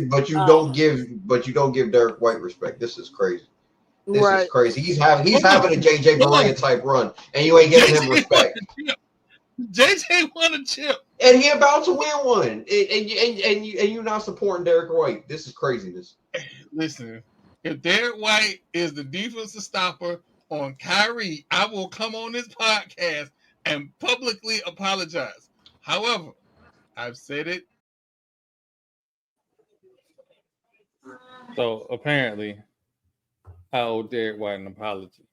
but you don't give Derek White respect. This is crazy. This is crazy. He's having a JJ Barea type run, and you ain't giving him respect. JJ won a chip, and he about to win one, and you're not supporting Derek White. This is craziness. Listen, if Derek White is the defensive stopper on Kyrie, I will come on this podcast and publicly apologize. However, I've said it. So apparently, I owe Derek White an apology.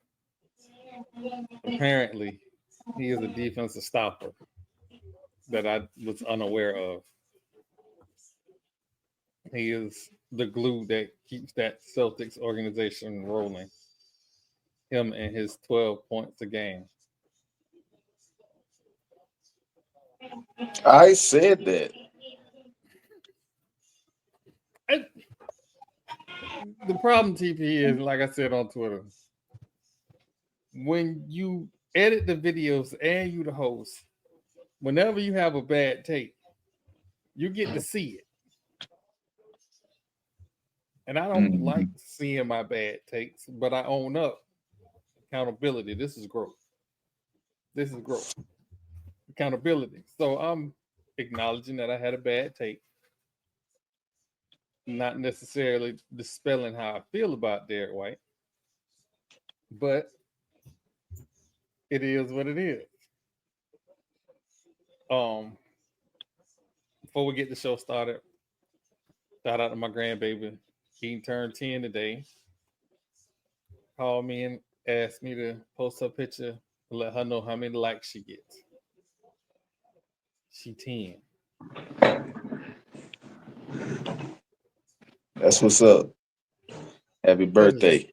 Apparently, he is a defensive stopper that I was unaware of. He is the glue that keeps that Celtics organization rolling. Him and his 12 points a game. I said that. The problem, TP, is like I said on Twitter. When you edit the videos and you the host, whenever you have a bad take, you get to see it. And I don't like seeing my bad takes, but I own up. Accountability. This is growth. Accountability. So I'm acknowledging that I had a bad take. Not necessarily dispelling how I feel about Derek White, but it is what it is. Before we get the show started, shout out to my grandbaby. He turned 10 today. Called me and asked me to post her picture and let her know how many likes she gets. She 10. That's what's up. Happy birthday.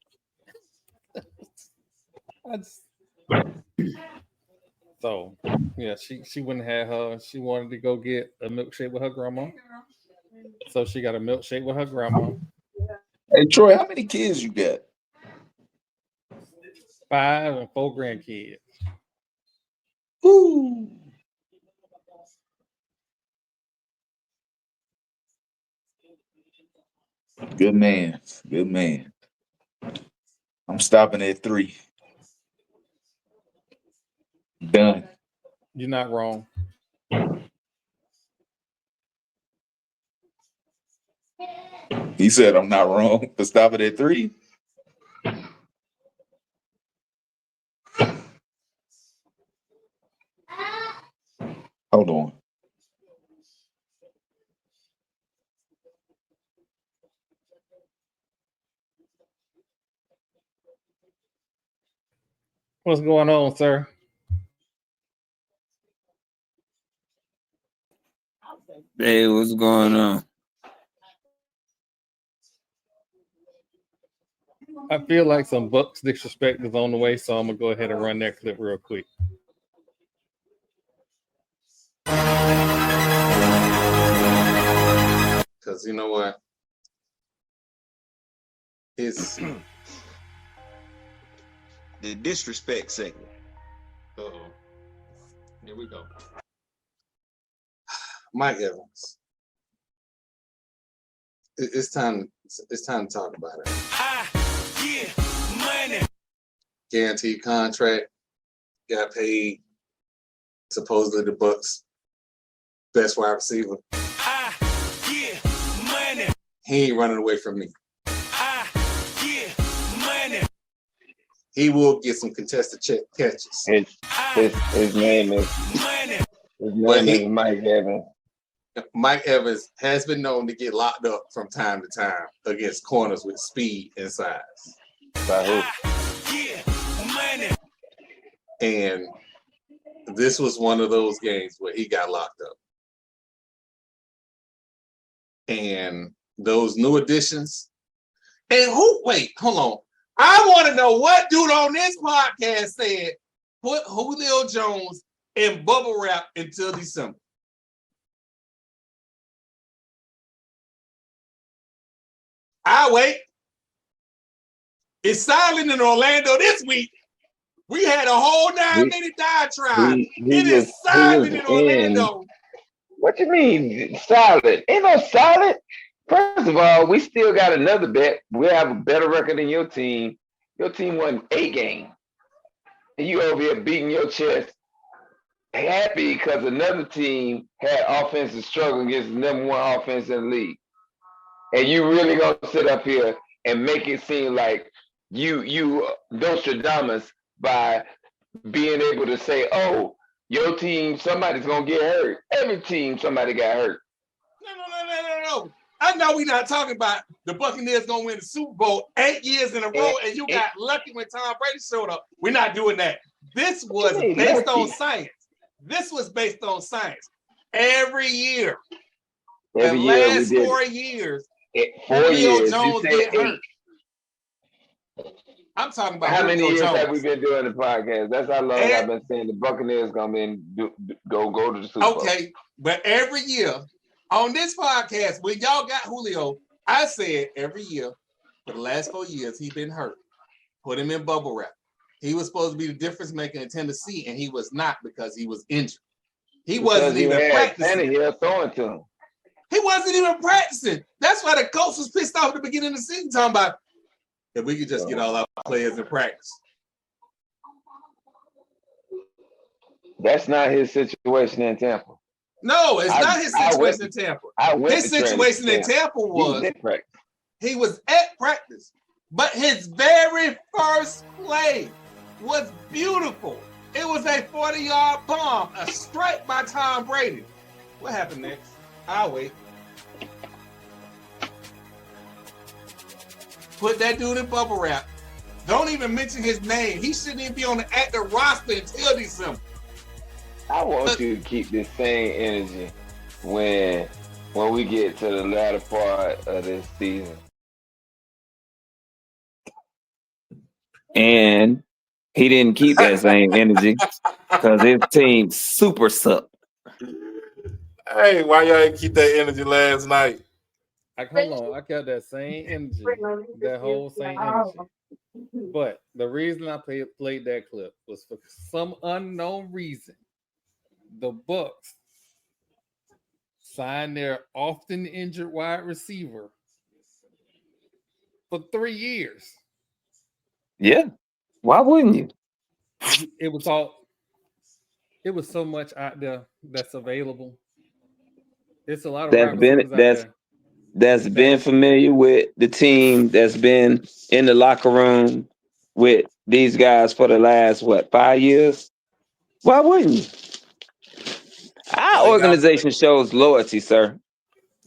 So, yeah, she wouldn't have her. She wanted to go get a milkshake with her grandma. So she got a milkshake with her grandma. Hey, Troy, how many kids you got? 5 and 4 grandkids. Woo. Good man. Good man. I'm stopping at 3. Done. You're not wrong. He said I'm not wrong for stopping at 3. Hold on. What's going on, sir? Hey, what's going on? I feel like some Bucks disrespect is on the way, so I'm going to go ahead and run that clip real quick. Because you know what? It's the disrespect segment. Uh-oh. Here we go. Mike Evans. It's time to talk about it. Money. Guaranteed contract. Got paid. Supposedly the Bucks' best wide receiver. Money. He ain't running away from me. Money. He will get some contested catches. His name is Mike Evans. Mike Evans has been known to get locked up from time to time against corners with speed and size. By who? And this was one of those games where he got locked up. And those new additions. And hold on. I want to know what dude on this podcast said put Julio Jones in bubble wrap until December. I wait. It's silent in Orlando this week. We had a whole 9-minute diatribe. It is silent in Orlando. What you mean silent? Ain't no silent. First of all, we still got another bet. We have a better record than your team. Your team won 8 games. And you over here beating your chest, happy because another team had offensive struggle against the number 1 offense in the league. And you really gonna sit up here and make it seem like you Nostradamus by being able to say, oh, your team, somebody's gonna get hurt. Every team, somebody got hurt. No. I know we're not talking about the Buccaneers gonna win the Super Bowl 8 years in a row, and you got lucky when Tom Brady showed up. We're not doing that. This was based on science. This was based on science. Every year. The last 4 years, 4 Julio years. Jones get hurt. I'm talking about how many Julio years Jones. have we been doing the podcast? That's how long I've been saying the Buccaneers gonna go to the Super Bowl. Okay, but every year on this podcast, when y'all got Julio, I said every year for the last 4 years he's been hurt. Put him in bubble wrap. He was supposed to be the difference maker in Tennessee, and he was not because he was injured. He wasn't even practicing. Throwing to him. He wasn't even practicing. That's why the coach was pissed off at the beginning of the season, talking about if we could just get all our players in practice. That's not his situation in Tampa. No, it's not his situation in Tampa. His situation in Tampa was he was at practice, but his very first play was beautiful. It was a 40-yard bomb, a strike by Tom Brady. What happened next? I'll wait. Put that dude in bubble wrap. Don't even mention his name. He shouldn't even be on the active roster until December. I want you to keep this same energy when we get to the latter part of this season. And he didn't keep that same energy because his team super sucked. Hey, why y'all didn't keep that energy last night? Hold on, I kept that same energy, that whole same energy. But the reason I played that clip was for some unknown reason. The Bucks signed their often injured wide receiver for 3 years. Yeah, why wouldn't you? It was so much out there that's available. It's a lot of that's been familiar with the team, that's been in the locker room with these guys for the last 5 years. Why wouldn't you? Our organization shows loyalty, sir.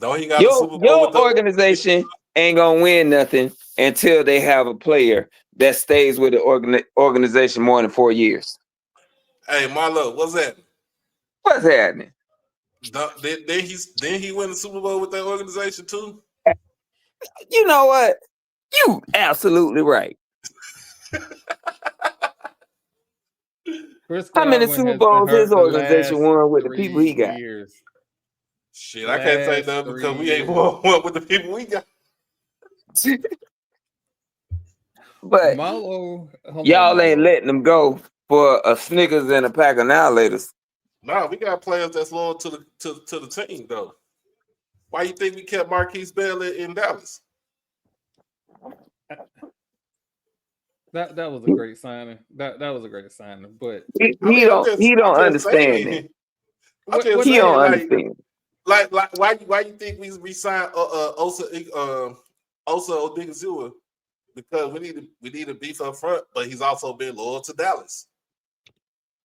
Your organization ain't gonna win nothing until they have a player that stays with the organization more than 4 years. Hey, Marlo, what's that? What's happening? Then he win the Super Bowl with that organization too? You know what? You absolutely right. How many Super Bowls his organization won with the people he got? Shit, I can't say nothing because we ain't won with the people we got. But y'all ain't letting them go for a Snickers and a pack of Annihilators. No, we got players that's loyal to the team, though. Why you think we kept Marquise Bailey in Dallas? That was a great signing. That was a great signing, but he don't understand it. He don't understand. Like why you think we re-signed Osa Odigizua? Because we need to beef up front, but he's also been loyal to Dallas.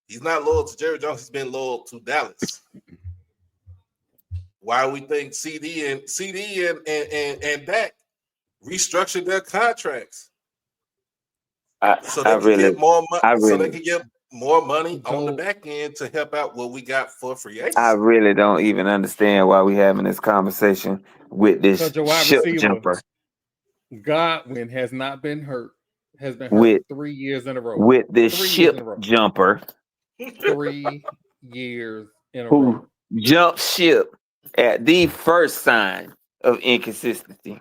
He's not loyal to Jerry Jones. He's been loyal to Dallas. Why we think CD and Dak restructured their contracts so they can get more money. So they can get more money on the back end to help out what we got for free agents. I really don't even understand why we having this conversation with this ship jumper. Godwin has not been hurt. Has been hurt 3 years in a row. With this ship jumper. 3 years in a row. Who jumped ship at the first sign of inconsistency.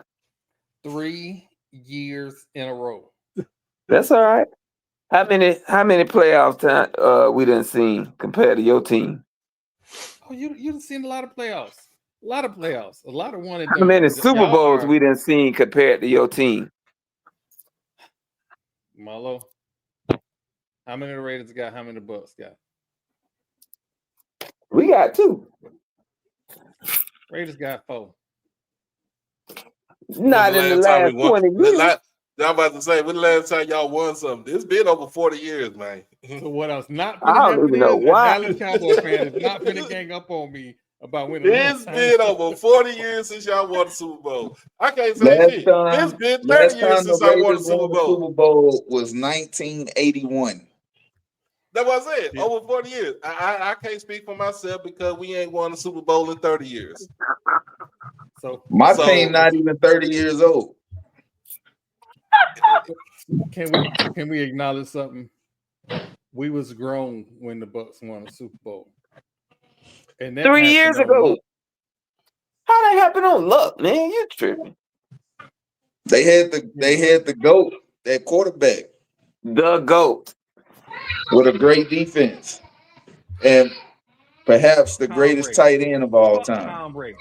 3 years in a row. That's all right. How many playoff time we done seen compared to your team? Oh, you've seen a lot of playoffs. A lot of playoffs, a lot of one and How done. many Super Y'all Bowls are- we done seen compared to your team? Marlo, how many of the Raiders got? How many of the Bucks got? We got 2. Raiders got 4. Not in the time last we won? 20 years. I'm about to say, when the last time y'all won something? It's been over 40 years, man. So what else? Not I finna don't happen even know is why. a Dallas Cowboy fan is not finna gang up on me about winning. It's been over 40 years since y'all won the Super Bowl. I can't say Last shit. time, It's been 30 last years time the since I won the Raiders Super won the Bowl. Super Bowl was 1981. That's what I said. Yeah. Over 40 years. I can't speak for myself because we ain't won the Super Bowl in 30 years. So My So- team not even 30 years old. can we acknowledge something? We was grown when the Bucks won the Super Bowl. And that 3 happened years on ago. luck. How that happen on luck, man? You tripping. They had the GOAT at quarterback The GOAT. with a great defense. And perhaps the Tom greatest Brady. tight end of all Fuck time. Tom Brady.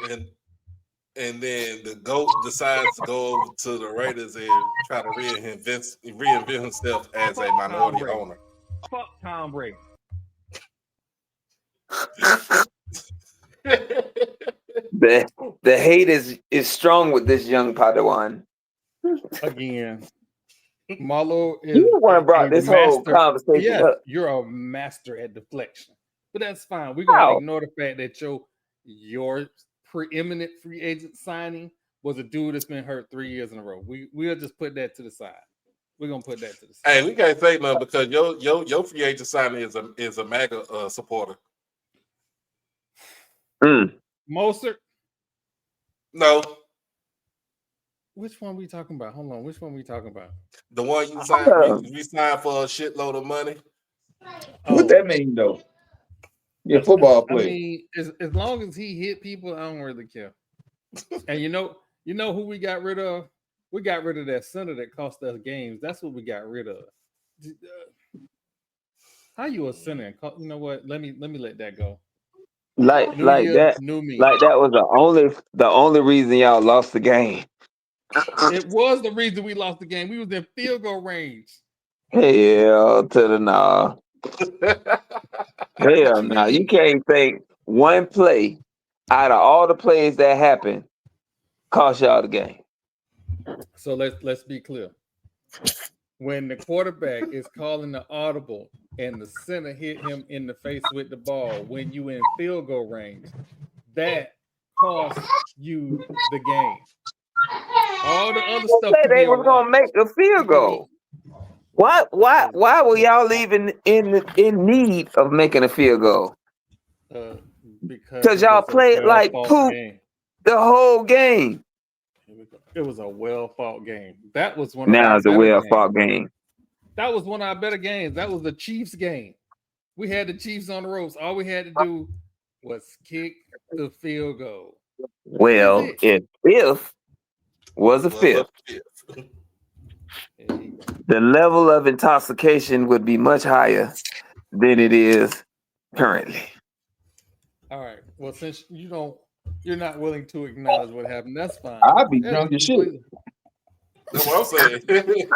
And then the GOAT decides to go over to the Raiders and try to reinvent himself as a minority Brady. owner. Fuck Tom Brady. The hate is strong with this young Padawan. Again. Marlo is You the one brought a this whole master. conversation Yes, up. you're a master at deflection. But that's fine. We're gonna How? ignore the fact that your preeminent free agent signing was a dude that's been hurt 3 years in a row. We'll just put that to the side. We're gonna put that to the side. Hey, we can't say nothing because your free agent signing is a MAGA supporter. Mostert, No, which one we talking about? Hold on, which one we talking about? the one you signed, we signed for a shitload of money. What that mean though? Yeah, football I player. mean, as long as he hit people, I don't really care. And you know who we got rid of? We got rid of that center that cost us games. That's what we got rid of. How you a center? You know what? Let me let that go. Like New like year, that. new me. Like that was the only reason y'all lost the game. It was the reason we lost the game. We was in field goal range. Hell to the nah. Hell no. You can't think one play out of all the plays that happened cost y'all the game. So let's be clear. When the quarterback is calling the audible and the center hit him in the face with the ball when you in field goal range, that costs you the game. All the other stuff Say could they be was gonna make a field goal. Why were y'all even in need of making a field goal? Because y'all played like poop the whole game. It was a well-fought game. That was one. Now of it's a well-fought game. That was one of our better games. That was the Chiefs game. We had the Chiefs on the ropes. All we had to do was kick the field goal. Well, if was a fifth, the level of intoxication would be much higher than it is currently. All right. Well, since you're not willing to acknowledge what happened, that's fine. I'll be drunk as shit. That's what I'm saying.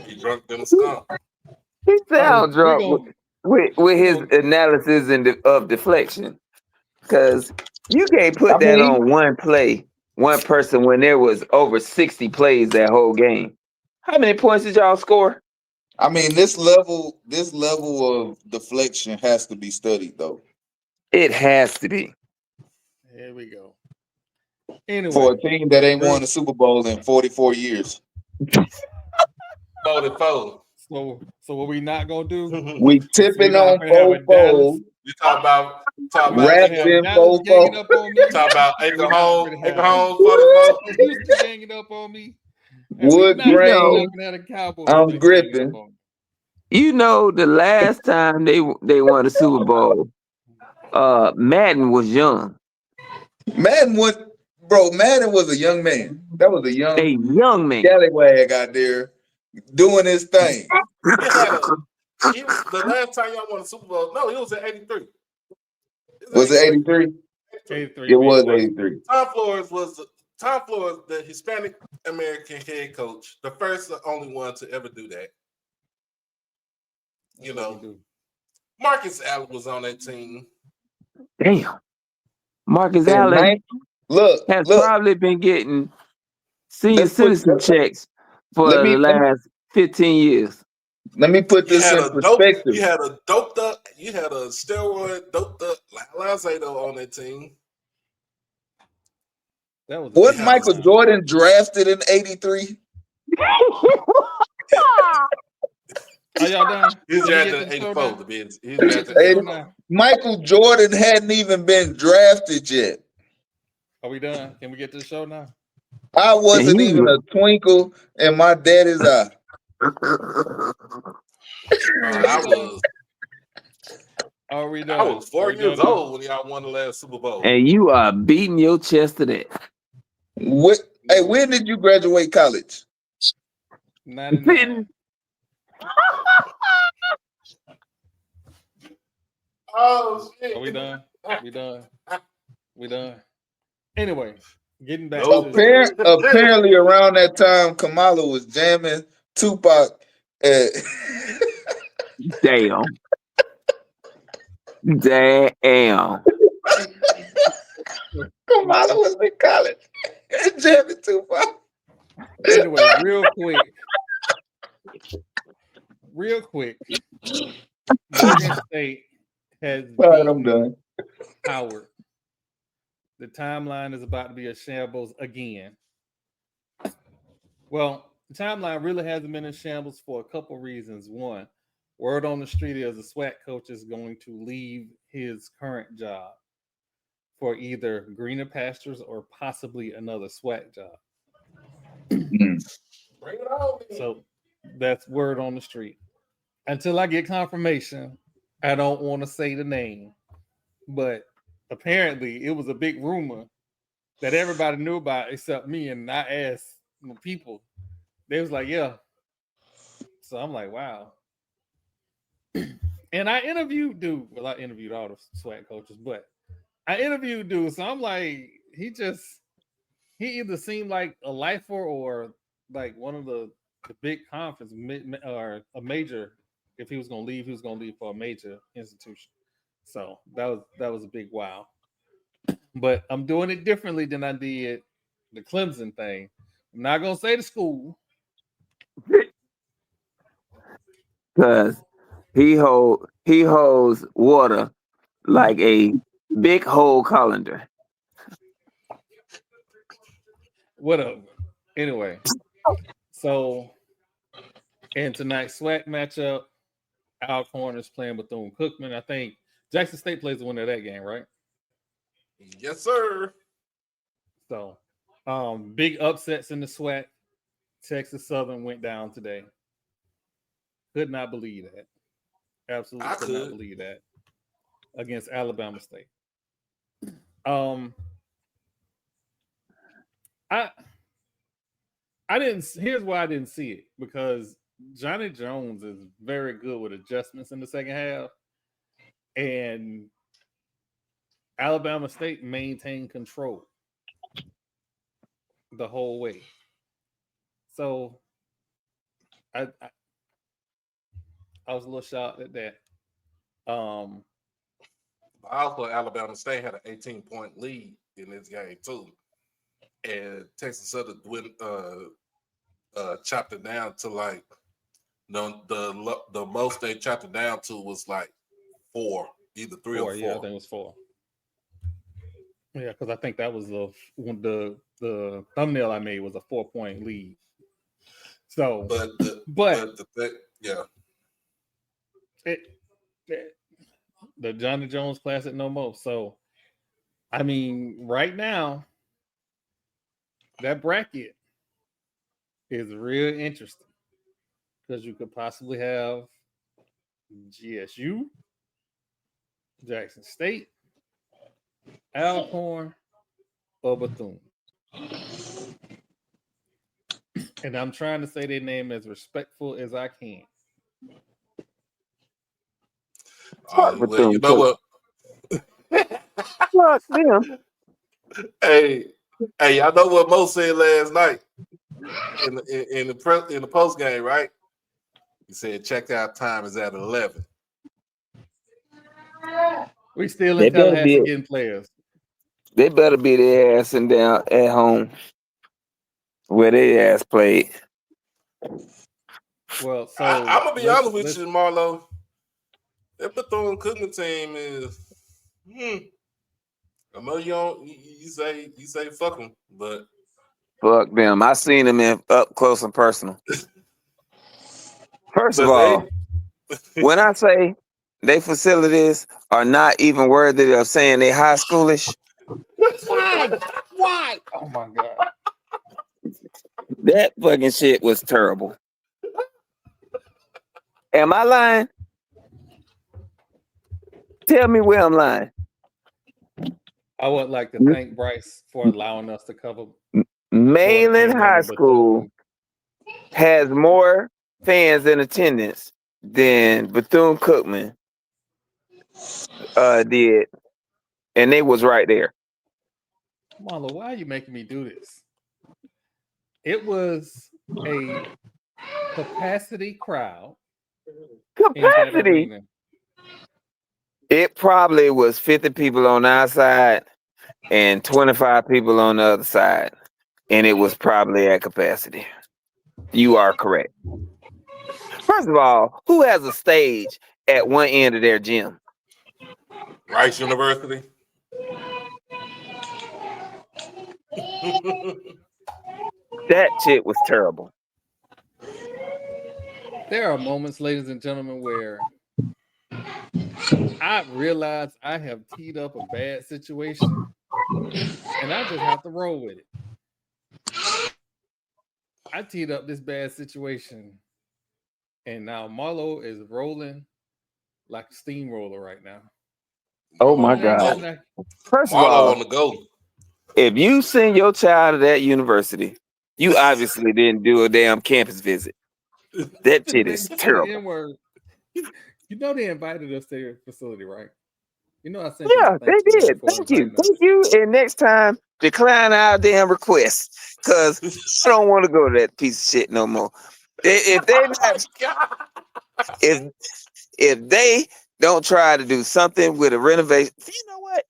He drunk than a skunk. He sound drunk with his analysis of deflection. Because you can't put that on one play, one person when there was over 60 plays that whole game. How many points did y'all score? I mean, this level of deflection has to be studied, though. It has to be. Here we go. Anyway, for a team that ain't won a Super Bowl in 44 years. 44. So what we not gonna do? We tipping on fofos. We talk about Wrapped in fofo. Talk about Acre Home 44. Houston ganging up on me. Wood grain. I'm gripping. You know, the last time they won a Super Bowl, Madden was young. Madden was a young man. That was a young man. Scallywag out there doing his thing. The last time y'all won a Super Bowl, no, it was in 83. Was it 83? 83. It was man. 83. Tom Flores, the Hispanic American head coach, the first and only one to ever do that. You know, Marcus Allen was on that team. Damn. Marcus And Allen man, look. probably been getting senior Let's put- citizen checks for let me- the last 15 years. Let me put this in perspective. You had a steroid doped up Lazado on that team. Wasn't Michael Jordan drafted in 83? Are y'all done? He's drafted in 84. Michael Jordan hadn't even been drafted yet. Are we done? Can we get to the show now? I wasn't even a twinkle in my daddy's eye. Are we done? I was 4 years old when y'all won the last Super Bowl. And you are beating your chest to that. What? Hey, when did you graduate college? 99. Oh shit! Are we done? We done. Anyway, getting back. Apparently, around that time, Kamala was jamming Tupac. Damn. Kamala was in college jamming Tupac. Anyway, real quick. Morgan State has I'm done. Howard. The timeline is about to be a shambles again. Well, the timeline really hasn't been in shambles for a couple reasons. One, word on the street is the SWAC coach is going to leave his current job for either greener pastures or possibly another SWAC job. Bring it on. So that's word on the street. Until I get confirmation, I don't want to say the name, but apparently it was a big rumor that everybody knew about except me, and I asked people. They was like, yeah. So I'm like, wow. And I interviewed dude. Well, I interviewed all the SWAC coaches, but I interviewed dude. So I'm like, he either seemed like a lifer or like one of the big conference or a major. If he was going to leave, he was going to leave for a major institution. So that was a big wow. But I'm doing it differently than I did the Clemson thing. I'm not going to say the school. Because he holds water like a big hole colander. Whatever. Anyway, so in tonight's SWAC matchup, Alcorn is playing Bethune-Cookman. I think Jackson State plays the winner of that game, right? Yes, sir. So, big upsets in the SWAC. Texas Southern went down today. Could not believe that. Absolutely could not believe that. Against Alabama State. Here's why I didn't see it, because Johnny Jones is very good with adjustments in the second half, and Alabama State maintained control the whole way. So I was a little shocked at that. Also, Alabama State had an 18-point lead in this game too, and Texas Southern chopped it down to like the most they chopped it down to was like 4, either 3 or 4. Yeah, I think it was 4. Yeah, because I think that was the thumbnail I made was a 4-point lead. So, the Johnny Jones Classic no more. So, I mean, right now, that bracket is real interesting because you could possibly have GSU, Jackson State, Alcorn, or Bethune. And I'm trying to say their name as respectful as I can. Well, you know what? Fuck them. Hey, y'all know what Mo said last night in the post game, right? He said checkout time is at 11. We still They in better Tallahassee be. getting players. They better be their ass and down at home where their ass played. Well, so I'm gonna be honest with you, Marlo. That Bethune-Cookman team is. I know you don't. You say fuck them, but Fuck them. I seen them up close and personal. First of but all, when I say they facilities are not even worthy of saying they high schoolish, Why? Oh my God. that fucking shit was terrible. Am I lying? Tell me where I'm lying. I would like to thank Bryce for allowing us to cover. Mainland High School Bethune. has more fans in attendance than Bethune-Cookman did, and they was right there. Marlo, why are you making me do this? It was a capacity crowd. Capacity? It probably was 50 people on our side and 25 people on the other side, and it was probably at capacity. You are correct. First of all, who has a stage at one end of their gym? Rice University. That shit was terrible. There are moments, ladies and gentlemen, where I realize I have teed up a bad situation and I just have to roll with it. I teed up this bad situation and now Marlo is rolling like a steamroller right now. Oh my God. First of Marlo all, on the go. If you send your child to that university, you obviously didn't do a damn campus visit. That shit is terrible. You know they invited us to their facility, right? You know I sent Yeah, they did. Thank you. Thank you. And next time, decline our damn request. Because I don't want to go to that piece of shit no more. If they not, if they don't try to do something with a renovation, you know what?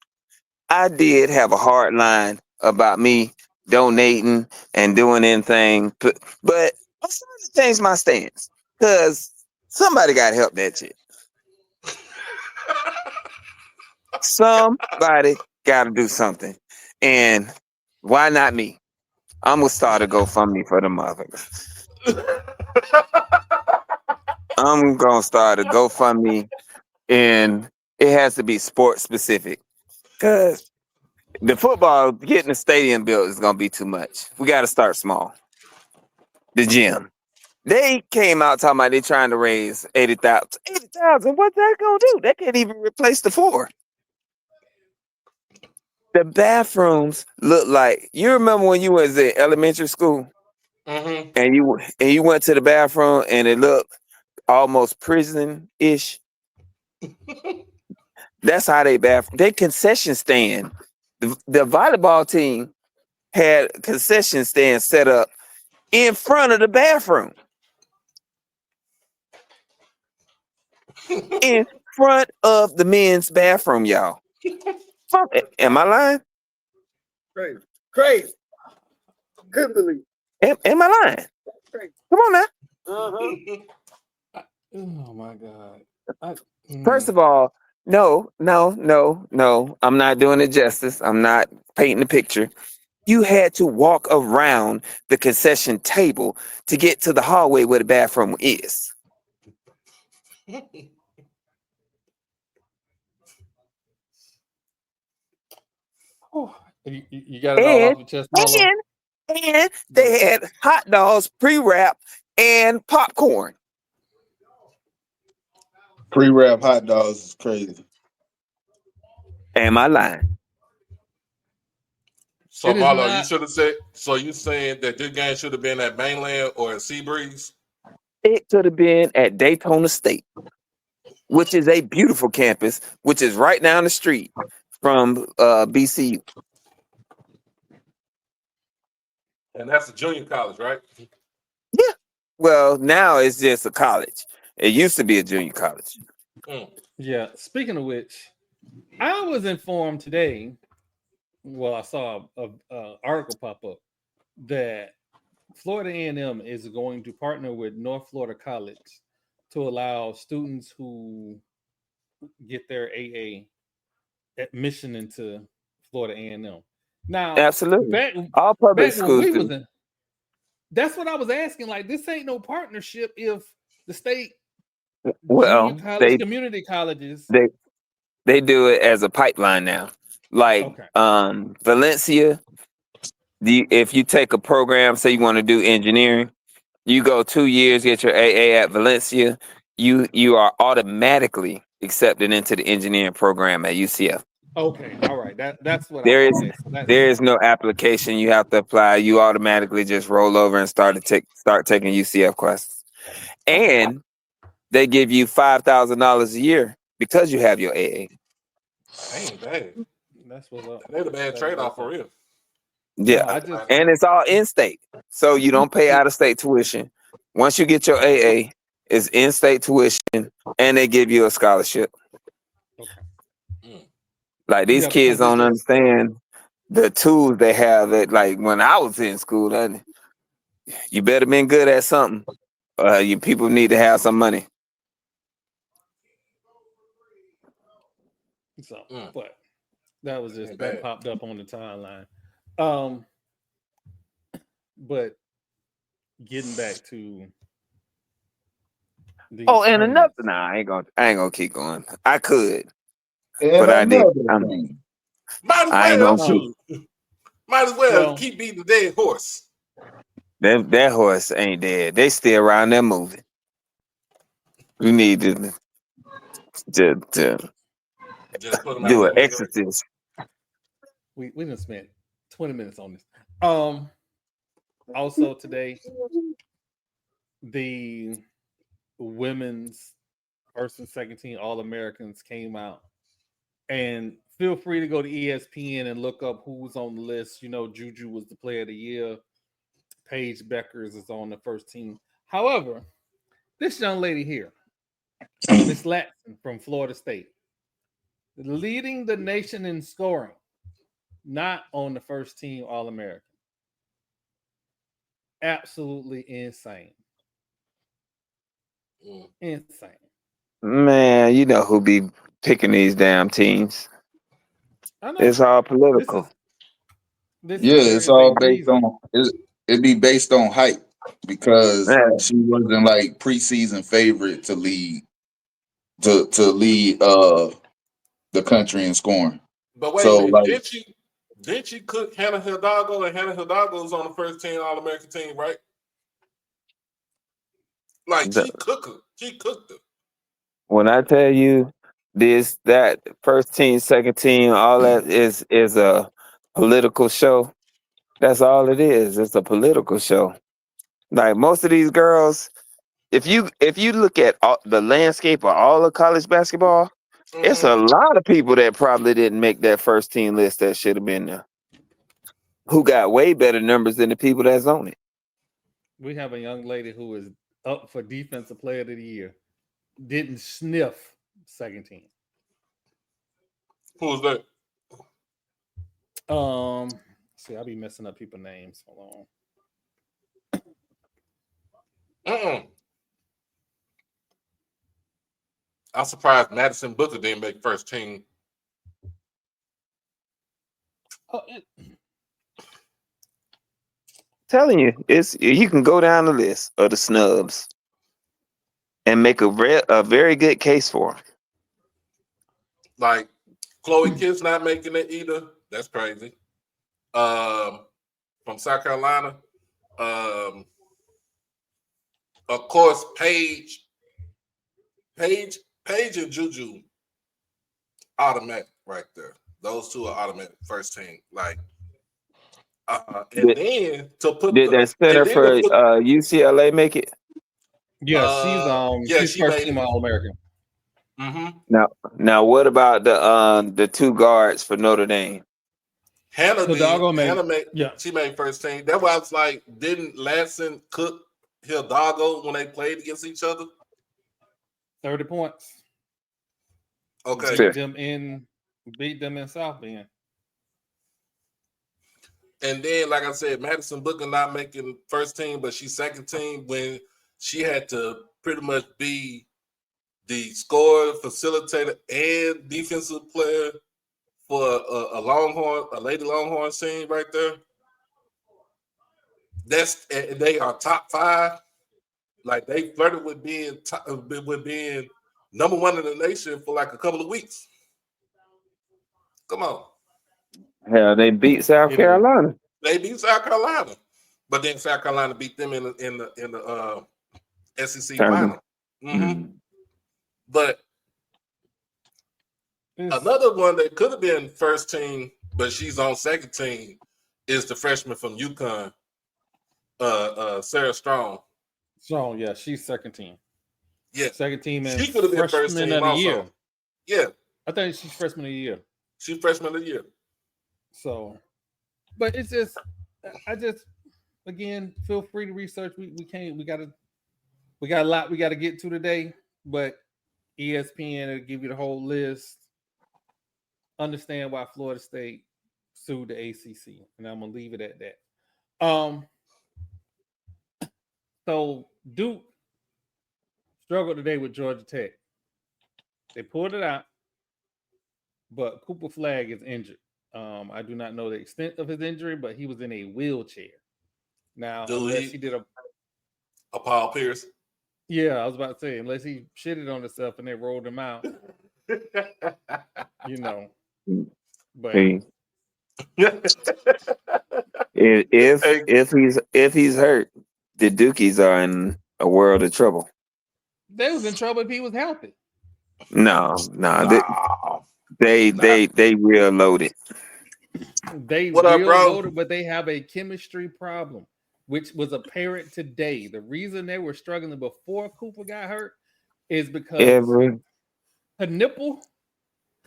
I did have a hard line about me donating and doing anything, but I'm starting to change my stance because somebody got to help that shit. Somebody got to do something, and why not me? I'm gonna start a GoFundMe for the motherfuckers. I'm gonna start a GoFundMe, and it has to be sports specific because the football, getting the stadium built is gonna be too much. We got to start small. The gym. They came out talking about they trying to raise 80,000. 80,000, what's that gonna do? They can't even replace the floor. The bathrooms look like, you remember when you was in elementary school, and you went to the bathroom and it looked almost prison-ish. That's how they bathroom. They concession stand. The volleyball team had concession stand set up in front of the bathroom. In front of the men's bathroom, y'all. Fuck it. Am I lying? Crazy. Couldn't believe. Am I lying? Come on now. Oh my God. First of all, no. I'm not doing it justice. I'm not painting the picture. You had to walk around the concession table to get to the hallway where the bathroom is. You got it all off your chest, Marlo? And they had hot dogs, pre-wrap, and popcorn. Pre-wrap hot dogs is crazy. Am I lying? So Marlo, you should have said. So you saying that this game should have been at Mainland or at Seabreeze? It could have been at Daytona State, which is a beautiful campus, which is right down the street from BCU. And that's a junior college, right? Yeah. Well, now it's just a college. It used to be a junior college. Yeah. Speaking of which, I was informed today. Well, I saw a article pop up that Florida A&M is going to partner with North Florida College to allow students who get their AA admission into Florida A&M. Now, absolutely, all public schools do. That's what I was asking. Like, this ain't no partnership if the state, well, college, community colleges, they do it as a pipeline now. Like Valencia, if you take a program, say you want to do engineering, you go 2 years, get your AA at Valencia, you are automatically accepted into the engineering program at UCF. Okay, all right. That's what there is no application you have to apply. You automatically just roll over and start taking UCF classes, and they give you $5,000 a year because you have your AA. Ain't bad. That's what's up. They're the bad trade off for real. Yeah, and it's all in state, so you don't pay out of state tuition. Once you get your AA, it's in state tuition, and they give you a scholarship. Like, these kids don't understand the tools they have. That, like, when I was in school, you better been good at something. You people need to have some money. So, but that was just that popped up on the timeline. But getting back to and another. Nah, I ain't gonna keep going. I could. But I did. Might as well keep beating the dead horse. That horse ain't dead. They still around there moving. We need to do an exorcism. We done spent 20 minutes on this. Also today, the women's first and second team All-Americans came out. And feel free to go to ESPN and look up who's on the list. You know, Juju was the player of the year. Paige Beckers is on the first team. However, this young lady here, Miss Latson from Florida State, leading the nation in scoring, not on the first team All-American. Absolutely insane. Insane. Man, you know who be picking these damn teams. It's all political. It's all based on it be based on hype, because she wasn't like preseason favorite to lead the country in scoring. But wait a minute, didn't she cook Hannah Hidalgo, and Hannah Hidalgo's on the first team All-American team, right? Like, she cooked her. When I tell you that first team, second team, all that is a political show. That's all it is. It's a political show. Like, most of these girls, if you look at the landscape of all of college basketball, it's a lot of people that probably didn't make that first team list that should have been there, who got way better numbers than the people that's on it. We have a young lady who is up for Defensive Player of the Year. Didn't sniff second team. Who was that? See, I'll be messing up people's names. Hold on. I'm surprised Madison Booker didn't make first team. Telling you, you can go down the list of the snubs and make a very good case for them. Like, Chloe Kidd's not making it either. That's crazy. From South Carolina. Of course, Paige and Juju, automatic right there. Those two are automatic first team. Like, then to put did that center for UCLA make it? Yeah, she's first team All-American. Now, what about the two guards for Notre Dame? Hannah yeah. She made first team. That's why I was like, didn't Lasson cook Hidalgo when they played against each other? 30 points. Okay. Beat them in South Bend. And then, like I said, Madison Booker not making first team, but she's second team when she had to pretty much be the scorer, facilitator, and defensive player for a Lady Longhorn team right there. They are top 5. Like they flirted with being number 1 in the nation for like a couple of weeks. Come on. Hell, they beat South Carolina. They beat South Carolina, but then South Carolina beat them in the SEC final. But another one that could have been first team, but she's on second team, is the freshman from UConn, Sarah Strong. Strong, yeah, she's second team. Yeah, second team, and she could have been first team of the also. year. Yeah, I think she's freshman of the year. She's freshman of the year. So, but it's just, again, feel free to research. We got a lot we got to get to today, but ESPN will give you the whole list. Understand why Florida State sued the ACC, and I'm gonna leave it at that. So Duke struggled today with Georgia Tech. They pulled it out, but Cooper Flagg is injured. I do not know the extent of his injury, but he was in a wheelchair. Now, unless he did a Paul Pierce. Yeah, I was about to say, unless he shitted on himself and they rolled him out. But if he's hurt, the Dukies are in a world of trouble. They was in trouble if he was healthy. No. They real loaded. They loaded, but they have a chemistry problem, which was apparent today. The reason they were struggling before Cooper got hurt is because Knipple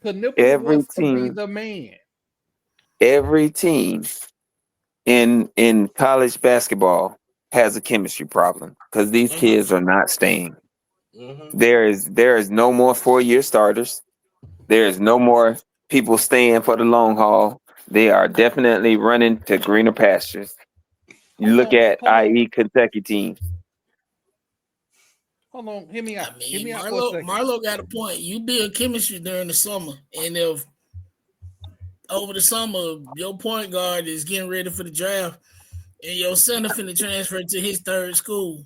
wants to be the man. Every team in college basketball has a chemistry problem because these kids are not staying. There is no more 4-year starters. There is no more people staying for the long haul. They are definitely running to greener pastures. You look at i.e. Kentucky teams. Hold on, hear me out. Hear me out for a second. Marlo got a point. You build chemistry during the summer, and if over the summer your point guard is getting ready for the draft, and your center finna transfer to his third school,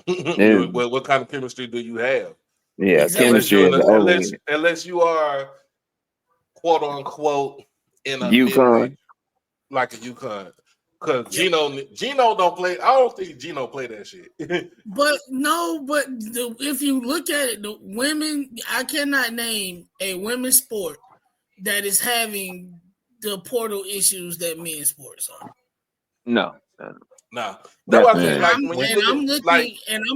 what kind of chemistry do you have? Yeah, chemistry unless you are quote unquote in a UConn, like a UConn. Because Gino don't play. I don't think Gino play that shit. If you look at it, the women, I cannot name a women's sport that is having the portal issues that men's sports are. No. I'm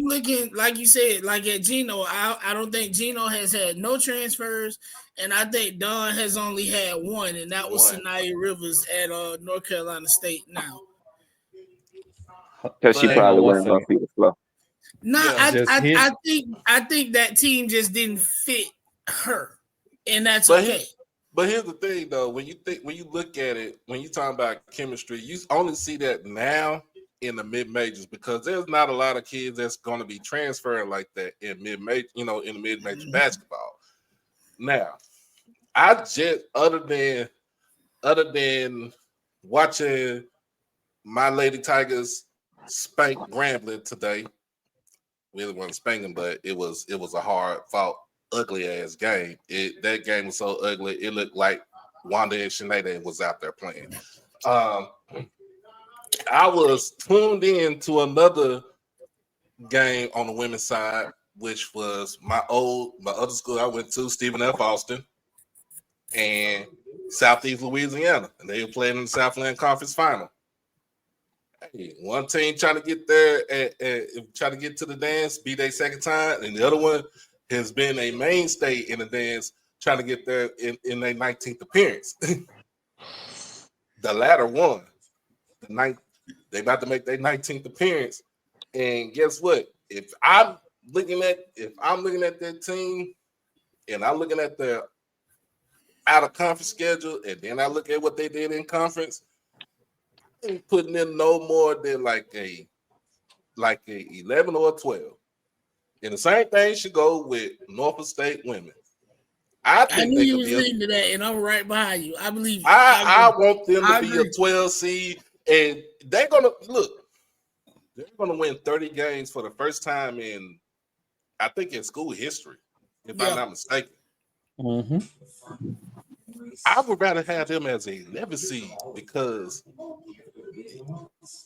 looking, like you said, like at Gino. I don't think Gino has had no transfers, and I think Dawn has only had one, and that was Sanaya Rivers at North Carolina State. Now, because she probably went off the flow. No, I think that team just didn't fit her, and that's okay. But here's the thing, though: when you look at it, when you talk about chemistry, you only see that now in the mid majors because there's not a lot of kids that's going to be transferring like that in mid major, in the mid major basketball. Now, I just other than watching my Lady Tigers spank Grambling today, really wasn't spanking, but it was a hard fought, ugly ass game. That game was so ugly, it looked like Wanda and Sinead was out there playing. I was tuned in to another game on the women's side, which was my other school I went to, Stephen F. Austin, and Southeast Louisiana, and they were playing in the Southland Conference Final. Hey, one team trying to get there and try to get to the dance, be their second time, and the other one has been a mainstay in the dance, trying to get there in their 19th appearance. The latter one, they about to make their 19th appearance, and guess what? If I'm looking at that team, and I'm looking at their out of conference schedule, and then I look at what they did in conference, ain't putting in no more than like a 11 or a 12. And the same thing should go with Norfolk State women. I knew you was leading to that, and I'm right behind you. I believe. I want them to be a 12 seed, and they're gonna look. They're gonna win 30 games for the first time in, I think, in school history, if I'm not mistaken. Mm-hmm. I would rather have them as a 11 seed because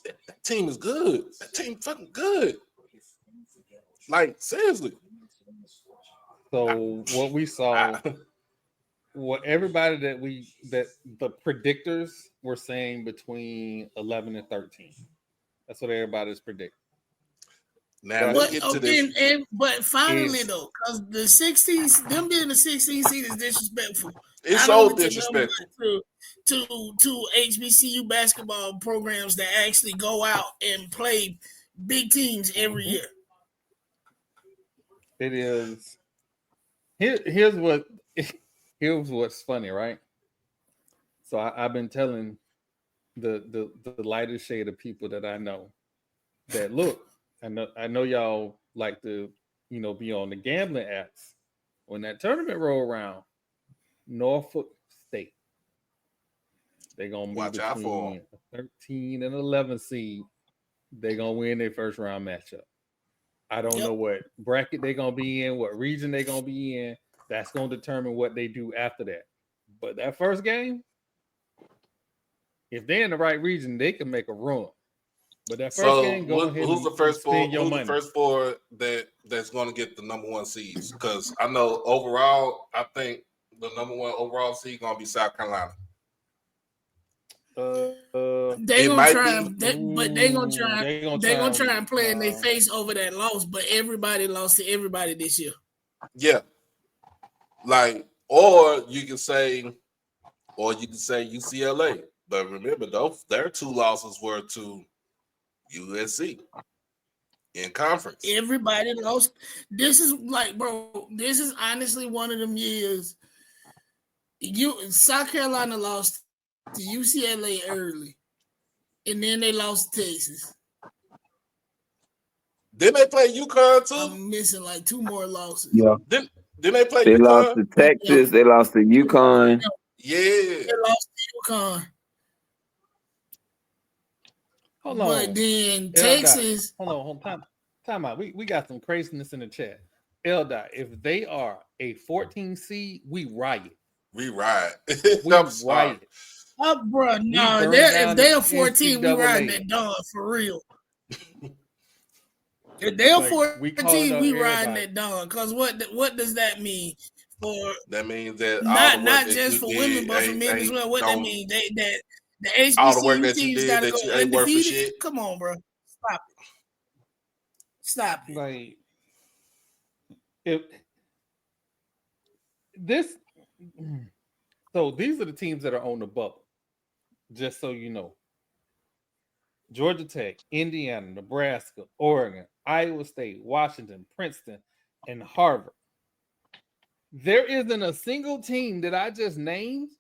that team is good. That team fucking good. Like, seriously. So what we saw, what everybody that the predictors were saying between 11 and 13. That's what everybody's predicting. Now let's get to this. But finally, though, because the 16s, them being the 16 seed is disrespectful. It's so disrespectful to HBCU basketball programs that actually go out and play big teams every year. It is. Here's what's funny, right? So I've been telling the lighter shade of people that I know that look, I know y'all like to, be on the gambling apps. When that tournament roll around, Norfolk State, they're gonna be between a 13 and 11 seed. They're gonna win their first round matchup. I don't know what bracket they're gonna be in, what region they're gonna be in. That's gonna determine what they do after that. But that first game, if they're in the right region, they can make a run. But that first game, who's the first four? Who's the first four that's going to get the number one seeds? Because I know overall, I think the number one overall seed going to be South Carolina. They're gonna try and play in their face over that loss. But everybody lost to everybody this year. Yeah, or you can say UCLA. But remember, their two losses were to USC in conference. Everybody lost. This is this is honestly one of them years. South Carolina lost to UCLA early, and then they lost to Texas. Didn't they play UConn too? I'm missing like two more losses. Yeah. Didn't they play They UConn? lost to Texas. They lost to UConn. Yeah. They lost to UConn. Hold on. But then Texas. Hold on. Time out. We got some craziness in the chat. Eldot, if they are a 14 seed, we riot. We riot. We riot. Oh, bro, no. If they're 14, we riding that dawn for real. If they're 14, we riding that dawn. Because what does that mean? That means that not just for women, but for men as well. What that mean? The HBCU teams got to go undefeated. Come on, bro. Stop it. Like, so these are the teams that are on the bubble. Just so you know. Georgia Tech, Indiana, Nebraska, Oregon, Iowa State, Washington, Princeton, and Harvard. There isn't a single team that I just named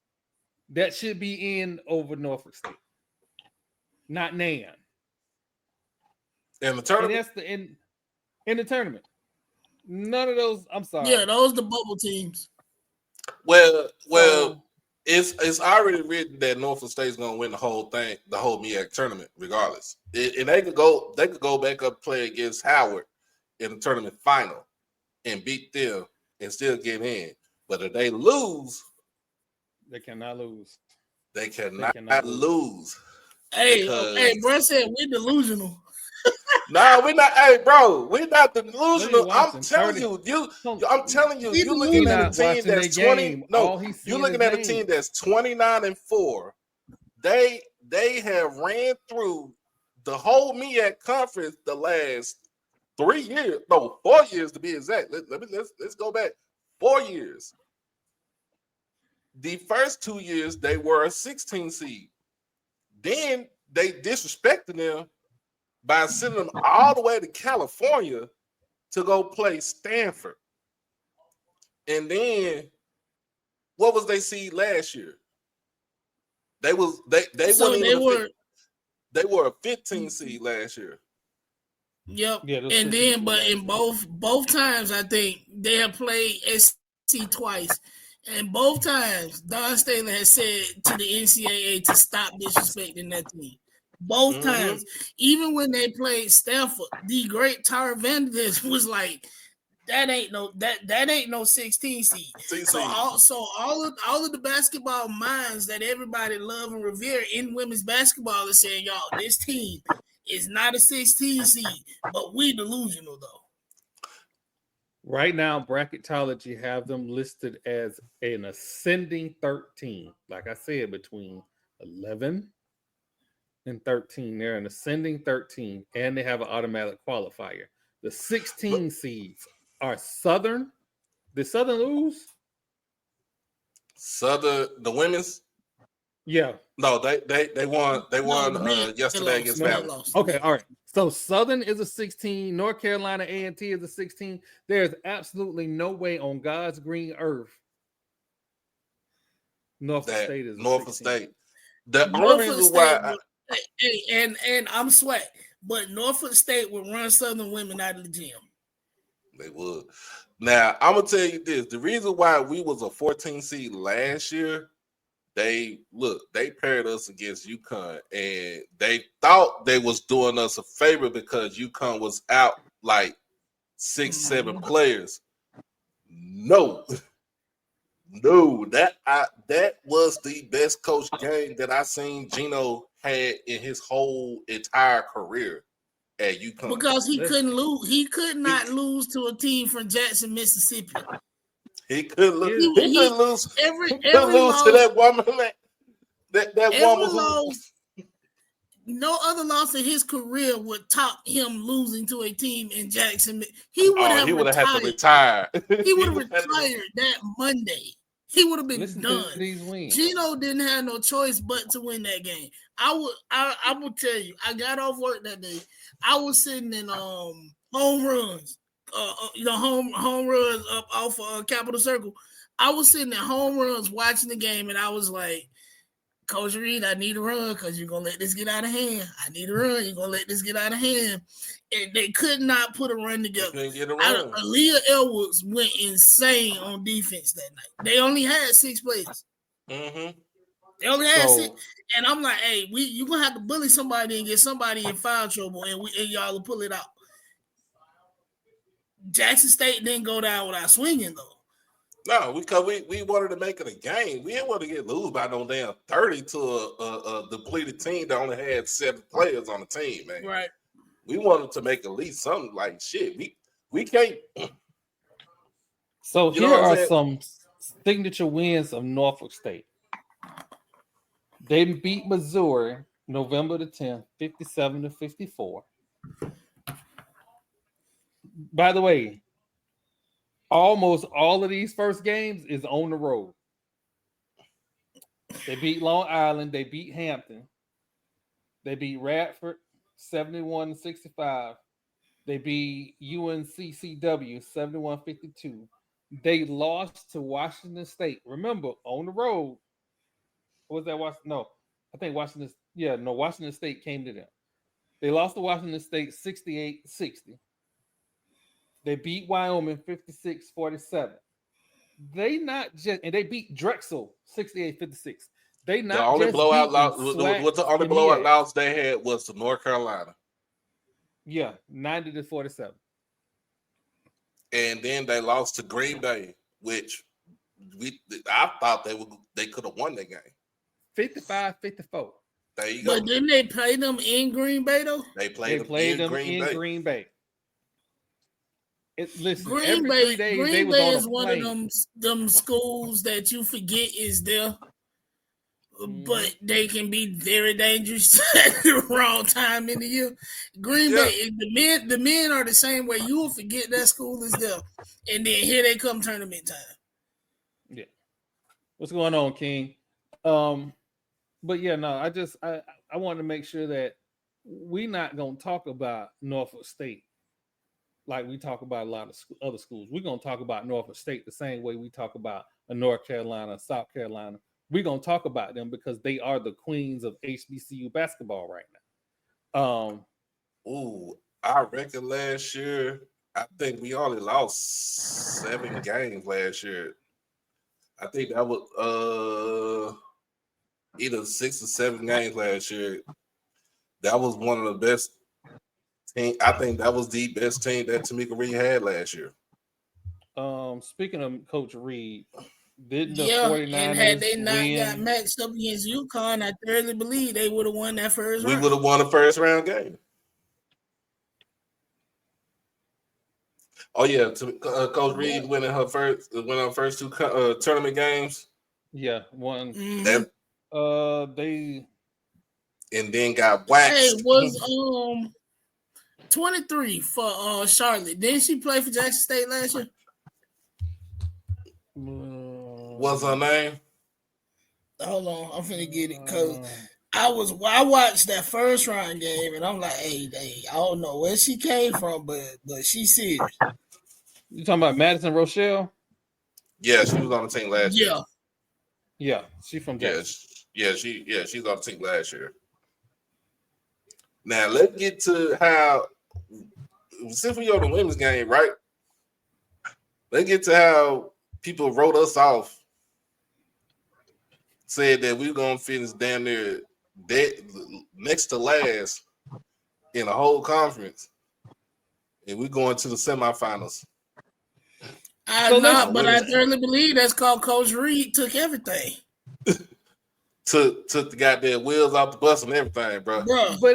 that should be in over Norfolk State. Not Nan. In the tournament? And that's in the tournament. None of those, I'm sorry. Yeah, those the bubble teams. Well, it's already written that Norfolk State's gonna win the whole thing, the whole MEAC tournament, regardless. And they could go back up play against Howard in the tournament final and beat them and still get in. But if they lose, they cannot lose. They cannot lose. Hey, bro said we're delusional. No, we're not. Hey, bro, we're not delusional. I'm telling you, you're looking at a team that's 20. No, you're looking at a team that's 29-4. They have ran through the whole MEAC conference the last 3 years, no, 4 years to be exact. Let's go back 4 years. The first 2 years they were a 16 seed. Then they disrespected them by sending them all the way to California to go play Stanford. And then what was they seed last year? They were a 15 seed last year. Yep. Yeah, and then, but in both times, I think they have played SC twice, and both times Don Staley has said to the NCAA to stop disrespecting that team. Both times, even when they played Stanford, the great Tara Vanderbilt was like, "That ain't no 16 seed." So all of the basketball minds that everybody love and revere in women's basketball is saying, "Y'all, this team is not a 16 seed, but we delusional though." Right now, Bracketology have them listed as an ascending 13. Like I said, between 11 and 13, they're an ascending 13, and they have an automatic qualifier. The 16 seeds are Southern. Did Southern lose? Southern, the women's? Yeah. No, they won. They won yesterday against Valley. Okay, all right. So Southern is a 16. North Carolina A&T is a 16. There's absolutely no way on God's green earth Norfolk State is Norfolk State. The only reason why, and I'm SWAC, but Norfolk State would run Southern women out of the gym. They would. Now I'm gonna tell you this: the reason why we was a 14 seed last year. They paired us against UConn, and they thought they was doing us a favor because UConn was out like 6-7 players. No, that was the best coach game that I seen Gino had in his whole entire career at UConn. Because he couldn't lose. He could not lose to a team from Jackson, Mississippi. He couldn't lose. He couldn't lose to that woman. That woman. No other loss in his career would top him losing to a team in Jackson. He would have had to retire. He would have retired that Monday. He would have been done. Gino didn't have no choice but to win that game. I will tell you, I got off work that day. I was sitting in home runs. Home runs up off Capitol Circle. I was sitting at home runs watching the game, and I was like, Coach Reed, I need a run because you're going to let this get out of hand. I need a run. You're going to let this get out of hand. And they could not put a run together. Aaliyah Edwards went insane on defense that night. They only had 6 players. Mm-hmm. They only had 6. And I'm like, hey, you're going to have to bully somebody and get somebody in foul trouble, and y'all will pull it out. Jackson State didn't go down without swinging, though. No, because we wanted to make it a game. We didn't want to get lose by no damn 30 to a depleted team that only had 7 players on the team, man. Right. We wanted to make at least something like shit. We can't. So here are some signature wins of Norfolk State. They beat Missouri November the 10th, 57-54. By the way, almost all of these first games is on the road. They beat Long Island. They beat Hampton. They beat Radford 71-65. They beat UNCCW 71-52. They lost to Washington State. Remember, on the road. Was that Washington? No, I think Washington. Yeah, no, Washington State came to them. They lost to Washington State 68-60. They beat Wyoming 56-47. They beat Drexel 68-56. They not the only just blowout loss. SWAC What the only blowout loss they had was to North Carolina. Yeah, 90-47. And then they lost to Green Bay, which I thought they could have won that game. 55-54. There you go. But didn't they play them in Green Bay though? They played them in Green Bay. Listen, Green Bay is one of them schools that you forget is there. but they can be very dangerous at the wrong time in the year. Green Bay, the men are the same way. You will forget that school is there, and then here they come tournament time. Yeah, what's going on, King? But yeah, no, I want to make sure that we're not gonna talk about Norfolk State like we talk about a lot of other schools. We're gonna talk about Norfolk State the same way we talk about a North Carolina, South Carolina. We're gonna talk about them because they are the queens of HBCU basketball right now. I reckon last year, I think we only lost 7 games last year. I think that was either 6 or 7 games last year. That was one of the best team. I think that was the best team that Tamika Reed had last year. Speaking of Coach Reed, did the 49ers and had they not win? got matched up against UConn, I thoroughly believe they would have won that first round. We would have won the first round game. Oh yeah, Coach Reed winning her first 2 tournament games. Yeah, one. They and then got waxed. Hey, was 23 for Charlotte. Didn't she play for Jackson State last year? What's her name? Hold on, I'm finna get it because I watched that first round game and I'm like, hey, I don't know where she came from, but she's serious. You talking about Madison Rochelle? Yeah, she was on the team last year. Yeah, she's from Jackson. She's on the team last year. Now let's get to how, since we on the women's game, right? Let's get to how people wrote us off, said that we were gonna finish damn near next to last in the whole conference, and we're going to the semifinals. I thoroughly believe that's called Coach Reed took everything. took the goddamn wheels off the bus and everything, bro. But hold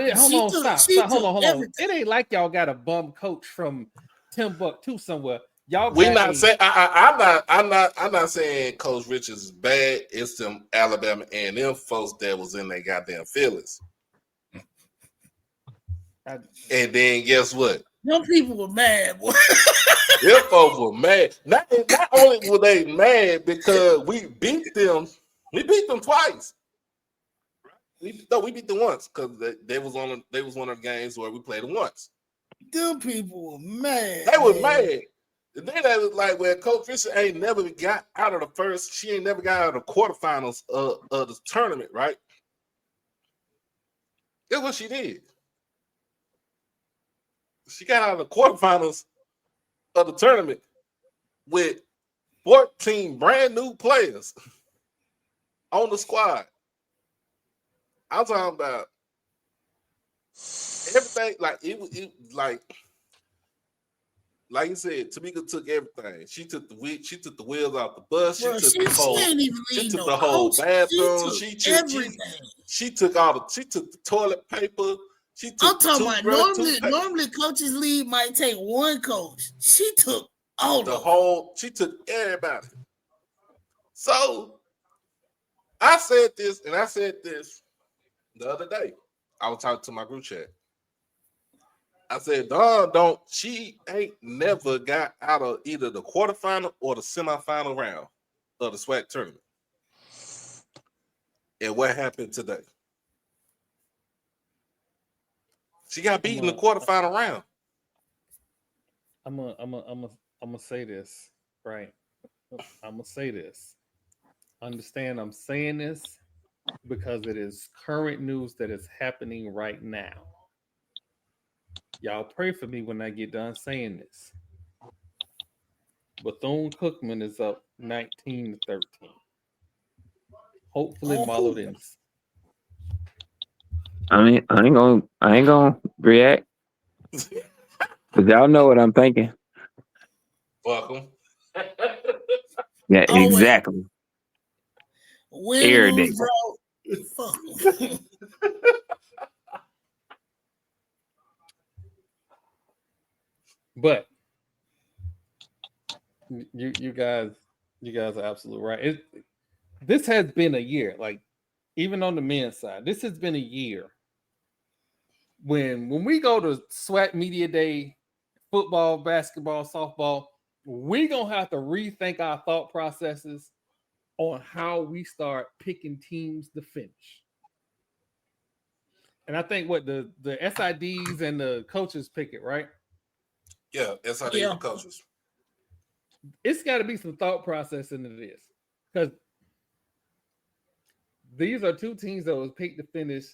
on. Everything. It ain't like y'all got a bum coach from Timbuktu somewhere. Y'all. We not saying I'm not saying Coach Richards is bad. It's them Alabama and them folks that was in their goddamn feelings. And then guess what? Them people were mad, boy. Them folks were mad. Not only were they mad because we beat them twice. We beat them once because they was one of the games where we played them once. Them people were mad. They were mad. And then they was like, well, Coach Fisher ain't never got out of the first. She ain't never got out of the quarterfinals of the tournament, right? That's what she did. She got out of the quarterfinals of the tournament with 14 brand new players on the squad. I'm talking about everything. Like like you said, Tamika took everything. She took the wheels off the bus. She took the whole bathroom. She took the toilet paper. I'm talking about normally coaches leave might take one coach. She took she took everybody. So I said this the other day. I was talking to my group chat. I said, Dawn she ain't never got out of either the quarterfinal or the semifinal round of the SWAC tournament. And what happened today? She got beat in the quarterfinal round. I'm gonna say this, right? I'm gonna say this. Understand I'm saying this because it is current news that is happening right now. Y'all pray for me when I get done saying this. Bethune-Cookman is up 19-13. Hopefully Marlo didn't. I ain't gonna react. Cause y'all know what I'm thinking. Fuck them. Yeah, exactly. Irritating. Fuck them. But you guys are absolutely right. This has been a year. Like even on the men's side, this has been a year when we go to SWAC Media Day, football, basketball, softball, we're going to have to rethink our thought processes on how we start picking teams to finish. And I think what the SIDs and the coaches pick it, right? Yeah, SIDs and coaches. It's got to be some thought process into this, because these are two teams that was picked to finish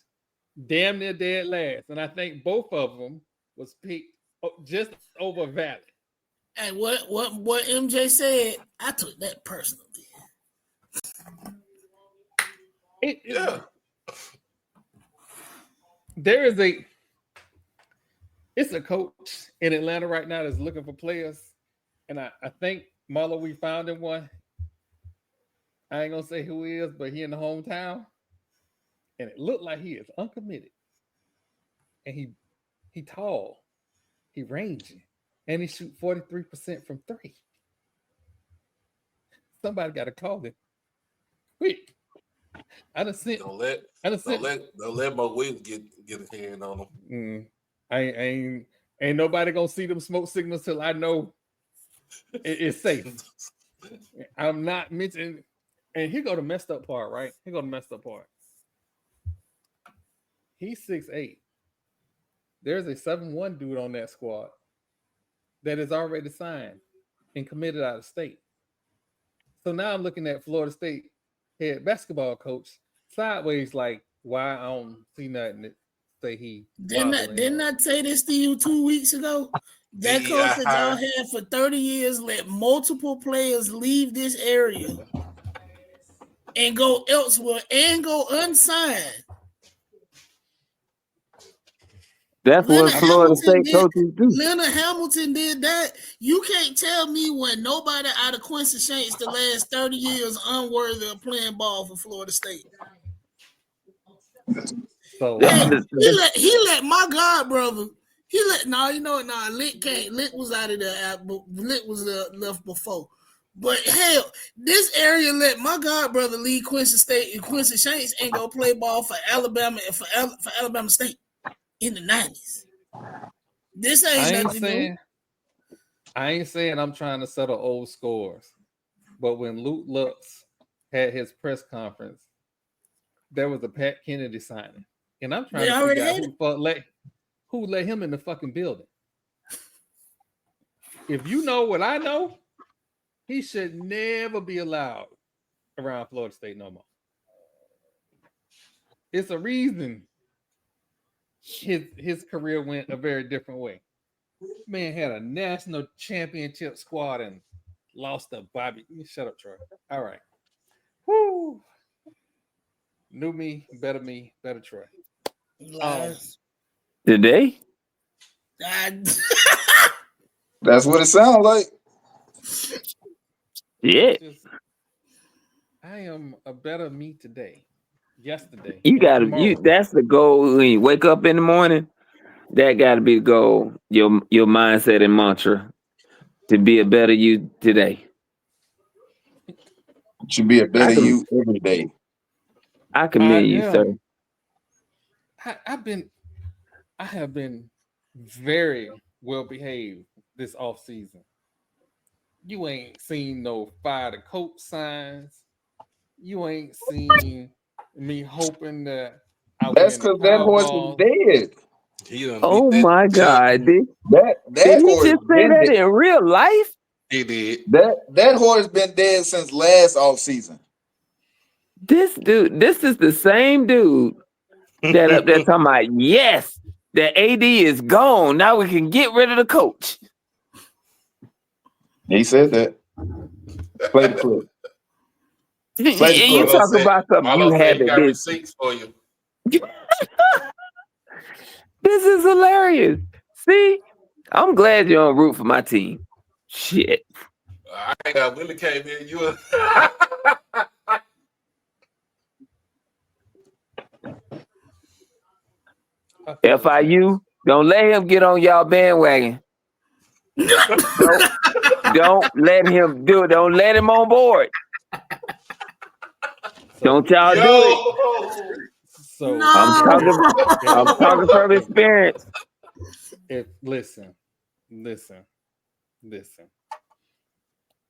damn near dead last, and I think both of them was picked just over Valley. And what MJ said, I took that personally. It's a coach in Atlanta right now that's looking for players, and I think Marlo, we found him one. I ain't gonna say who he is, but he in the hometown, and it looked like he is uncommitted, and he tall, he rangy, and he shoot 43% from three. Somebody got to call him quick. Don't let Mo Williams get a hand on him. Ain't nobody gonna see them smoke signals till I know it's safe. I'm not mentioning. And here go the messed up part, right? Here go the messed up part. He's 6'8". There's a 7'1" dude on that squad that is already signed and committed out of state. So now I'm looking at Florida State head basketball coach sideways, like, why I don't see nothing that say he didn't I say this to you 2 weeks ago? That coach that y'all had for 30 years let multiple players leave this area and go elsewhere and go unsigned. That's what Florida State coaches do. Leonard Hamilton did that. You can't tell me when nobody out of Quincy Shanks the last 30 years unworthy of playing ball for Florida State. So he let my god brother. Lick can't. Lick was out of there. Lick was left before. But hell, this area let my god brother leave Quincy State and Quincy Shanks and go play ball for Alabama and for Alabama State in the 90s. This ain't nothing new. I ain't saying I'm trying to settle old scores, but when Luke Lutz had his press conference, there was a Pat Kennedy signing, and I'm trying to figure out who let him in the fucking building. If you know what I know, he should never be allowed around Florida State no more. It's a reason his career went a very different way. Man had a national championship squad and lost to Bobby. Shut up, Troy. All right. Woo. New me, better Troy. Today? That's what it sounds like. Yeah. I am a better me today. Yesterday. That's the goal when you wake up in the morning. That gotta be the goal. Your mindset and mantra to be a better you today. Should be a better you every day. I commend you, sir. I have been very well behaved this off season. You ain't seen no fire the coach signs. You ain't seen me hoping that that's because that horse is dead. Oh my God! Did he just say that in real life? He did. That horse been dead since last off season. This is the same dude that up there talking about, yes, the AD is gone. Now we can get rid of the coach. He said that. Play the clip. And you talk about something you haven't been. Receipts for you. This is hilarious. See, I'm glad you don't root for my team. Shit. I ain't got Willie came here. You. FIU, don't let him get on y'all bandwagon. Don't let him do it. Don't let him on board. Don't y'all do it. So No. I'm talking from experience. Listen.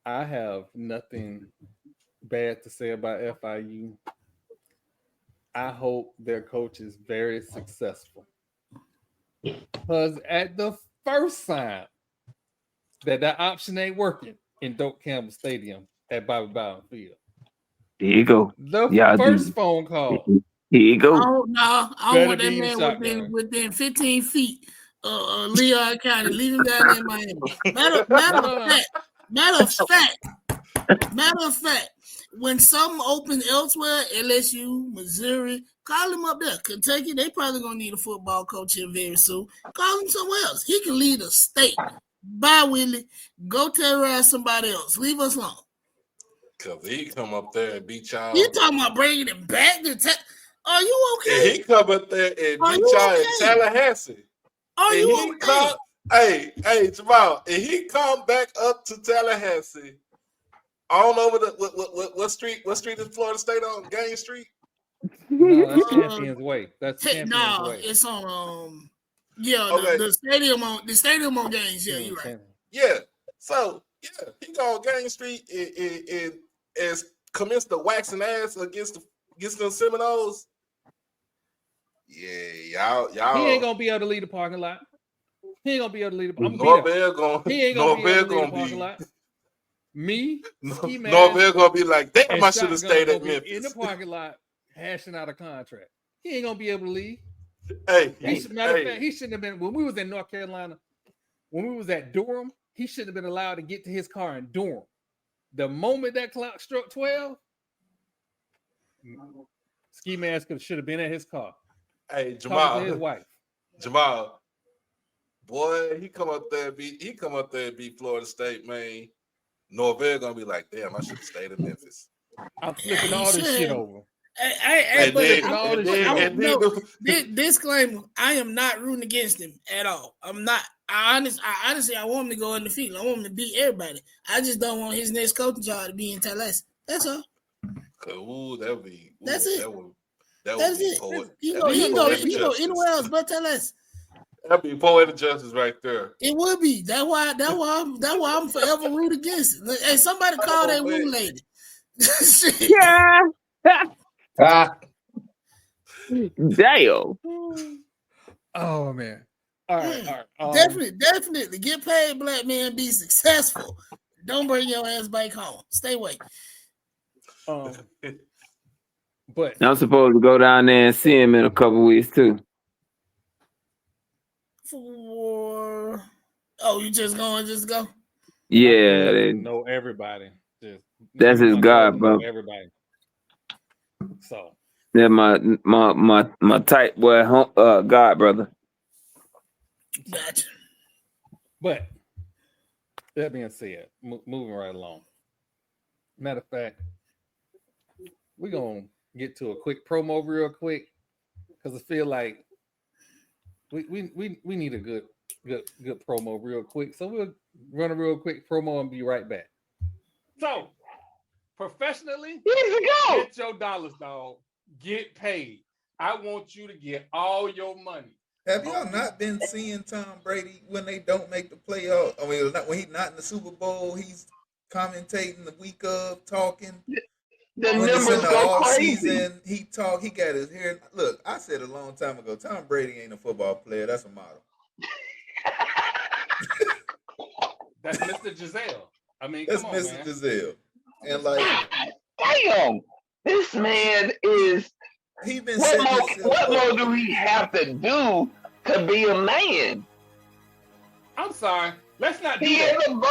I have nothing bad to say about FIU. I hope their coach is very successful. Because at the first sign that option ain't working in Doak Campbell Stadium at Bobby Bowden Field. There you go. The first phone call. Here you go. Oh, no, I want that man within 15 feet of Leon County. Leave him down there in Miami. Matter of fact, when something open elsewhere, LSU, Missouri, call him up there. Kentucky, they probably gonna need a football coach here very soon. Call him somewhere else. He can lead a state. Bye, Willie. Go terrorize somebody else. Leave us alone. Cause he come up there and beat y'all. You talking about bringing it back to? Are you okay? And he come up there and beat y'all in Tallahassee. Are you okay? Hey, Jamal, and he come back up to Tallahassee. All over the what street? What street is Florida State on? Gaines Street? No, that's Champions Way. That's Champions Way. It's on the stadium on Gaines. Yeah, you're right. Yeah. So he go on Gaines Street and commence the waxing ass against the Seminoles. Yeah, y'all. He ain't gonna be able to lead the parking lot. He ain't gonna be able to lead the parking lot. He ain't gonna be able to lead the parking lot. Me, Norfolk gonna be like, damn, I should have stayed at Memphis. In the parking lot, hashing out a contract. He ain't gonna be able to leave. Matter of fact, he shouldn't have been. When we was in North Carolina, when we was at Durham, he shouldn't have been allowed to get to his car in Durham. The moment that clock struck 12, Ski Mask should have been at his car. Hey, Jamal, his wife. Jamal, boy, he come up there and beat Florida State, man. Norvell gonna be like, damn, I should have stayed in Memphis. I'm flipping all this shit over. Disclaimer: I am not rooting against him at all. I'm not. I honestly, I want him to go undefeated. I want him to beat everybody. I just don't want his next coaching job to be in Tallahassee. That's all. Ooh, that would be. That's it. That would be poet. You go anywhere else but Tallahassee. That'd be poetic justice right there. It would be. That's why I'm forever root against it. Hey, somebody call that woo lady. Yeah. Damn. Oh man. All right. Definitely get paid, black man. Be successful. Don't bring your ass back home. Stay away. But I'm supposed to go down there and see him in a couple weeks too. You just go? Yeah, they know everybody. That's his God, bro. Everybody. So they're my tight boy, God brother. Gotcha. But that being said, moving right along. Matter of fact, we're gonna get to a quick promo real quick because I feel like we need a good promo real quick. So we'll run a real quick promo and be right back. So professionally, get your dollars, dog. Get paid. I want you to get all your money. Have y'all not been seeing Tom Brady when they don't make the playoffs? I mean, when he's not in the Super Bowl, he's commentating the week of, talking. The when numbers it's in the go off crazy. season, he got his hair. Look, I said a long time ago, Tom Brady ain't a football player. That's a model. That's Mr. Giselle. I mean, that's come on, Mr. man. Giselle. And like, damn, this man is. He been what more do we have to do to be a man? I'm sorry. Let's not do He that. is a boy,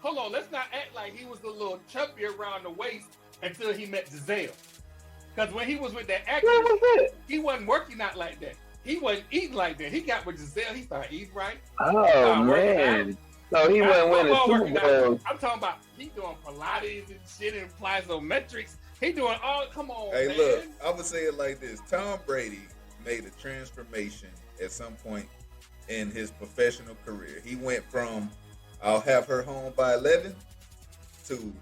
Hold on. Let's not act like he was a little chubby around the waist until he met Giselle. Because when he was with that actress, he wasn't working out like that. He wasn't eating like that. He got with Giselle. He started eating right. Oh man! So he wasn't winning Super Bowl. I'm talking about he doing Pilates and shit and plyometrics. He doing all. Come on, hey, man. look, I would say it like this: Tom Brady made a transformation at some point in his professional career. He went from "I'll have her home by 11" to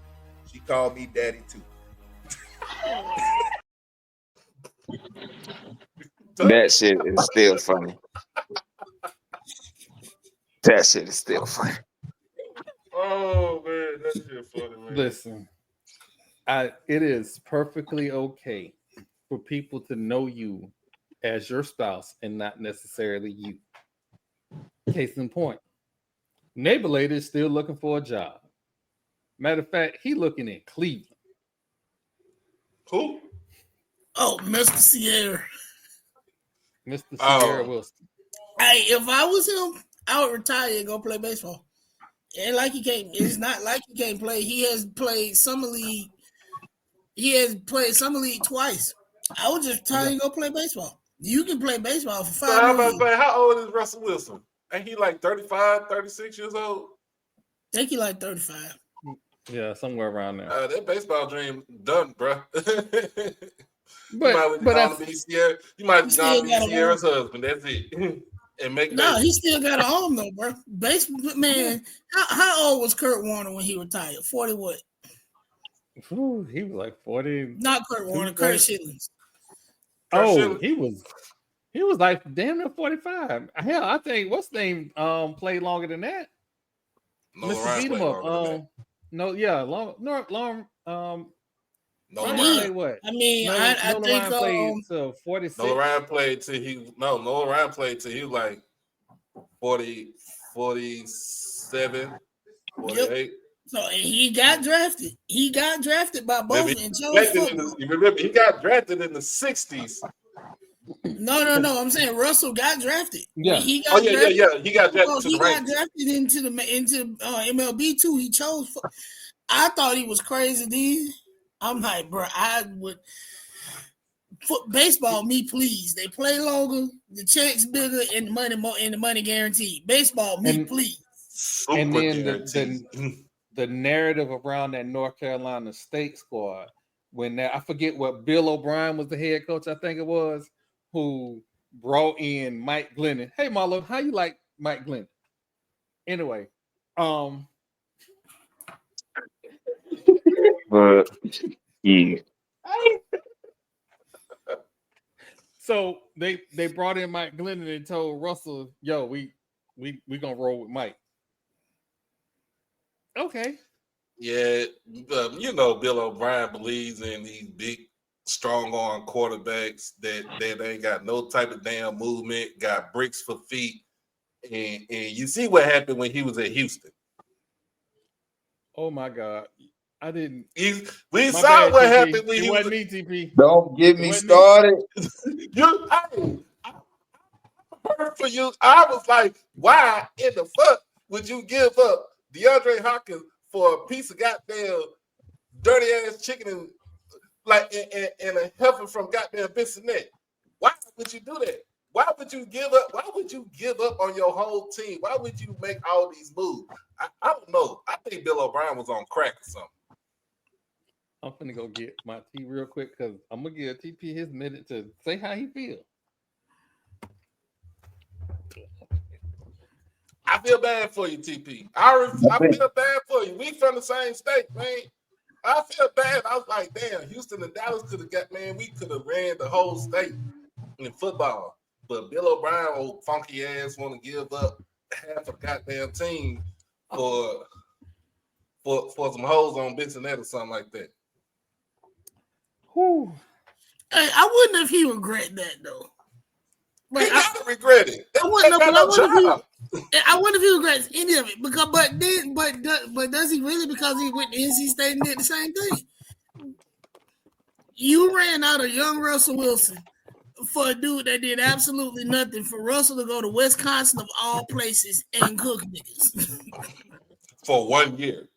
"She called me daddy too." That shit is still funny. That shit is still funny. Oh man, that shit funny, man. Listen, it is perfectly okay for people to know you as your spouse and not necessarily you. Case in point, neighbor lady is still looking for a job. Matter of fact, he looking in Cleveland. Who? Oh, Mr. Sierra. Mr. Sierra Wilson. Hey, if I was him, I would retire and go play baseball. And like he can't, it's not like he can't play. He has played summer league. He has played summer league twice. I would just retire and go play baseball. You can play baseball for 5 years. How old is Russell Wilson? Ain't he like 35, 36 years old? I think he like 35. Yeah, somewhere around there. That baseball dream done, bro. You but might be Sierra's husband. That's it. And make he still got a home though, bro. Baseball man. How old was Kurt Warner when he retired? 40 what? Ooh, he was like 40. Not Kurt Warner, Kurt Schillings. He was like damn near 45. Hell, I think what's the name played longer than that. Mr. Beat 'em up. What? I mean, I think played till 46. Noah Ryan played till he was like 40, 47, 48. Yep. So he got drafted. He got drafted by both. You remember he got drafted in the 60s. No. I'm saying Russell got drafted. Yeah. He got drafted. He got drafted. He got drafted into MLB too. He chose. I thought he was crazy then. I'm like, bro, I would. Baseball, me please. They play longer, the checks bigger, and the money more, and the money guaranteed. Baseball, me please. And then the narrative around that North Carolina State squad, when I forget what Bill O'Brien was the head coach, I think it was, who brought in Mike Glennon. Hey, Marlo, how you like Mike Glennon? Anyway, but yeah. So they brought in Mike Glennon and told Russell, "Yo, we gonna roll with Mike." Okay. Yeah, Bill O'Brien believes in these big, strong arm quarterbacks that ain't got no type of damn movement, got bricks for feet, and you see what happened when he was at Houston. Oh my God. I didn't. We saw what happened when he was. It wasn't me, TP. Don't get me started. I heard for you. I was like, why in the fuck would you give up DeAndre Hopkins for a piece of goddamn dirty ass chicken and a heifer from goddamn Bissonnette? Why would you do that? Why would you give up? Why would you give up on your whole team? Why would you make all these moves? I don't know. I think Bill O'Brien was on crack or something. I'm finna go get my tea real quick because I'm gonna give TP his minute to say how he feels. I feel bad for you, TP. I feel bad for you. We from the same state, man. I feel bad. I was like, damn, Houston and Dallas could have got, man, we could have ran the whole state in football. But Bill O'Brien, old funky ass, want to give up half a goddamn team for some hoes on Bissonnette or something like that. Whew. Hey, I wouldn't if he regret that though. Like, he gotta regret it. I wouldn't if he regrets any of it but does he really? Because he went to NC State and did the same thing. You ran out of young Russell Wilson for a dude that did absolutely nothing for Russell to go to Wisconsin of all places and cook niggas for 1 year.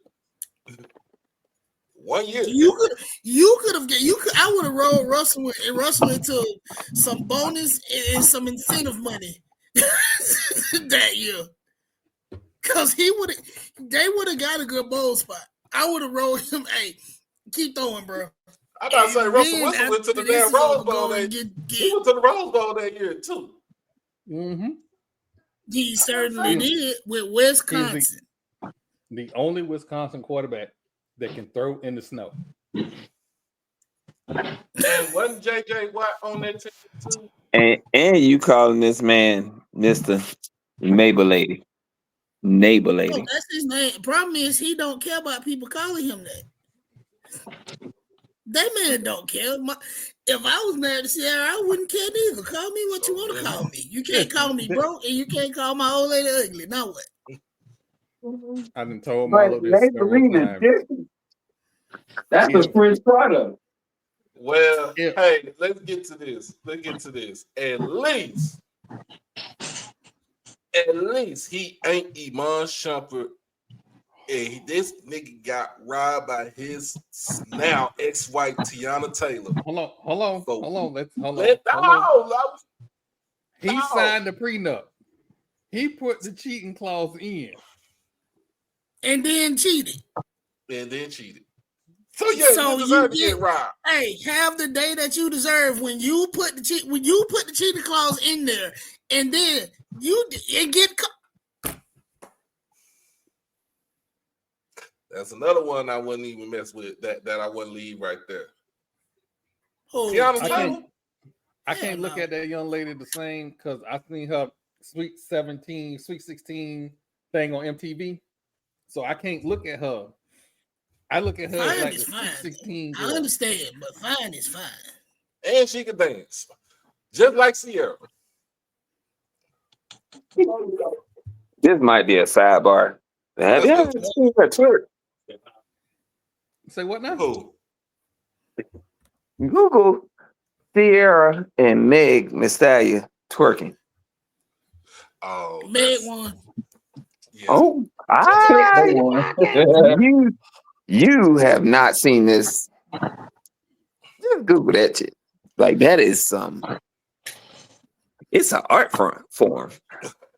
1 year. I would have rolled Russell into some bonus and some incentive money that year. Cause they would have got a good bowl spot. I would have rolled him. Hey, keep throwing, bro. I gotta say Russell Wilson went to the damn Rose Bowl that year. He went to the Rose Bowl that year too. Mm-hmm. He certainly did with Wisconsin. The only Wisconsin quarterback that can throw in the snow. And wasn't JJ Watt on that team too? And you calling this man Mr. Maybelline. Neighbor Oh, lady. that's his name. Problem is, he don't care about people calling him that. That man don't care. If I was married to Sierra, I wouldn't care neither. Call me what you want to call me. You can't call me broke, and you can't call my old lady ugly. Now what? I done told Marlo this several times. That's a French product. Well, hey, let's get to this. At least he ain't Iman Shumpert. And this nigga got robbed by his now ex-wife Tiana Taylor. Hold on. He signed the prenup. He put the cheating clause in. And then cheated. So you get robbed. Hey, have the day that you deserve when you put the cheating clause in there, and then you get caught. That's another one I wouldn't even mess with. That I wouldn't leave right there. I can't look at that young lady the same because I seen her Sweet 16 thing on MTV. So I can't look at her. I look at her fine like is a fine. 16 girl. I understand, but fine is fine. And she can dance. Just like Sierra. This might be a sidebar. Have you ever seen her twerk? Say what now? Who? Google Sierra and Meg Thee Stallion twerking. Oh, Meg one. Yeah. Oh, you have not seen this. Just Google that shit. Like that is some. It's an art form.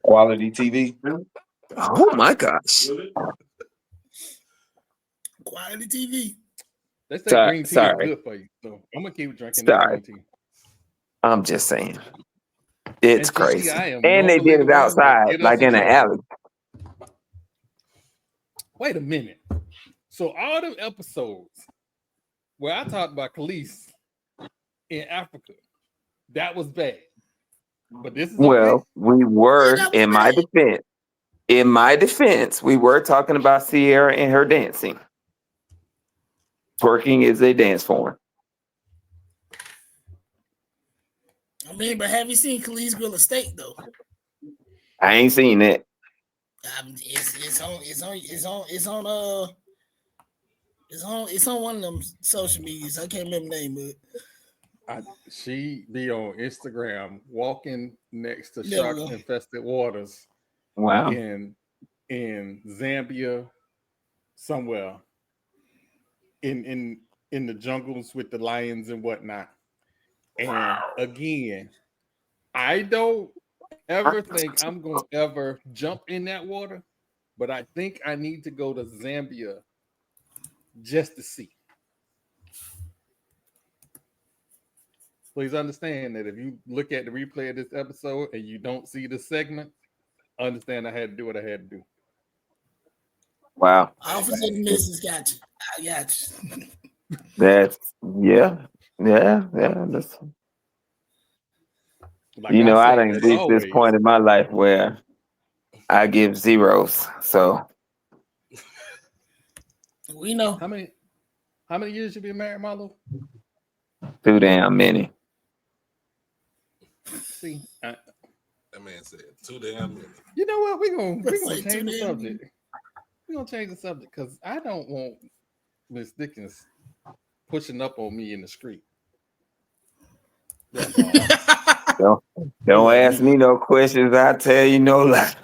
Quality TV. Oh my gosh. Quality TV. They say green tea is good for you, so I'm gonna keep drinking that green tea. I'm just saying. It's crazy. And they did it outside, like in an alley. Wait a minute. So all them episodes where I talked about Khalees in Africa, that was bad. But this is we were in my defense, we were talking about Sierra and her dancing. Twerking is a dance form. I mean, but have you seen Khalees Grill Estate though? I ain't seen it. It's on one of them social medias. I can't remember the name of it. She be on Instagram walking next to shark infested waters. Wow. In Zambia, somewhere. In the jungles with the lions and whatnot. And again, I don't ever think I'm gonna ever jump in that water, but I think I need to go to Zambia just to see. Please understand that if you look at the replay of this episode and you don't see the segment, understand I had to do what I had to do. Wow. Officer and Mrs. got you. I got you. That's That's, Like I done reached this point in my life where I give zeros. So we know how many years you been married, Marlo? Too damn many. See, that man said too damn many. You know what? We're gonna change the subject. We're gonna change the subject because I don't want Miss Dickens pushing up on me in the street. Don't ask me no questions. I tell you no lie.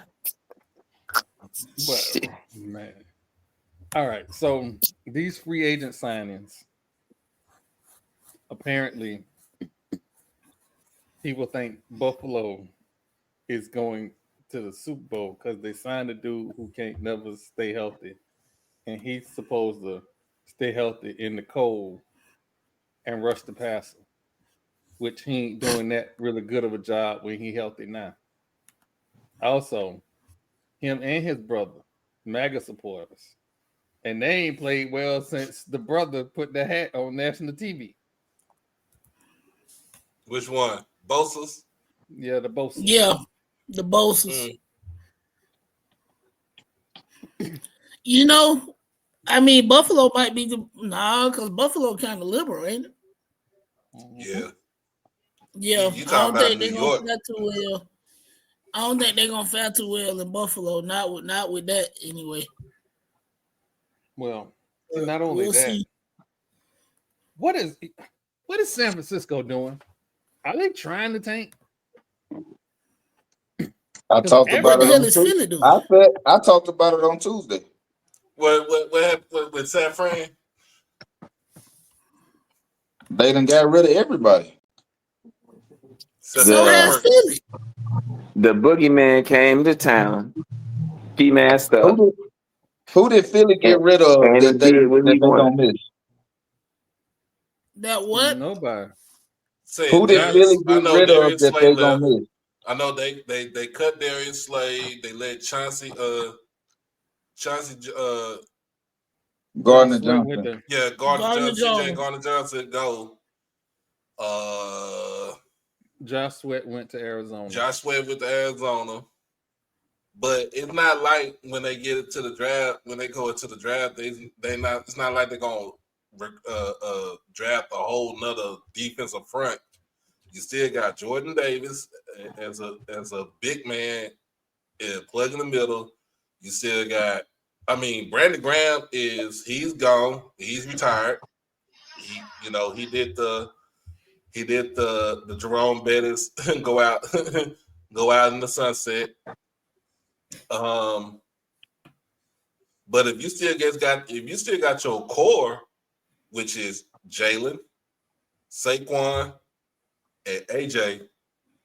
But man, all right. So these free agent signings, apparently, people think Buffalo is going to the Super Bowl because they signed a dude who can't never stay healthy, and he's supposed to stay healthy in the cold and rush the passer, which he ain't doing that really good of a job when he healthy now. Also, him and his brother, MAGA supporters, and they ain't played well since the brother put the hat on national TV. Which one? Bosa's? Yeah, the Bosa. Yeah, the Bosa's. You know, I mean, Buffalo might be because Buffalo kind of liberal, ain't it? Yeah. Yeah, You I don't about think New they're York. gonna fare too well. I don't think they're gonna fare too well in Buffalo. Not with that anyway. Well, not only we'll that. See. What is San Francisco doing? Are they trying to tank? I talked about it on Tuesday. I talked about it on Tuesday. What happened with San Fran? They done got rid of everybody. So has Philly. The boogeyman came to town. He masked up. Who did Philly get rid of that they gonna miss? That what? Nobody. Who did Philly get rid of that they gonna miss? I know they cut Darius Slade. They let Chauncey Gardner Johnson. Yeah, Gardner Johnson, CJ Gardner Johnson go. Josh Sweat went to Arizona. But it's not like when they get into the draft, when they go into the draft, it's not like they're gonna draft a whole nother defensive front. You still got Jordan Davis as a big man, plug in the middle. You still got, Brandon Graham he's gone, he's retired. He did the Jerome Bettis go out in the sunset. But if you still got your core, which is Jalen, Saquon, and AJ,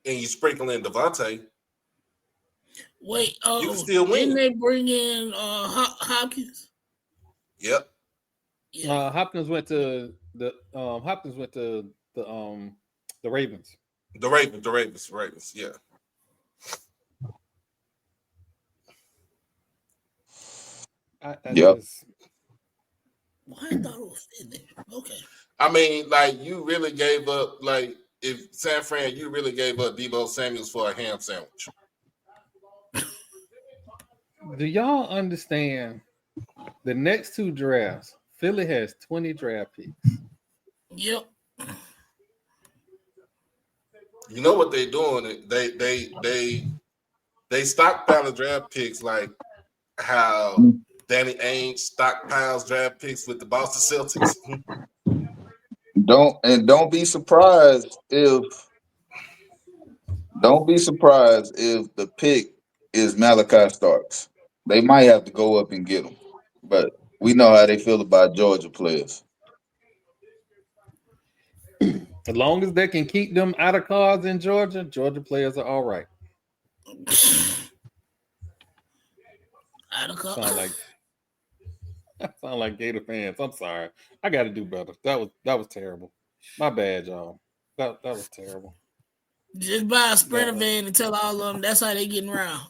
and you sprinkle in Devontae, wait, you can still win. Didn't they bring in Hopkins? Yep. Yeah. Hopkins went to the Ravens. The Ravens, yeah. Yep. Why I thought it was in there. Okay. You really gave up, if San Fran, you really gave up Deebo Samuels for a ham sandwich. Do y'all understand the next two drafts? Philly has 20 draft picks. Yep. You know what they're doing? They stockpile the draft picks like how Danny Ainge stockpiles draft picks with the Boston Celtics. Don't be surprised if the pick is Malachi Starks. They might have to go up and get him, but we know how they feel about Georgia players. As long as they can keep them out of cards in Georgia players are all right. Out of cards. Sound like Gator fans. I'm sorry. I got to do better. That was terrible. My bad, y'all. That was terrible. Just buy a Sprinter van and tell all of them that's how they getting around.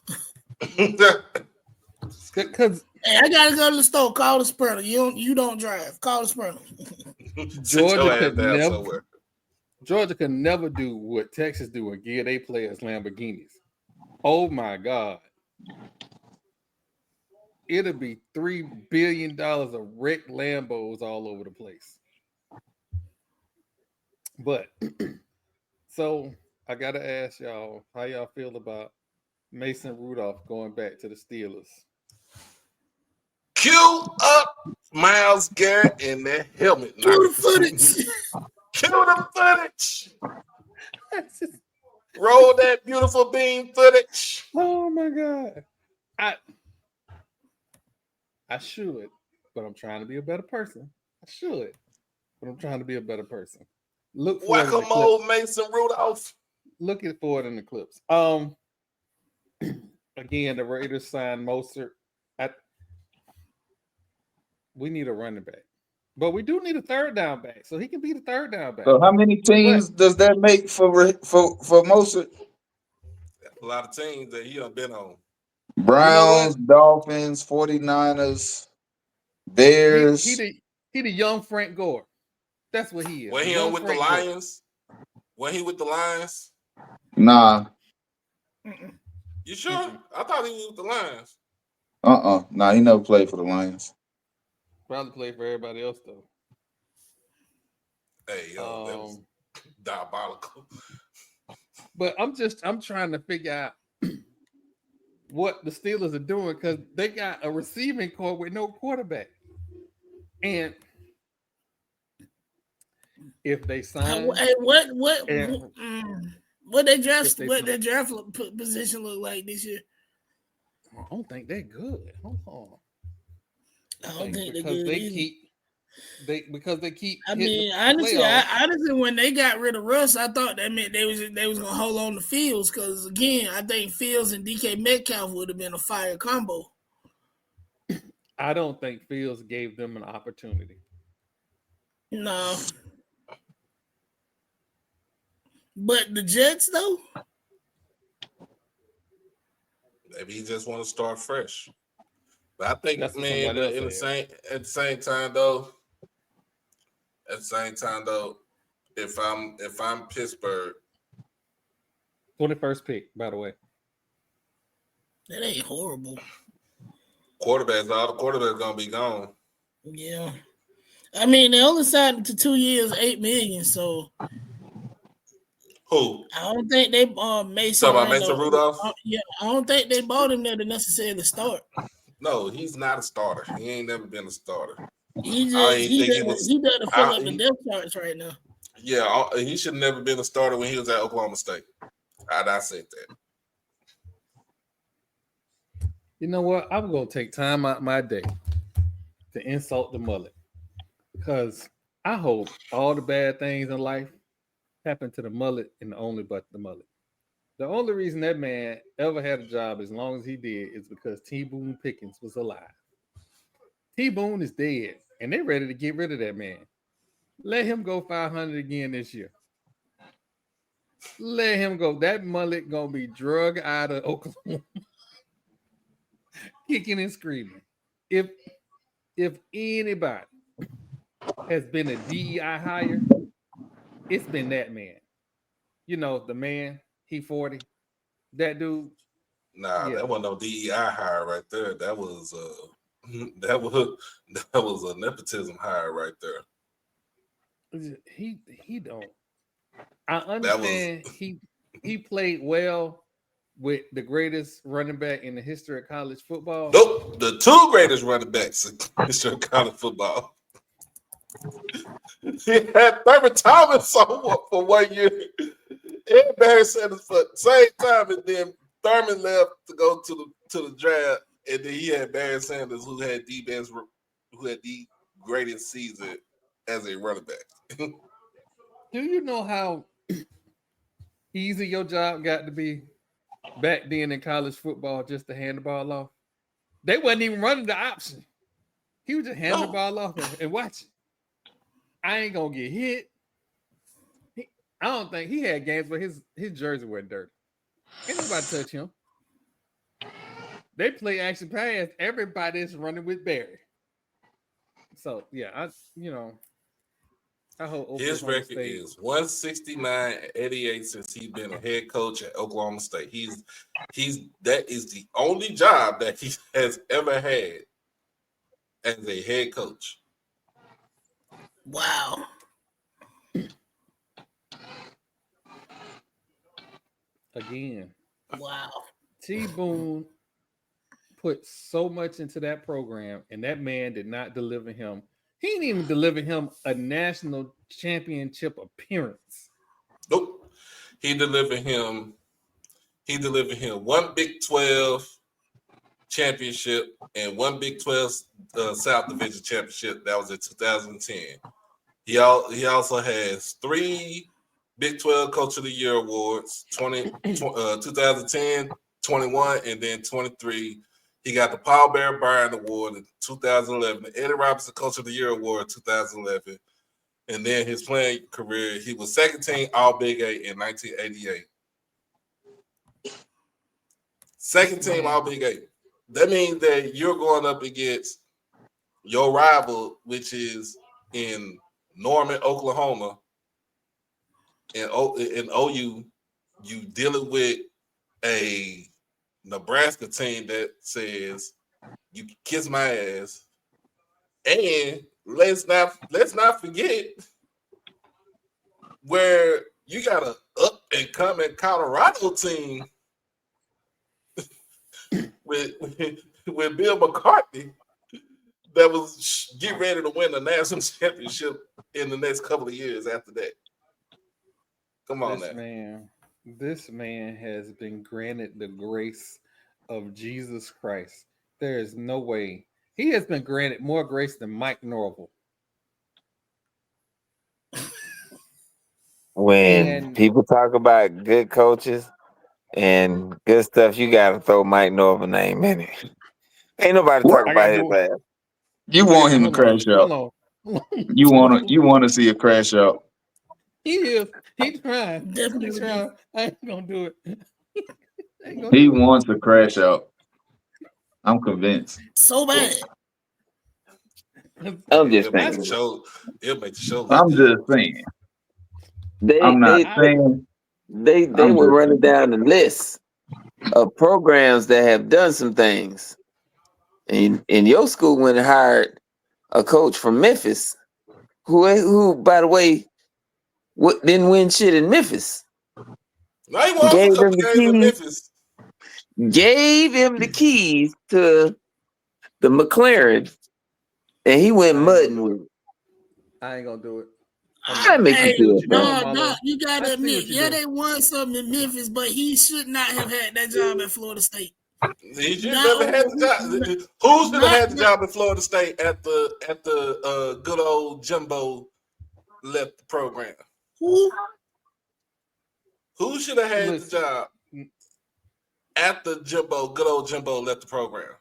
Because hey, I gotta go to the store. Call the Sprinter. You don't drive. Call the Sprinter. Georgia could never do what Texas do and give their players Lamborghinis. Oh my God. It'll be $3 billion of wrecked Lambos all over the place. But so I gotta ask y'all, how y'all feel about Mason Rudolph going back to the Steelers? Cue up Myles Garrett in that helmet. Cue the footage. Cue the footage. Roll that beautiful beam footage. Oh my God. I should, but I'm trying to be a better person. I should, but I'm trying to be a better person. Look for Whack-a-mole Mason Rudolph. Looking for it in the clips. Again, the Raiders signed Mostert. We need a running back, but we do need a third down back, so he can be the third down back. So how many teams does that make for Mostert? A lot of teams that he done been on. Browns, Dolphins, 49ers, Bears. He the young Frank Gore. That's what he is. Well, he on with the Lions. When he with the Lions? Nah. You sure? I thought he was with the Lions. Nah, he never played for the Lions. Probably played for everybody else though. Hey, yo, that was diabolical. But I'm trying to figure out what the Steelers are doing because they got a receiving core with no quarterback. And if they sign, what their draft position look like this year? I don't think they're good. Hold on. I don't think they're because good they keep. I mean, honestly, when they got rid of Russ, I thought that meant they was gonna hold on to Fields because again, I think Fields and DK Metcalf would have been a fire combo. I don't think Fields gave them an opportunity. No. But the Jets, though? Maybe he just want to start fresh. But I think, man, at the same time, though, if I'm Pittsburgh, 21st pick, by the way. That ain't horrible. All the quarterbacks gonna be gone. Yeah. I mean, they only signed to 2 years, $8 million, so. Who? I don't think they Mason. Talking about Mason Rudolph? Yeah, I don't think they bought him there to necessarily start. No, he's not a starter. He ain't never been a starter. He doesn't fill up the depth charts right now. Yeah, he should have never been a starter when he was at Oklahoma State. I said that. You know what? I'm gonna take time out my day to insult the mullet because I hope all the bad things in life happen to the mullet and only but the mullet. The only reason that man ever had a job as long as he did is because T. Boone Pickens was alive. T. Boone is dead, and they're ready to get rid of that man. Let him go 500 again this year. Let him go. That mullet gonna be drug out of Oklahoma, kicking and screaming. If anybody has been a DEI hire, it's been that man. You know, the man, he 40. That dude. Nah, that wasn't no DEI hire right there. That was a nepotism hire right there. He don't. I understand he played well with the greatest running back in the history of college football. Nope, the two greatest running backs in the history of college football. He had Thurman Thomas for 1 year and Barry Sanders for the same time, and then Thurman left to go to the draft, and then he had Barry Sanders who had the greatest season as a running back. Do you know how easy your job got to be back then in college football just to hand the ball off? They wasn't even running the option. He was just handing the ball off and watching. I ain't gonna get hit. I don't think he had games where his jersey wasn't dirty. Ain't nobody touch him. They play action pass. Everybody's running with Barry. So yeah, I hope his record is 169-88 since he's been a head coach at Oklahoma State. That is the only job that he has ever had as a head coach. Wow. Again. Wow. T. Boone put so much into that program, and that man did not deliver him. He didn't even deliver him a national championship appearance. Nope. He delivered him one Big 12 championship and one Big 12 South Division championship. That was in 2010. He also has 3 Big 12 Coach of the Year awards, 2010, 21, and then 23. He got the Paul Bear Bryant Award in 2011, the Eddie Robinson Coach of the Year Award in 2011, and then his playing career, he was second team All Big 8 in 1988. Second team All Big 8. That means that you're going up against your rival, which is in Norman, Oklahoma, in OU, you dealing with a Nebraska team that says you can kiss my ass, and let's not forget where you got a up and coming Colorado team with Bill McCarthy that was getting ready to win the national championship in the next couple of years after that. Come on, This man has been granted the grace of Jesus Christ. There is no way. He has been granted more grace than Mike Norvell. When people talk about good coaches and good stuff, you got to throw Mike Norvell's name in it. Ain't nobody talking about his ass. You want him to crash out. You want to see a crash out. He is. He's trying. Definitely trying. I ain't gonna do it. He wants to crash out. I'm convinced. So bad. I'm just saying. It'll make the show. I'm just saying. I'm not saying. They were running down the list of programs that have done some things. And your school went and hired a coach from Memphis, who by the way, didn't win shit in Memphis. Gave him the keys to the McLaren, and he went mudding with it. I ain't gonna do it. I make you do it, no, you gotta admit, they won something in Memphis, but he should not have had that job at Florida State. He should never had the job. Who should have had the job at Florida State at the good old Jimbo left the program? Who should have had the job at the good old Jimbo left the program?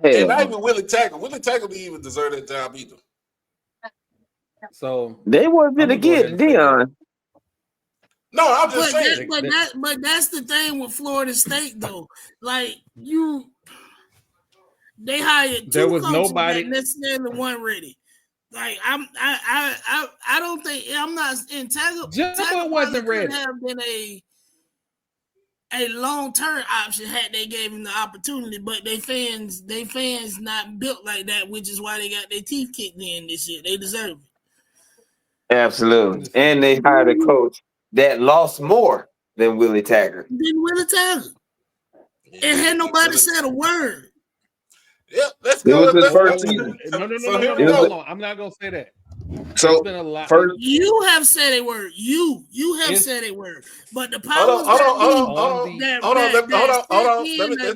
And not even Willie Tackle. Willie Tackle didn't even deserve that job either. So they weren't gonna get Dion. No, I'm just saying. But that's the thing with Florida State, though. Like they hired two coaches that necessarily weren't ready. Like I don't think I'm not in Tackle. Jimbo wasn't ready. Have been a long-term option had they gave him the opportunity, but they fans not built like that, which is why they got their teeth kicked in this year. They deserve it. Absolutely. And they hired a coach that lost more than Willie Taggart. And had nobody said a word. Yeah, let's go. It was his first season. No. I'm not gonna say that. So it's been a lot. You have said a word. You have said a word. But the powers that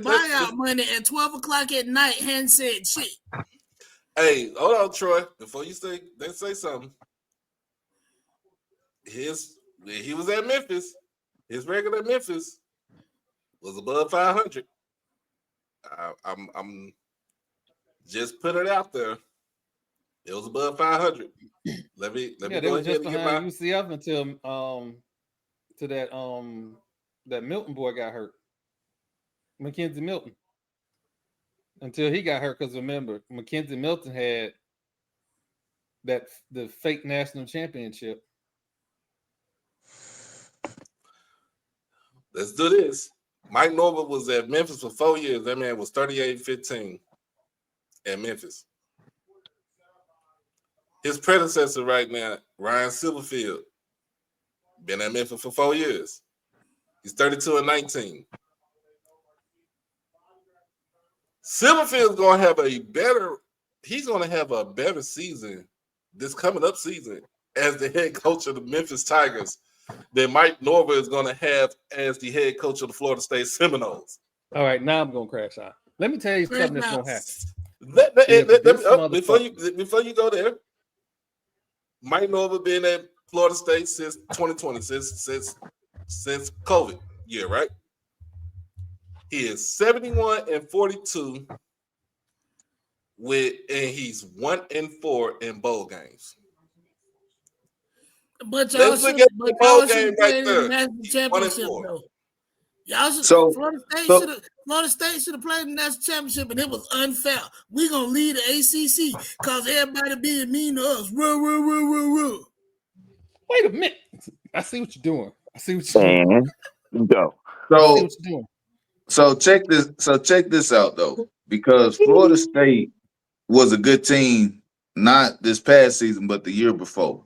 buyout money at 12:00 at night hadn't said shit. Hey, hold on, Troy. Before you say something. He was at Memphis. His record at Memphis was above 500. I'm just put it out there. It was above 500. Let me go ahead and get my UCF until that Milton boy got hurt. Mackenzie Milton. Until he got hurt, because remember, Mackenzie Milton had the fake national championship. Let's do this. Mike Norvell was at Memphis for 4 years. That man was 38-15 at Memphis. His predecessor right now, Ryan Silverfield, been at Memphis for 4 years. He's 32-19. Silverfield's going to have a better season this coming up season as the head coach of the Memphis Tigers than Mike Norvell is going to have as the head coach of the Florida State Seminoles. All right, now I'm going to crash out. Let me tell you something that's going to happen. Before you go there, Mike Norvell been at Florida State since 2020, since COVID year, right? He is 71-42 and he's 1-4 in bowl games. But y'all should have played in the national championship, though. Florida State should have played in the national championship, and it was unfair. We're gonna lead the ACC because everybody being mean to us. Wait a minute. I see what you're doing. I see what you're doing. And go. I see So what you're doing. so check this. So check this out though, because Florida State was a good team, not this past season, but the year before.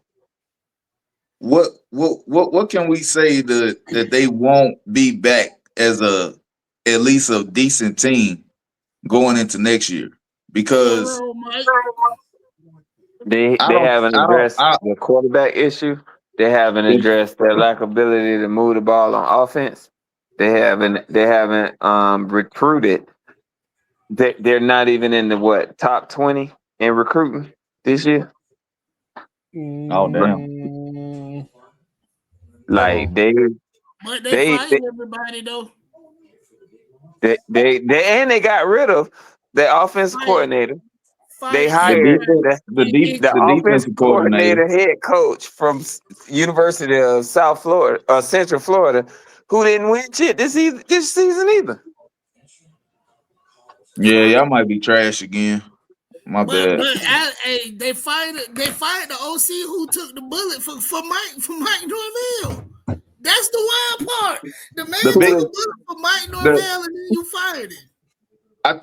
What can we say that they won't be back as at least a decent team going into next year? Because They haven't addressed the quarterback issue. They haven't addressed their lack of ability to move the ball on offense. They haven't recruited. They're not even in the top 20 in recruiting this year. Oh damn! Like but they fired everybody though. They got rid of the offensive coordinator. They hired the offensive coordinator, head coach from University of South Florida or Central Florida, who didn't win shit this season either. Yeah, y'all might be trash again. My bad. They fired the OC who took the bullet for Mike Norvell. That's the wild part. The man took the bullet for Mike Norvell, and then you fired him. I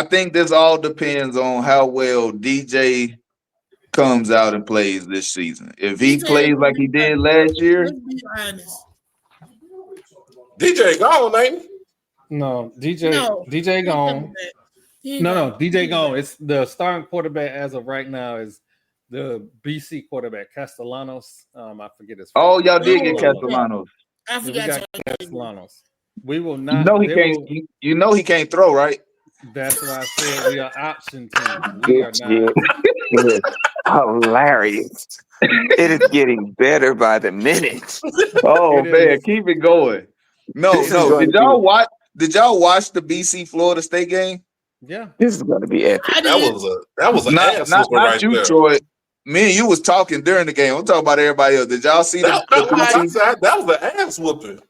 think this all depends on how well DJ comes out and plays this season. If he plays like he did last year, let's be honest. DJ gone, ain't he? No, DJ gone. No, DJ gone. It's the starting quarterback as of right now is the BC quarterback, Castellanos. I forget his. Oh, y'all did get Castellanos. I forgot Castellanos. We will not. You know he can't throw, right? That's why I said we are option team. We are not. It is hilarious. It is getting better by the minute. Oh man, keep it going. No. Did y'all watch the BC Florida State game? Yeah, this is going to be epic. That was an ass not right you, there. Troy. Me and you was talking during the game. I'm talking about everybody else. Did y'all see that was an ass whooping.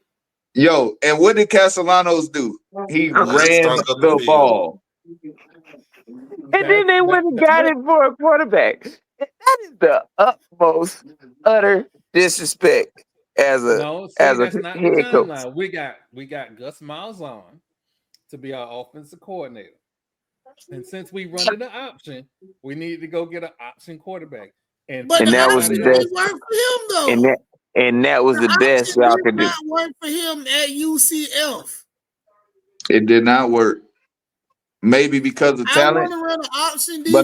Yo, and what did Castellanos do? He ran the ball. And then they went and got it for a quarterback. That is the utmost utter disrespect as a head coach. We got Gus Miles on to be our offensive coordinator. And since we run the option, we need to go get an option quarterback. And that was the best work for him though. And that was the best y'all could do. Not work for him at UCF. It did not work. Maybe because of talent. I run an option defense.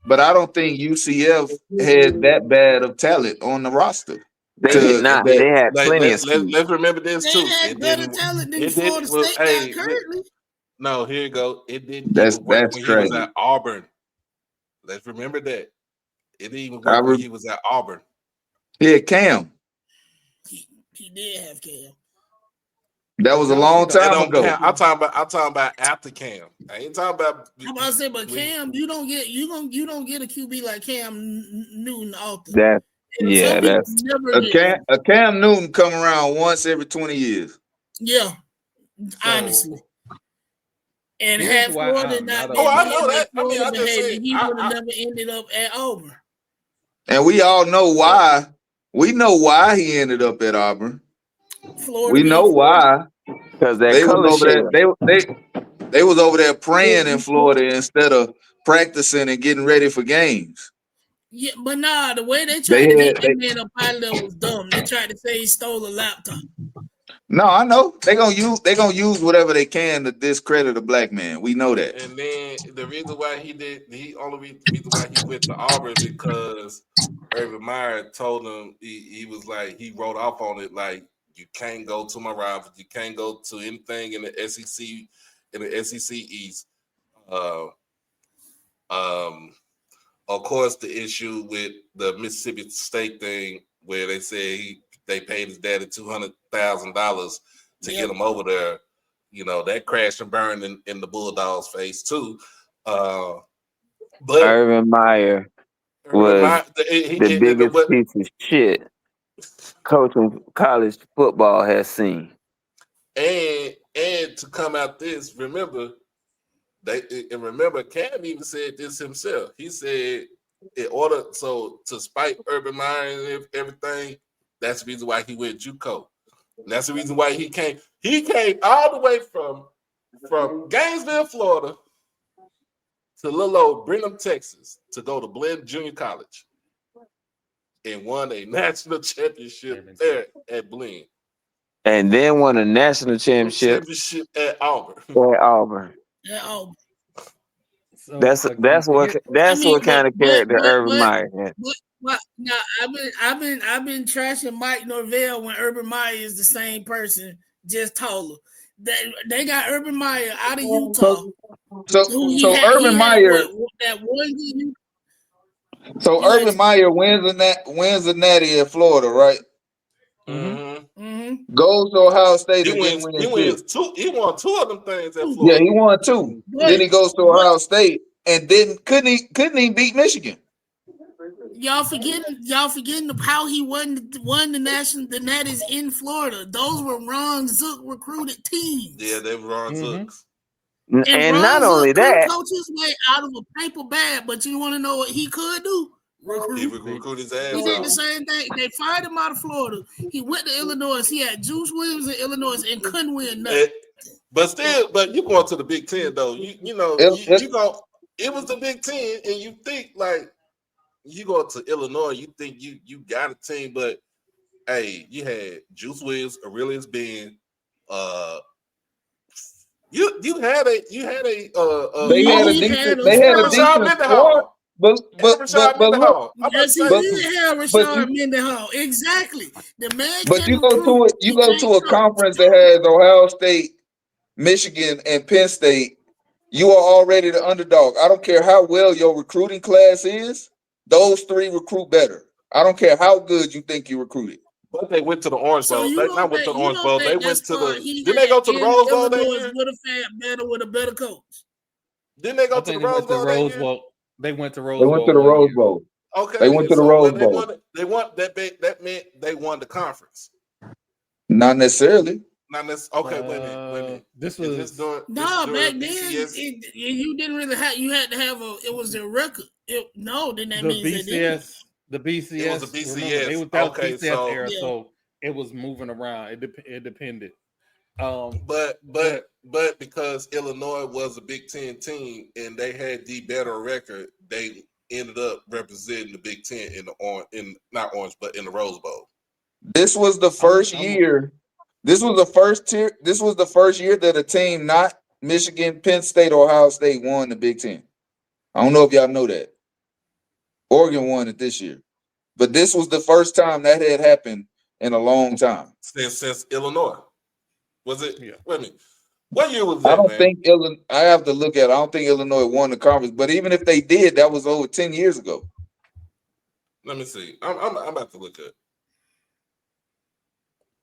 But I don't think UCF had that bad of talent on the roster. They did not. They had plenty of speed. Let's remember this too. They had better talent than Florida State currently. No, here you go. It didn't work when he was at Auburn. Let's remember that. It didn't even work when he was at Auburn. Yeah, Cam. He did have Cam. That was a long time ago. I'm talking about after Cam. I ain't talking about. I'm about to say, but Cam, you don't get a QB like Cam Newton often. A Cam Newton come around once every 20 years. Yeah, honestly. And had Florida not I know that. He would have never ended up at Auburn. And we all know why. We know why he ended up at Auburn. We know why. Because they was over there praying in Florida instead of practicing and getting ready for games. Yeah, but nah, the way they tried to get that man up out of there was dumb. They tried to say he stole a laptop. No, I know. They're gonna use whatever they can to discredit a black man. We know that. And then the reason why the only reason why he went to Auburn because Urban Meyer told him he was like he wrote off on it like you can't go to my rivals, you can't go to anything in the SEC East. Of course, the issue with the Mississippi State thing where they say they paid his daddy $200,000 to get him over there. You know, that crashed and burned in the Bulldogs' face too. But Urban Meyer was the biggest piece of shit coaching college football has seen. And to come out this, remember Cam even said this himself. He said to spite Urban Meyer and everything, that's the reason why he went JUCO. And that's the reason why he came. He came all the way from Gainesville, Florida, to little old Brenham, Texas, to go to Blinn Junior College, and won a national championship there at Blinn. And then won a national championship at Auburn. At Auburn. Yeah, oh. So, that's what kind of character Urban Meyer had. But now I've been trashing Mike Norvell when Urban Meyer is the same person, just taller. They got Urban Meyer out of Utah. Urban Meyer. Urban Meyer wins a natty in Florida, right? Mm-hmm. Goes to Ohio State. He won two of them things at Florida. Yeah, he won two. Then he goes to Ohio State, and then couldn't he beat Michigan? Y'all forgetting how he won the natties in Florida. Those were Ron Zook recruited teams. Yeah, they were Ron Zooks. And Ron not only that, coach his way out of a paper bag. But you want to know what he could do? He recruit his ass. He did the same thing. They fired him out of Florida. He went to Illinois. He had Juice Williams in Illinois and couldn't win nothing. But you going to the Big Ten though. You go. It was the Big Ten, and you think like you go to Illinois, you think you got a team, but hey, you had Juice Williams, Aurelius Ben, you had a decent squad. But Mendenhall, exactly. The man. But you go to a conference that has Ohio State, Michigan, and Penn State. You are already the underdog. I don't care how well your recruiting class is. Those three recruit better. I don't care how good you think you recruited. But they went to the Orange Bowl. They not went to the Orange Bowl. They went to the. Didn't they go to the Rose Bowl that year? Would have fared better with a better coach. Didn't they go to the Rose Bowl that year? They went to Rose Bowl. They went to the Rose Bowl. Okay. They went to the Rose Bowl. They won that meant they won the conference. Not necessarily. Not necessarily. Okay, wait a minute. This was back then. You didn't really have. You had to have a. It was a record. Then that means BCS. The BCS. It was a BCS. BCS era, so it was moving around. It depended. But because Illinois was a Big Ten team and they had the better record, they ended up representing the Big Ten in the Rose Bowl. This was the first year. This was the first year that a team not Michigan, Penn State, or Ohio State won the Big Ten. I don't know if y'all know that. Oregon won it this year, but this was the first time that had happened in a long time since Illinois. Was it? Yeah. Wait a minute. What year was that? I don't think Illinois. I have to look at it. I don't think Illinois won the conference, but even if they did, that was over 10 years ago. Let me see. I'm about to look at.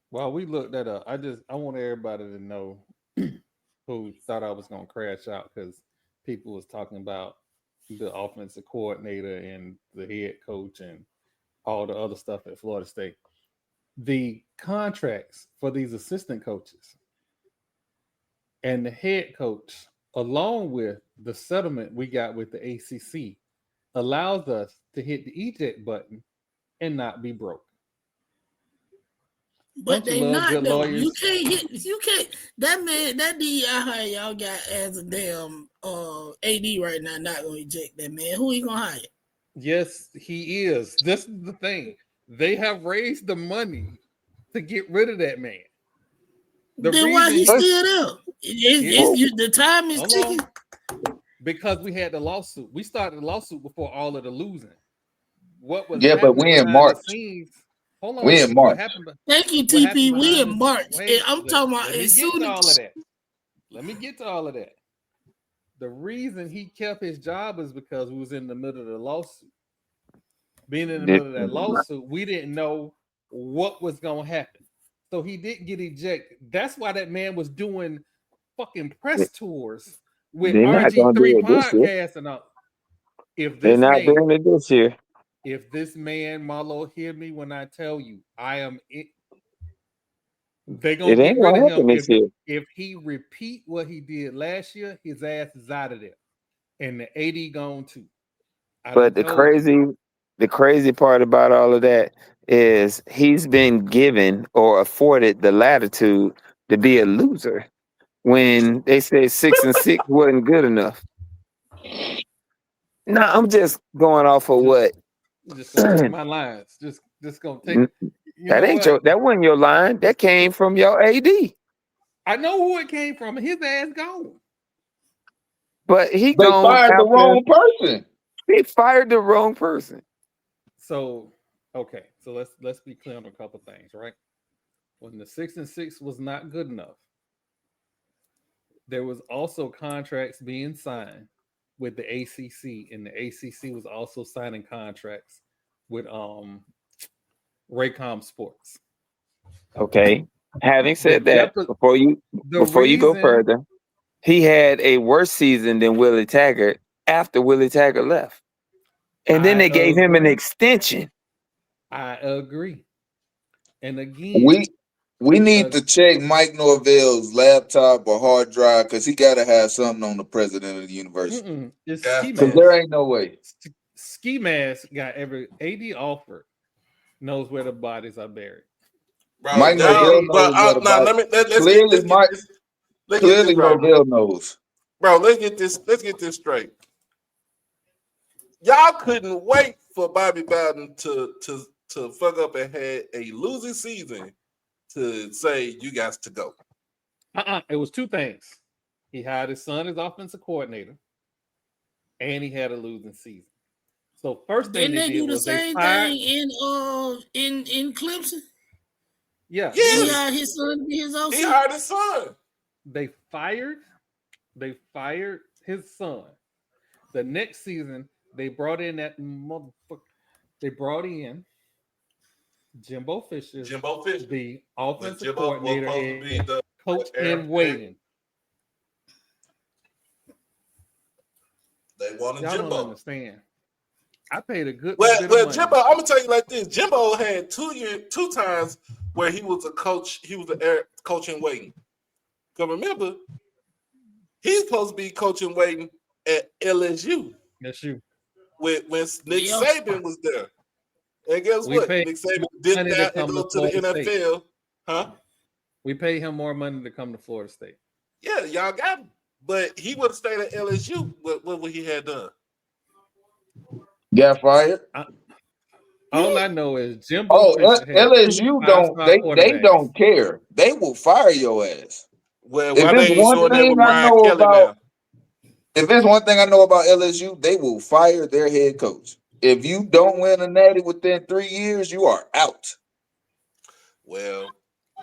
While we looked that up, I want everybody to know who thought I was going to crash out because people was talking about the offensive coordinator and the head coach and all the other stuff at Florida State. The contracts for these assistant coaches and the head coach, along with the settlement we got with the ACC, allows us to hit the eject button and not be broke. But they not though. You can't. That man, that DI y'all got as a damn AD right now, not gonna eject that man. Who he gonna hire? Yes, he is. This is the thing. They have raised the money to get rid of that man. Then why he's still there? The time is ticking. Because we had the lawsuit. We started the lawsuit before all of the losing. What was but we in March. Hold on. We in March. Thank you, TP. We in March. I'm talking about as soon as all of that. Let me get to all of that. The reason he kept his job is because we was in the middle of the lawsuit. Being in the middle of that lawsuit, we didn't know what was going to happen. So he didn't get ejected. That's why that man was doing fucking press tours with RG3 podcasts and all. They're not doing it this year. If this man, Marlo, hear me when I tell you, I am it. They're going to get rid of him. If he repeat what he did last year, his ass is out of there. And the AD gone too. But the crazy part about all of that is he's been given or afforded the latitude to be a loser when they said 6-6 wasn't good enough. No, I'm just going off of what. Just gonna take my lines. Just gonna take. That ain't that wasn't your line. That came from your AD. I know who it came from. His ass gone. But he They gone fired the after wrong person. They fired the wrong person. So okay, so let's be clear on a couple things, right? When the 6-6 was not good enough, there was also contracts being signed with the ACC, and the ACC was also signing contracts with Raycom Sports. Okay. Having said that, before you go further, he had a worse season than Willie Taggart after Willie Taggart left. And then they gave him an extension. I agree. And again, we need to check Mike Norvell's laptop or hard drive because he got to have something on the president of the university. It's because there ain't no way. Ski Mask got every AD offered knows where the bodies are buried. Bro, Mike Norvell knows where the bodies. Clearly, Norvell knows. Bro, let's get this straight. Y'all couldn't wait for Bobby Bowden to fuck up and had a losing season to say you guys to go. It was two things. He hired his son as offensive coordinator, and he had a losing season. So first thing didn't they do the same thing in Clemson? Yeah. He hired his son to be his OC. He hired his son. They fired his son. The next season, they brought in that motherfucker. They brought in Jimbo Fisher, the offensive coordinator and coach in waiting. They wanted Y'all Jimbo. don't understand. I paid a good. Well, bit of money. Jimbo, I'm gonna tell you like this: Jimbo had 2 times where he was a coach. He was the coach in waiting. Because remember, he's supposed to be coaching waiting at LSU. That's you. When Nick Saban was there. And guess what? Nick Saban did that and go to the NFL. State. Huh? We paid him more money to come to Florida State. Yeah, y'all got him. But he would have stayed at LSU. What he had done? Got fired. All I know is Jimbo. LSU don't care. They will fire your ass. Well, why they ain't showing that with Brian Kelly now? If there's one thing I know about LSU, they will fire their head coach. If you don't win a natty within 3 years, you are out. Well,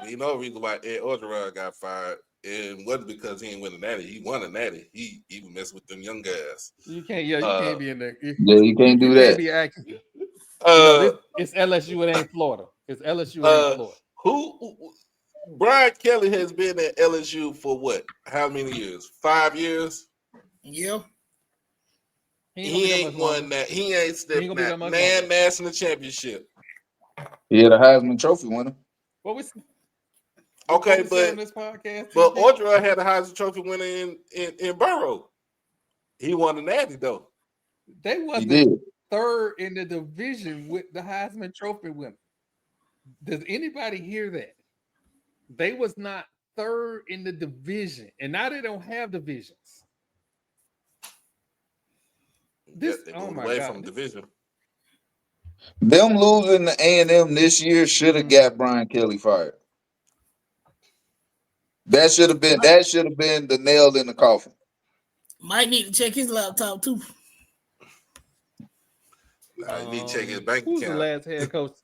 we know the reason why Ed Orgeron got fired. It wasn't because he didn't win a natty. He won a natty. He even messed with them young guys. You can't. Yeah, you can't be in there. You can't do that. Can't be acting. It's LSU. It ain't Florida. It's LSU. It ain't Florida. Who? Brian Kelly has been at LSU for what? How many years? 5 years. Yeah. He ain't won that. He ain't stepped that national championship. He had a Heisman Trophy winner. What was? Okay, but Orgeron had a Heisman Trophy winner in Burrow. He won a natty though. They wasn't third in the division with the Heisman Trophy winner. Does anybody hear that? They was not third in the division, and now they don't have divisions. They moved away from division. Them losing to A&M this year should have got Brian Kelly fired. That should have been the nail in the coffin. Might need to check his laptop too. I need to check his bank Who's account. the last head coach?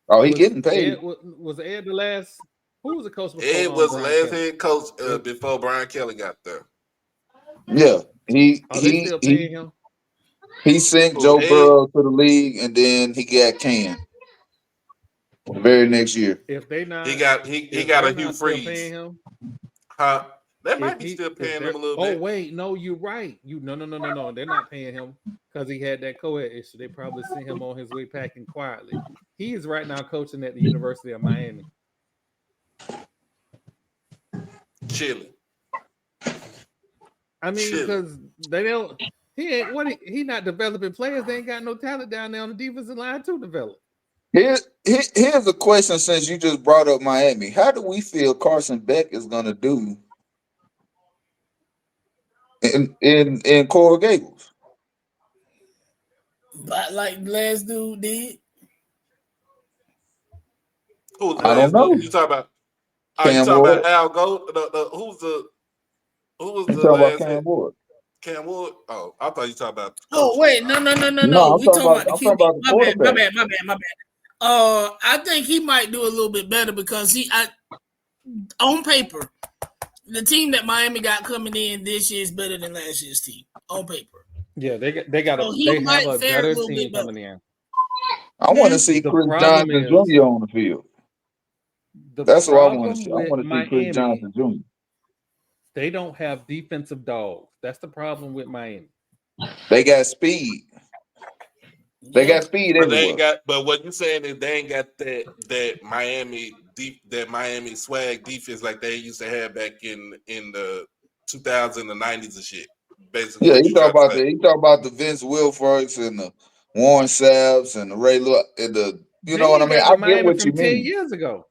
Oh, he getting paid. Was Ed the last? Who was the coach before? Ed was the last head coach before Brian Kelly got there. Yeah, they still paying him? He sent Joe Burrow to the league, and then he got canned the very next year. If they not, he got a Hugh Freeze. Huh? They might be still paying him a little bit. Oh wait, no, you're right. No. They're not paying him because he had that co-ed issue. They probably sent him on his way packing quietly. He is right now coaching at the University of Miami. Chilling. I mean, because they don't. He not developing players. They ain't got no talent down there on the defensive line to develop. Here's a question since you just brought up Miami. How do we feel Carson Beck is gonna do in Coral Gables? But like last dude did. Who's the I don't last know. dude? You talking about? You Cam talking Ward. about Al Gold? Who was You the talking about last? Cam Ward? Cam Ward? Oh, I thought you talking about. Oh wait, no. No, We talking about the I'm QB. talking about the quarterback. My bad. I think he might do a little bit better because on paper, the team that Miami got coming in this year is better than last year's team on paper. Yeah, they have a better team coming in. I want to see Chris Johnson Jr. on the field. That's what I want to see. I want to see Chris Johnson Jr. They don't have defensive dogs. That's the problem with Miami. They got speed. They got speed but everywhere. They ain't got. But what you saying is they ain't got that Miami swag defense like they used to have back in the 2000s and 90s and shit. Basically, Yeah, he talk about the Vince Wilforks and the Warren Sabbs and the Ray Lewis and the know what I mean. I get what you mean. 10 years ago,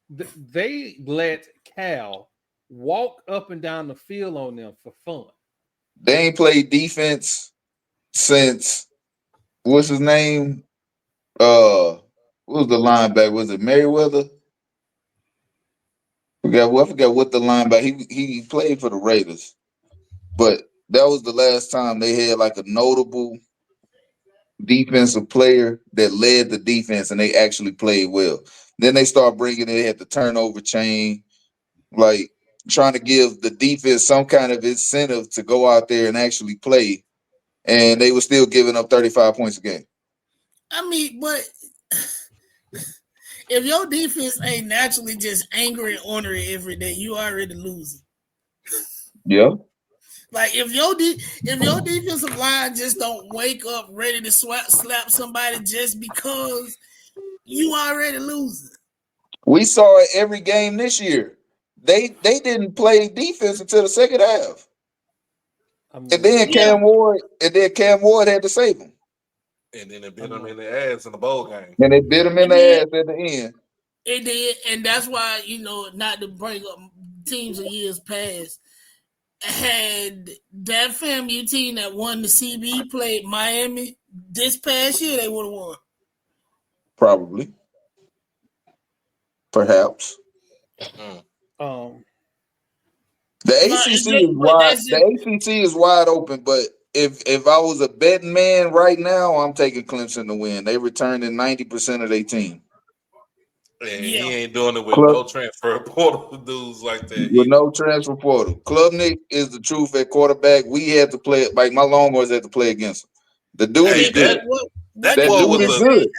they let Cal walk up and down the field on them for fun. They ain't played defense since what's his name? What was the linebacker? Was it Merriweather? I forgot what the linebacker. He played for the Raiders, but that was the last time they had like a notable defensive player that led the defense and they actually played well. Then they start bringing it at the turnover chain, like trying to give the defense some kind of incentive to go out there and actually play, and they were still giving up 35 points a game. I mean, but if your defense ain't naturally just angry and ornery every day, you already losing. Yeah. Like if your defensive line just don't wake up ready to slap somebody just because, you already losing. We saw it every game this year. They didn't play defense until the second half. And then Cam Ward had to save them. And then it bit them in the ass in the bowl game. And they bit them in the ass at the end. It did, and that's why, not to bring up teams of years past, had that FAMU team that won the CB played Miami this past year, they would have won. Probably. Perhaps. Mm. The ACC is wide. The ACC is wide open, but if I was a betting man right now, I'm taking Clemson to win. They returning 90% of their team. And he ain't doing it with no transfer portal dudes like that. With no transfer portal. Klubnik is the truth at quarterback. We had to play, like my Longhorns had to play against him. The dude is good. That boy was good.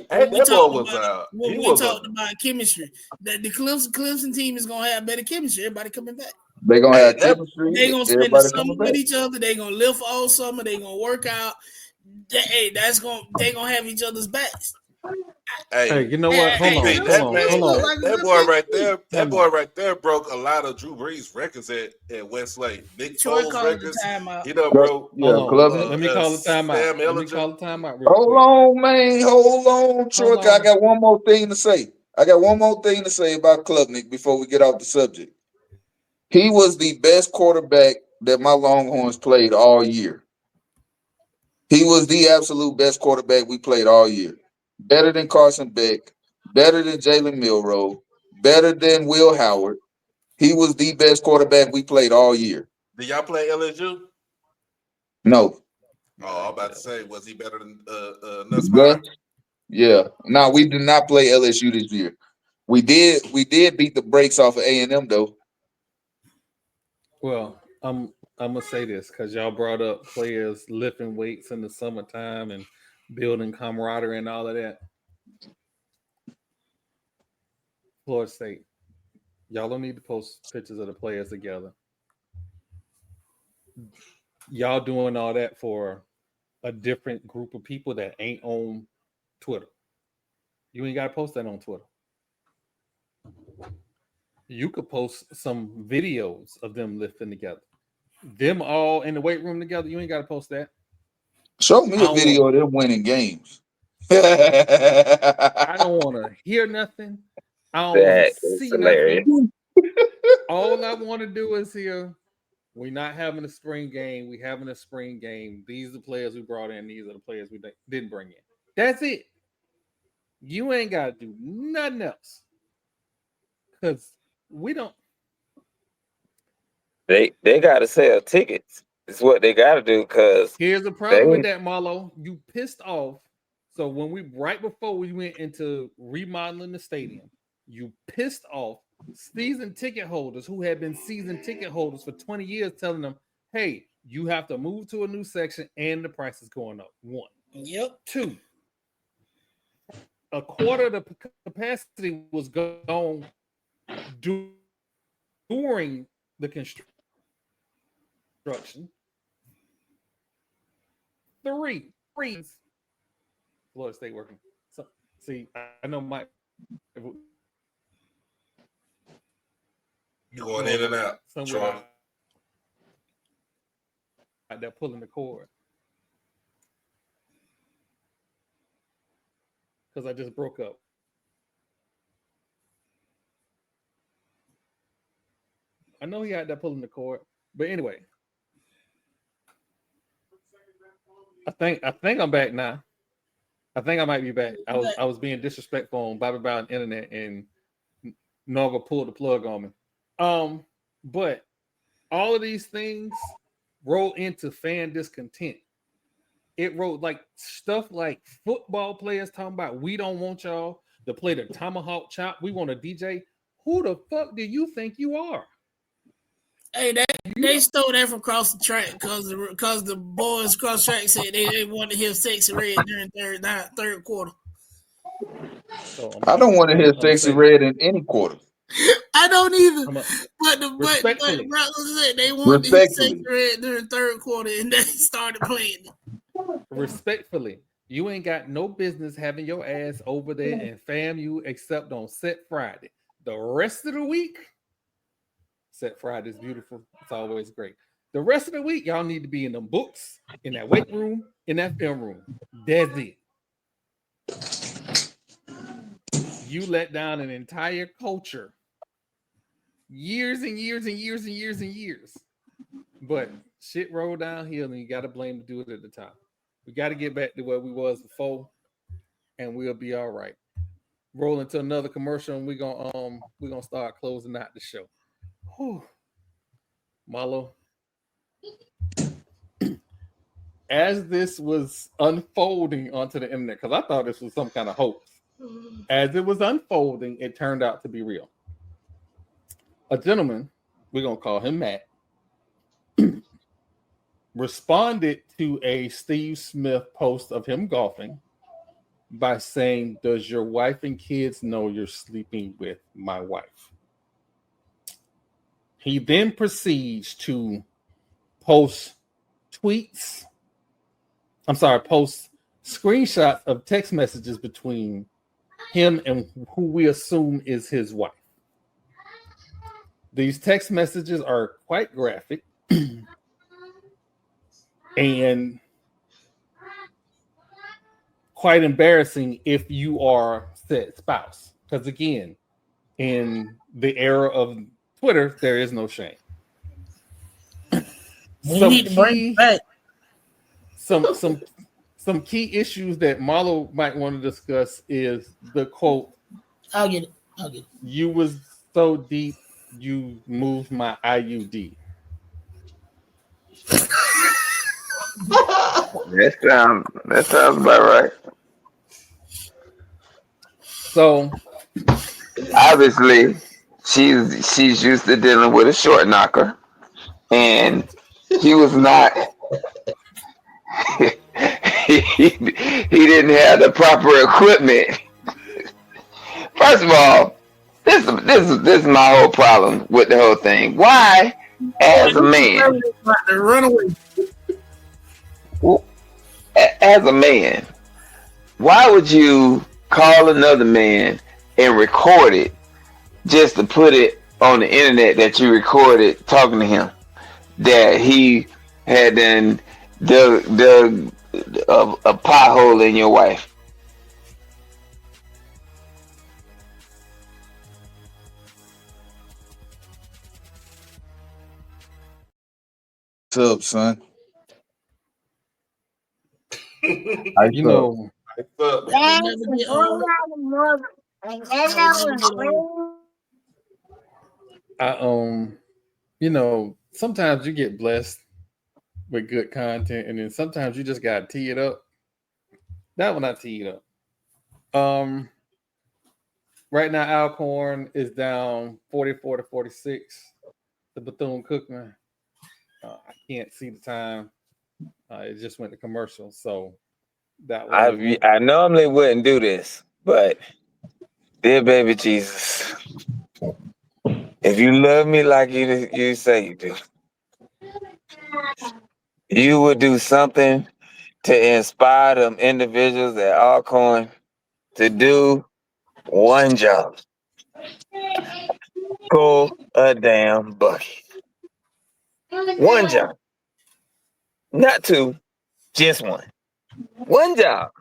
That boy was out. We talked about chemistry. That the Clemson team is gonna have better chemistry. Everybody coming back. They're gonna have chemistry. They're gonna spend the summer with each other. They're gonna live all summer. They're gonna work out. They're gonna have each other's backs. Hey, you know what? Hold on. That boy right there broke a lot of Drew Brees records at Westlake. Nick Foles records. He done broke. Let me call the timeout. Hold on, man. Hold on, Troy. I got one more thing to say. About Klubnik before we get off the subject. He was the best quarterback that my Longhorns played all year. He was the absolute best quarterback we played all year. Better than Carson Beck, better than Jalen Milroe, better than Will Howard. He was the best quarterback we played all year. Did y'all play LSU? No. Oh, I'm about to say, was he better than Nussmeier? Yeah. No, we did not play LSU this year. We did beat the brakes off of A&M though. Well, I'm gonna say this because y'all brought up players lifting weights in the summertime and building camaraderie and all of that. Florida State, y'all don't need to post pictures of the players together. Y'all doing all that for a different group of people that ain't on Twitter. You ain't got to post that on Twitter. You could post some videos of them lifting together. them all in the weight room together. You ain't got to post that. Show me a video of them winning games. I don't want to hear nothing. I don't want to see nothing. All I want to do is hear, we're not having a spring game. We're having a spring game. These are the players we brought in. These are the players we didn't bring in. That's it. You ain't got to do nothing else. Because we don't. They got to sell tickets. It's what they got to do. Because here's the problem with that, Marlo. You pissed off. So when right before we went into remodeling the stadium, you pissed off season ticket holders who had been season ticket holders for 20 years, telling them, hey, you have to move to a new section and the price is going up. 1. Yep. 2. A quarter of the capacity was gone during the construction. 3. Florida State working. So, see, I know Mike. You going in and out. Somewhere they're pulling the cord. Because I just broke up. I know he had that pulling the cord. But anyway. I think I'm back now. I think I might be back. I was being disrespectful on Bobby Brown internet and Nova pulled the plug on me. But all of these things roll into fan discontent. It wrote like stuff like football players talking about we don't want y'all to play the tomahawk chop. We want a DJ. Who the fuck do you think you are? Hey, they stole that from cross the track because the boys cross track said they wanted to hear Sexy Red during third quarter. So I don't want to hear Sexy Red in any quarter. I don't either. But they wanted to hear Sexy Red during third quarter and they started playing it. Respectfully, you ain't got no business having your ass over there and FAMU except on Set Friday. The rest of the week, Set Friday is beautiful. It's always great. The rest of the week, y'all need to be in them books, in that weight room, in that film room. That's it. You let down an entire culture. Years and years and years and years and years. But shit rolled downhill and you got to blame the dude at the top. We got to get back to where we was before and we'll be all right. Roll into another commercial and we're gonna start closing out the show. Whew. Marlo, as this was unfolding onto the internet, because I thought this was some kind of hoax, as it was unfolding, it turned out to be real. A gentleman, we're going to call him Matt, responded to a Steve Smith post of him golfing by saying, does your wife and kids know you're sleeping with my wife? He then proceeds to post screenshots of text messages between him and who we assume is his wife. These text messages are quite graphic and quite embarrassing if you are said spouse. Because again, in the era of Twitter, there is no shame. We need to bring back some key issues that Marlo might want to discuss is the quote. I'll get it. You was so deep, you moved my IUD. That sounds about right. So obviously, she's used to dealing with a short knocker, and he was not. he didn't have the proper equipment. First of all, this is my whole problem with the whole thing. Why, as a man, run away. As a man, why would you call another man and record it just to put it on the internet that you recorded talking to him? that he had dug a pothole in your wife? What's up, son? You know, you know, sometimes you get blessed with good content, and then sometimes you just gotta tee it up. That one I teed up. Right now Alcorn is down 44-46 to Bethune-Cookman. I can't see the time. It just went to commercial, so that was I normally wouldn't do this, but dear baby Jesus, if you love me like you say you do, you would do something to inspire them individuals at Alcorn to do one job. Pull a damn bucket. One job. Not two, just one. One job.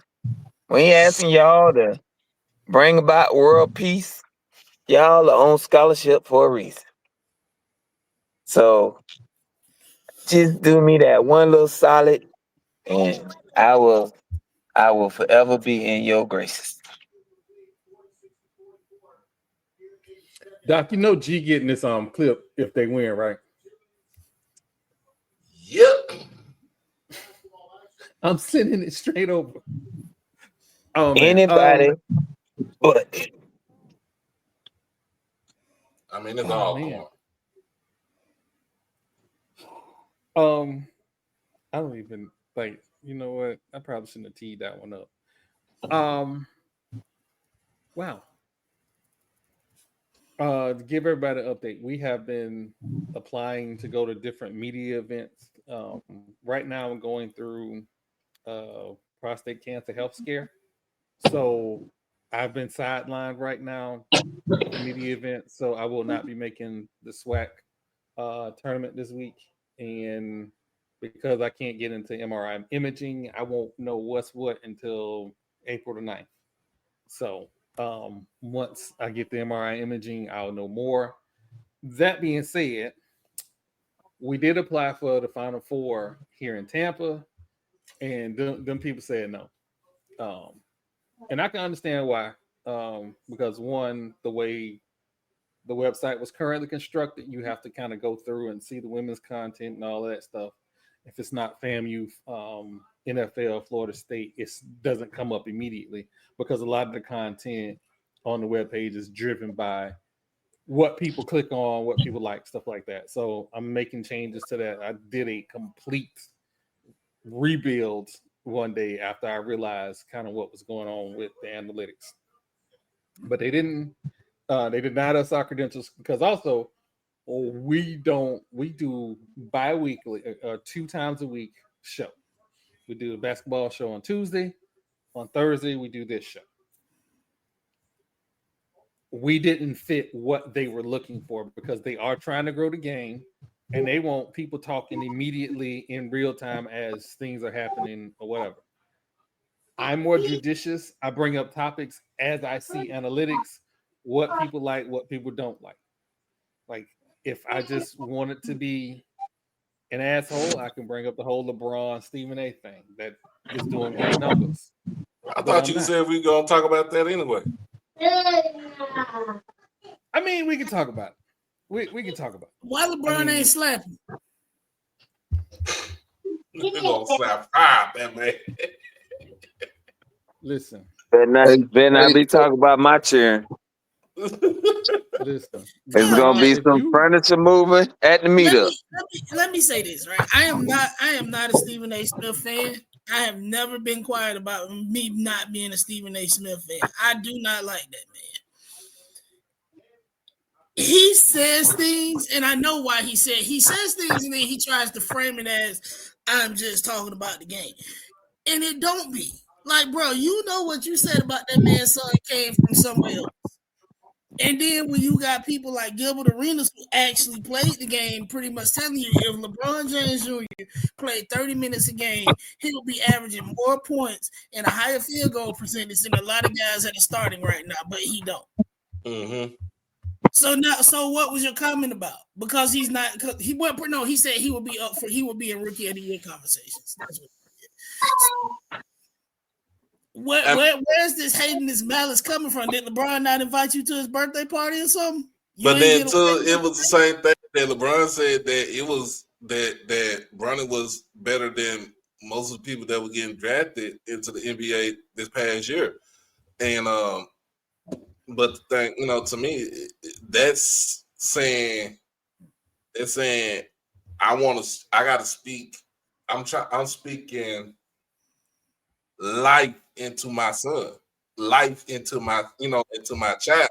We ain't asking y'all to bring about world peace. Y'all are on scholarship for a reason. So just do me that one little solid, and I will forever be in your graces. Doc, you know G getting this clip if they win, right? Yep. I'm sending it straight over. Anybody but. I mean, it's all corn. I don't even like. You know what? I probably shouldn't have teed that one up. Wow. To give everybody an update, we have been applying to go to different media events. Right now, I'm going through prostate cancer health scare. So I've been sidelined right now with the media event. So I will not be making the SWAC tournament this week. And because I can't get into MRI imaging, I won't know what's what until April the 9th. So once I get the MRI imaging, I'll know more. That being said, we did apply for the Final Four here in Tampa, and them people said no. And I can understand why. Because one, the way the website was currently constructed, you have to kind of go through and see the women's content and all of that stuff. If it's not FAMU, NFL, Florida State, it doesn't come up immediately because a lot of the content on the webpage is driven by what people click on, what people like, stuff like that. So I'm making changes to that. I did a complete rebuild one day after I realized kind of what was going on with the analytics. But they didn't, they denied us our credentials because also we do bi-weekly, 2 times a week show. We do the basketball show on Tuesday. On Thursday, we do this show. We didn't fit what they were looking for because they are trying to grow the game and they want people talking immediately in real time as things are happening or whatever. I'm more judicious. I bring up topics as I see analytics, what people like, what people don't like. Like, if I just want it to be an asshole, I can bring up the whole LeBron Stephen A thing that is doing great numbers. I thought you said we were going to talk about that anyway. I mean, we can talk about it. We can talk about it. Why LeBron ain't slapping? He's going to slap 5, that man. Listen. Better not be talking about my chair. Listen. There's gonna be some furniture movement at the meetup. Let me say this, right? I am not a Stephen A. Smith fan. I have never been quiet about me not being a Stephen A. Smith fan. I do not like that man. He says things, and I know why he says things, and then he tries to frame it as I'm just talking about the game. And it don't be. Like, bro, you know what you said about that man's son came from somewhere else. And then when you got people like Gilbert Arenas who actually played the game, pretty much telling you if LeBron James Jr. played 30 minutes a game, he will be averaging more points and a higher field goal percentage than a lot of guys that are starting right now, but he don't. Mm-hmm. So what was your comment about? Because he's not. He went. No, he said he would be up for. He would be in Rookie of the Year conversations. That's what. Where's this hate and this malice coming from? Did LeBron not invite you to his birthday party or something? But then too, it was the same thing that LeBron said that it was that Bronny was better than most of the people that were getting drafted into the NBA this past year, and but the thing, to me, that's saying I got to speak. I'm speaking life into my son, life into my into my child.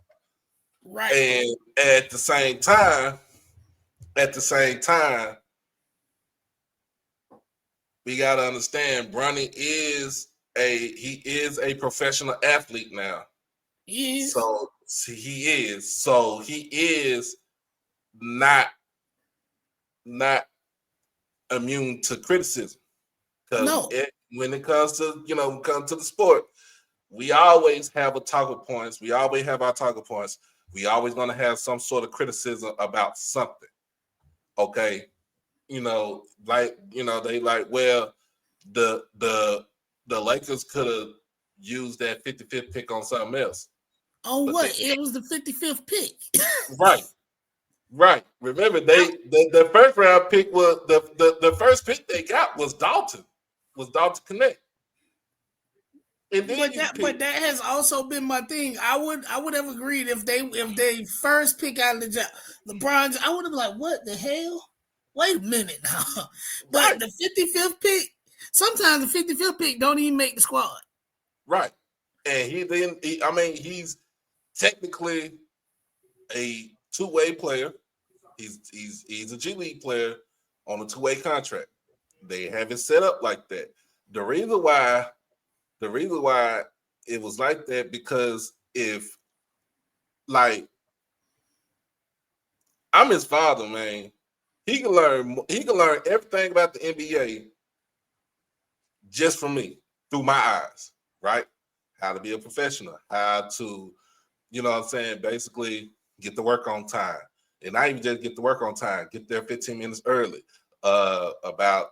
Right. And at the same time, we gotta understand Bronny is a professional athlete now. He is. So he is. So he is not immune to criticism. No. When it comes to the sport, we always have a talking points. We always have our talking points. We always going to have some sort of criticism about something. Okay. They well, the Lakers could have used that 55th pick on something else. Oh, what? It was the 55th pick. Right. Remember, the first round pick was the first pick they got was Dalton Connect. But that has also been my thing. I would have agreed if they first pick out of the job, LeBron. I would have been like, what the hell? Wait a minute now. But the 55th pick, sometimes the 55th pick don't even make the squad. Right, and he's technically a two-way player. He's a G League player on a two-way contract. They have it set up like that. The reason why it was like that because if I'm his father, man, he can learn everything about the NBA just from me through my eyes, right? How to be a professional, how to, basically get to work on time. And not even just get to work on time, get there 15 minutes early, about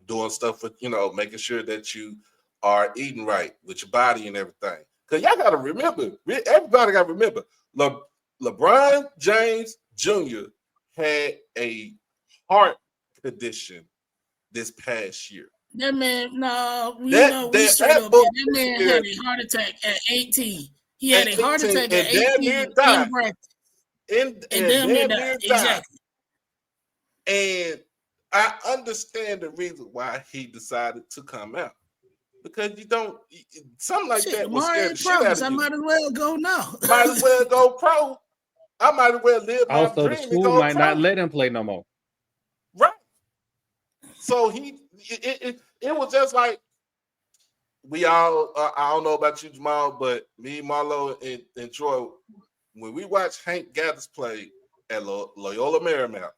doing stuff with, making sure that you are eating right with your body and everything. Because y'all got to remember, everybody got to remember, LeBron James Jr. had a heart condition this past year. That man, we straight up. That man had a heart attack at 18. He had a heart attack at 18 in practice. And damn near died. Exactly. And I understand the reason why he decided to come out. Because something like that was scared the shit out of you. I might as well go now. Might as well go pro. I might as well live my dream. Also, the school might not let him play no more. Right. So it was just like we all. I don't know about you, Jamal, but me, Marlo, and Troy, when we watched Hank Gathers play at Loyola Marymount,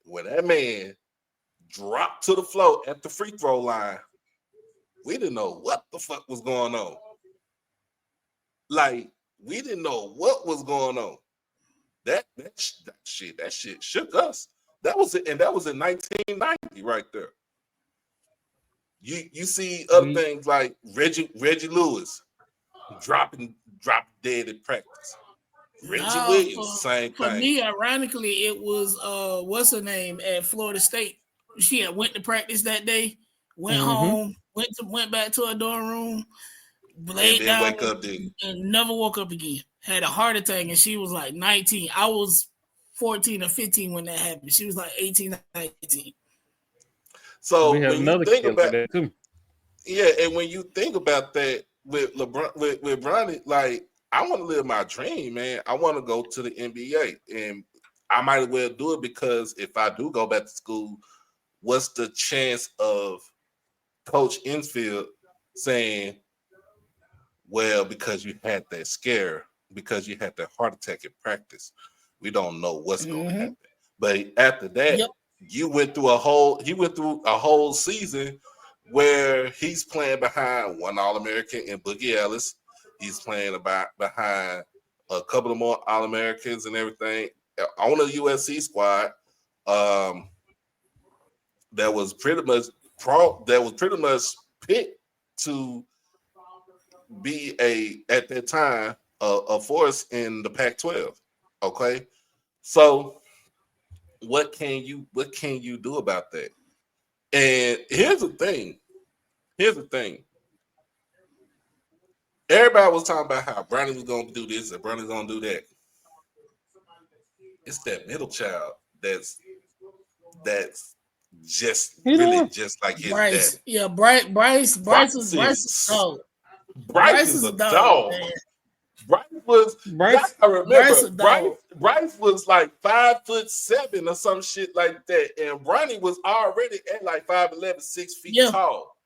when that man dropped to the floor at the free throw line, we didn't know what the fuck was going on. We didn't know what was going on. That shit shook us. That was it, and that was in 1990 right there. You see other things like Reggie Lewis dropping dead in practice. Reggie Williams, same thing. For me, ironically, it was what's her name at Florida State. She had went to practice that day, went home, went back to her dorm room, laid down, wake up, and never woke up again. Had a heart attack, and she was like 19. I was 14 or 15 when that happened. She was like 18, 19. So we have another think about that too. Yeah, and when you think about that with LeBron, with Bronny, I want to live my dream, man. I want to go to the NBA, and I might as well do it because if I do go back to school, what's the chance of Coach Infield saying, Well, because you had that scare, because you had that heart attack in practice, we don't know what's going to happen. But after that, he went through a whole season where he's playing behind one All-American in Boogie Ellis. He's playing behind a couple of more All-Americans and everything on the USC squad. That was pretty much picked to be at that time a force in the Pac-12. Okay, so what can you do about that? And here's the thing. Everybody was talking about how Brownie was going to do this and Brownie's going to do that. It's that middle child that's just really just like his Bryce. dad. Yeah, Bryce is a dog. Bryce is a dog. Bryce was like 5'7" or some shit like that, and Bronny was already at like 5'11", 6 feet tall.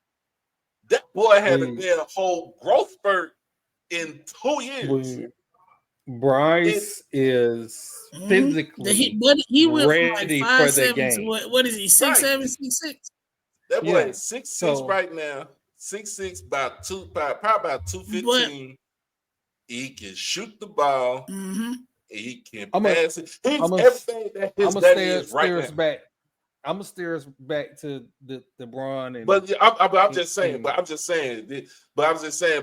That boy had a damn whole growth spurt in 2 years. Bryce is physically he went ready from like for the 5'7" game. to what is he? 6'7", 6'6"? That boy is 6'6" right now. 6'6", probably about 215. He can shoot the ball. He can pass it. He's everything that his daddy is right now. I'm gonna steer us back to the LeBron. But I'm just saying.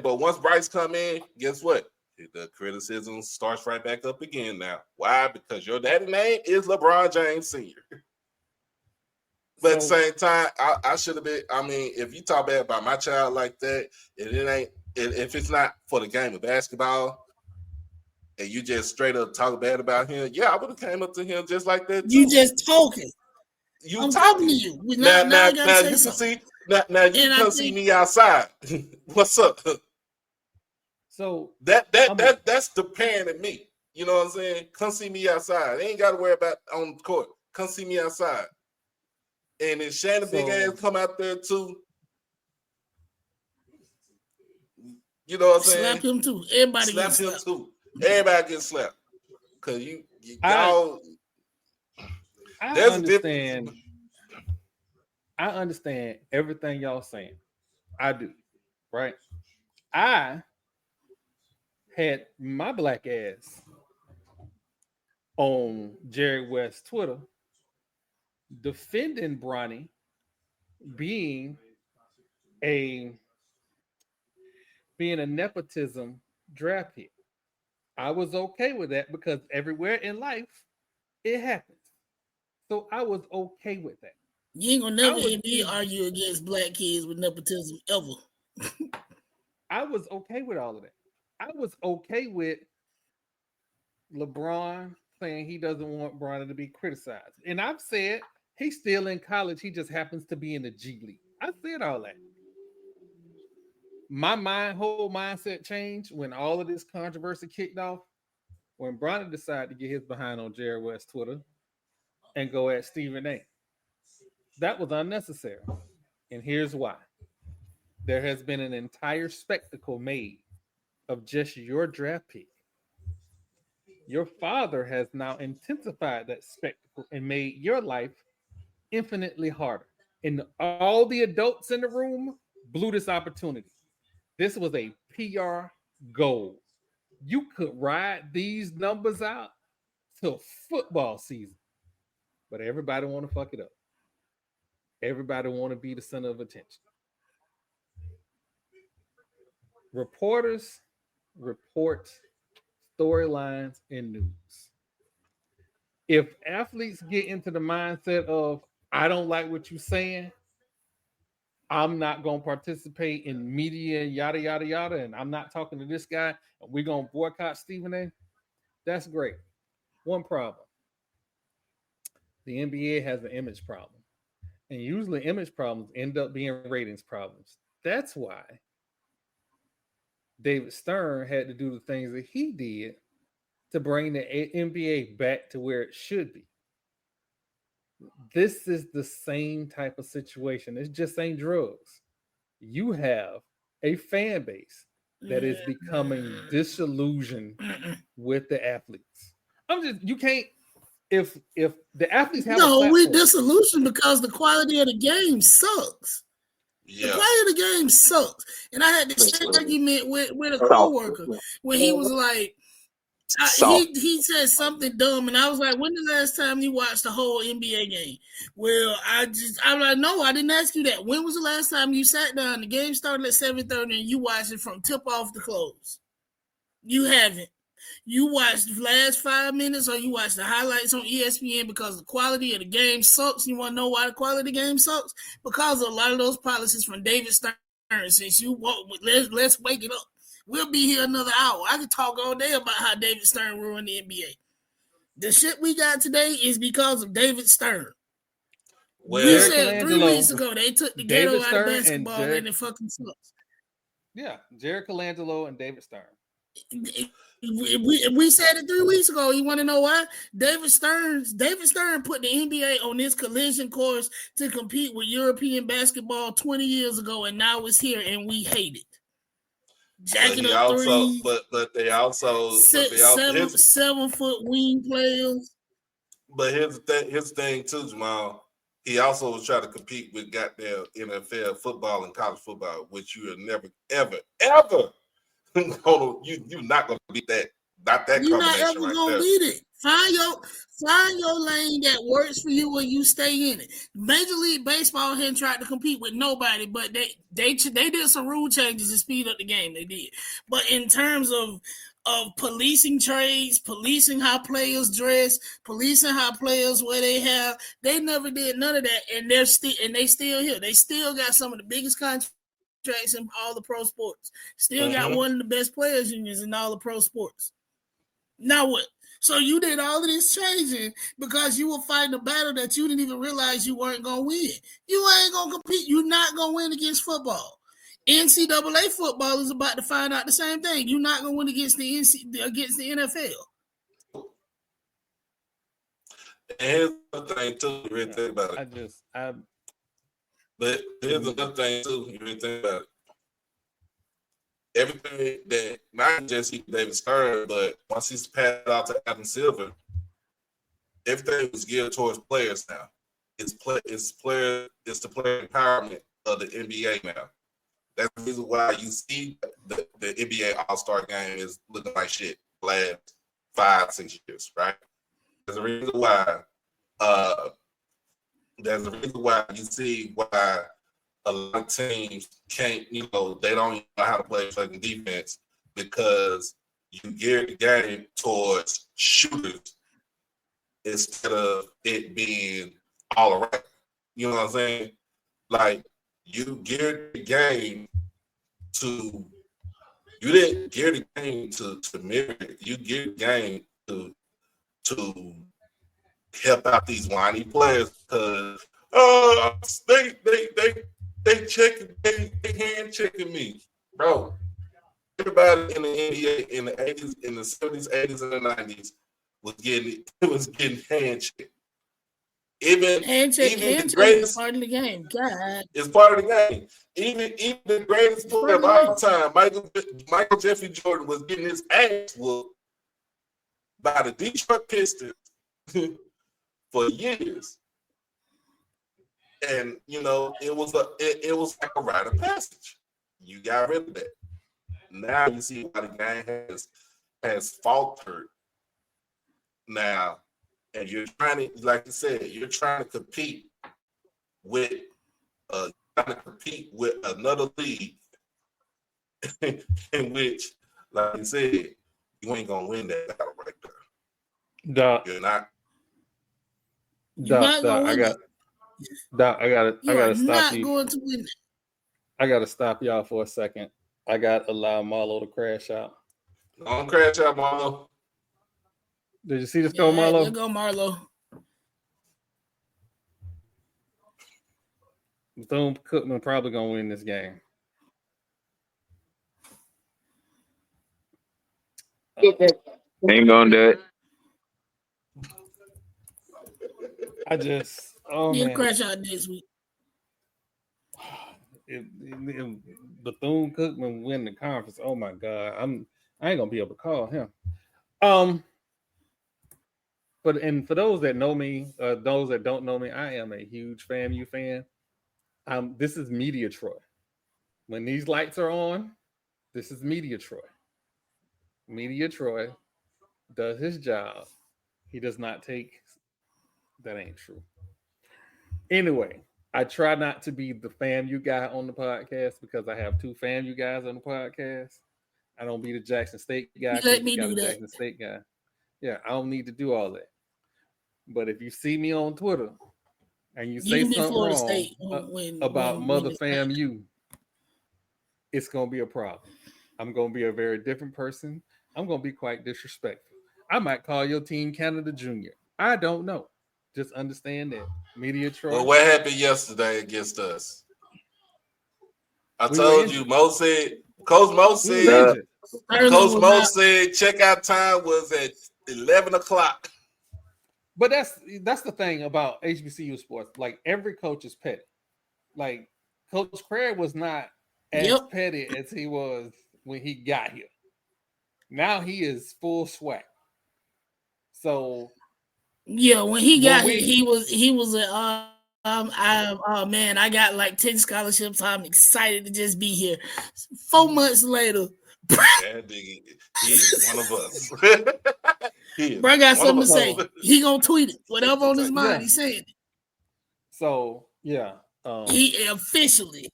But once Bryce come in, guess what? The criticism starts right back up again now. Why? Because your daddy name is LeBron James Sr. But at the same time, I should have been. I mean, if you talk bad about my child like that, if it's not for the game of basketball, and you just straight up talk bad about him, I would have came up to him just like that too. You just talking. I'm talking to you. Now you can see. Now you can see me outside. What's up? So that's the parent in me. You know what I'm saying? Come see me outside. They ain't got to worry about on the court. Come see me outside. And if Shannon big ass come out there too, you know what I'm saying? Slap him too. Everybody slap him too. Everybody gets slapped. Cause y'all. I understand everything y'all saying. I do, right? I had my black ass on Jerry West's Twitter defending Bronny being a nepotism draft pick. I was okay with that because everywhere in life it happens. So I was okay with that. You ain't gonna never hear me argue against black kids with nepotism ever. I was okay with all of that. I was okay with LeBron saying he doesn't want Bronny to be criticized. And I've said he's still in college. He just happens to be in the G League. I said all that. My whole mindset changed when all of this controversy kicked off. When Bronny decided to get his behind on Jerry West's Twitter and go at Stephen A. That was unnecessary. And here's why. There has been an entire spectacle made of just your draft pick. Your father has now intensified that spectacle and made your life infinitely harder. And all the adults in the room blew this opportunity. This was a PR goal. You could ride these numbers out till football season, but everybody want to fuck it up. Everybody want to be the center of attention. Reporters report storylines and news. If athletes get into the mindset of, I don't like what you're saying, I'm not going to participate in media, yada, yada, yada, and I'm not talking to this guy, and we're going to boycott Stephen A., that's great. One problem. The NBA has an image problem. And usually image problems end up being ratings problems. That's why David Stern had to do the things that he did to bring the NBA back to where it should be. This is the same type of situation. It just ain't drugs. You have a fan base that is becoming disillusioned with the athletes. You can't. If the athletes have we're disillusioned because the quality of the game sucks. Yeah. The quality of the game sucks. And I had this argument with a coworker when he was like, he said something dumb, and I was like, when the last time you watched the whole NBA game? Well, I'm like, no, I didn't ask you that. When was the last time you sat down? The game started at 7:30 and you watched it from tip off to close. You haven't. You watched the last 5 minutes or you watched the highlights on ESPN because the quality of the game sucks. You want to know why the quality of the game sucks? Because of a lot of those policies from David Stern. Since let's wake it up. We'll be here another hour. I could talk all day about how David Stern ruined the NBA. The shit we got today is because of David Stern. Well, we said 3 weeks ago they took the ghetto out of basketball and it fucking sucks. Yeah, Jared Colangelo and David Stern. We said it 3 weeks ago. You want to know why? David Stern put the NBA on this collision course to compete with European basketball 20 years ago, and now it's here, and we hate it. Jacking up threes, but they also 7-foot wing players. But here's the thing too, Jamal. He also was trying to compete with goddamn NFL football and college football, which you are never, ever you're not gonna beat that. Not that. You're not ever gonna beat it. Find your lane that works for you and you stay in it. Major League Baseball hadn't tried to compete with nobody, but they did some rule changes to speed up the game. They did. But in terms of policing trades, policing how players dress, policing how players wear their hair, they never did none of that, and they still here. They still got some of the biggest contracts in all the pro sports. Still got one of the best players unions in all the pro sports. Now what? So you did all of this changing because you were fighting a battle that you didn't even realize you weren't going to win. You ain't going to compete. You're not going to win against football. NCAA football is about to find out the same thing. You're not going to win against the NFL. And here's the thing too. You really think about it. But here's another thing too. You really think about it. Everything that not just David Stern, but once he's passed out to Adam Silver, everything was geared towards players now. It's the player empowerment of the NBA now. That's the reason why you see the NBA All-Star game is looking like shit the last 5-6 years, right? There's a reason why. There's a reason why you see why a lot of teams can't, they don't even know how to play fucking defense because you gear the game towards shooters instead of it being all around. You know what I'm saying? Like, you geared the game you didn't gear the game to mirror it. You geared the game to help out these whiny players because they hand checking me, bro. Everybody in the NBA in the 80s, in the 70s, 80s, and the 90s was getting hand checked. Even the greatest is part of the game. God, it's part of the game. Even the greatest player of all time, Michael Jeffrey Jordan, was getting his ass whooped by the Detroit Pistons for years. And it was like a rite of passage. You got rid of that. Now you see why the game has faltered now, and you're trying to, like you said, you're trying to compete with another league in which, like you said, you ain't gonna win that battle right there. You're not. I gotta stop you. I gotta stop y'all for a second. I gotta allow Marlo to crash out. Don't crash out, Marlo. Did you see the score, Marlo? There go Marlo. Bethune-Cookman probably gonna win this game. Ain't gonna do it. He'll crash out next week. if Bethune-Cookman win the conference, oh my God, I ain't gonna be able to call him. But and for those that know me, those that don't know me, I am a huge FAMU fan. This is Media Troy. When these lights are on, this is Media Troy. Media Troy does his job. He does not take. That ain't true. Anyway, I try not to be the FAMU guy on the podcast because I have two FAMU guys on the podcast. I don't be the Jackson State guy. Let me got do a that. Jackson State guy. Yeah, I don't need to do all that. But if you see me on Twitter and you say something wrong about Mother FAMU, it's gonna be a problem. I'm gonna be a very different person. I'm gonna be quite disrespectful. I might call your team Canada Junior. I don't know. Just understand that. Media Troy. Well, what happened yesterday against us? I told you, Coach Mo said checkout time was at 11 o'clock. But that's the thing about HBCU sports. Like every coach is petty. Like Coach Craig was not as petty as he was when he got here. Now he is full SWAC. So when he got here, he was man, I got like 10 scholarships. I'm excited to just be here. 4 months later, that nigga, he is one of us. Bro, got something to say. He gonna tweet it. Whatever on his mind, he's saying it. So he officially.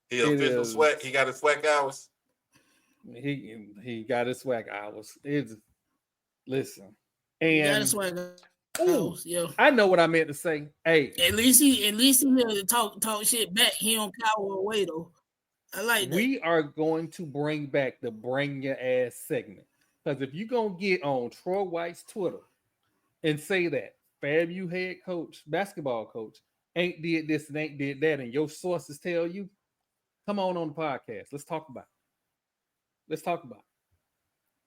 He official SWAC. He got his SWAC hours. He got his SWAC hours. Listen, and I know what I meant to say. Hey, at least he here to talk shit back. He don't cower away though. I like that. We are going to bring back the bring your ass segment. Because if you're going to get on Troy White's Twitter and say that FAMU head coach, basketball coach, ain't did this and ain't did that, and your sources tell you, come on the podcast. Let's talk about it.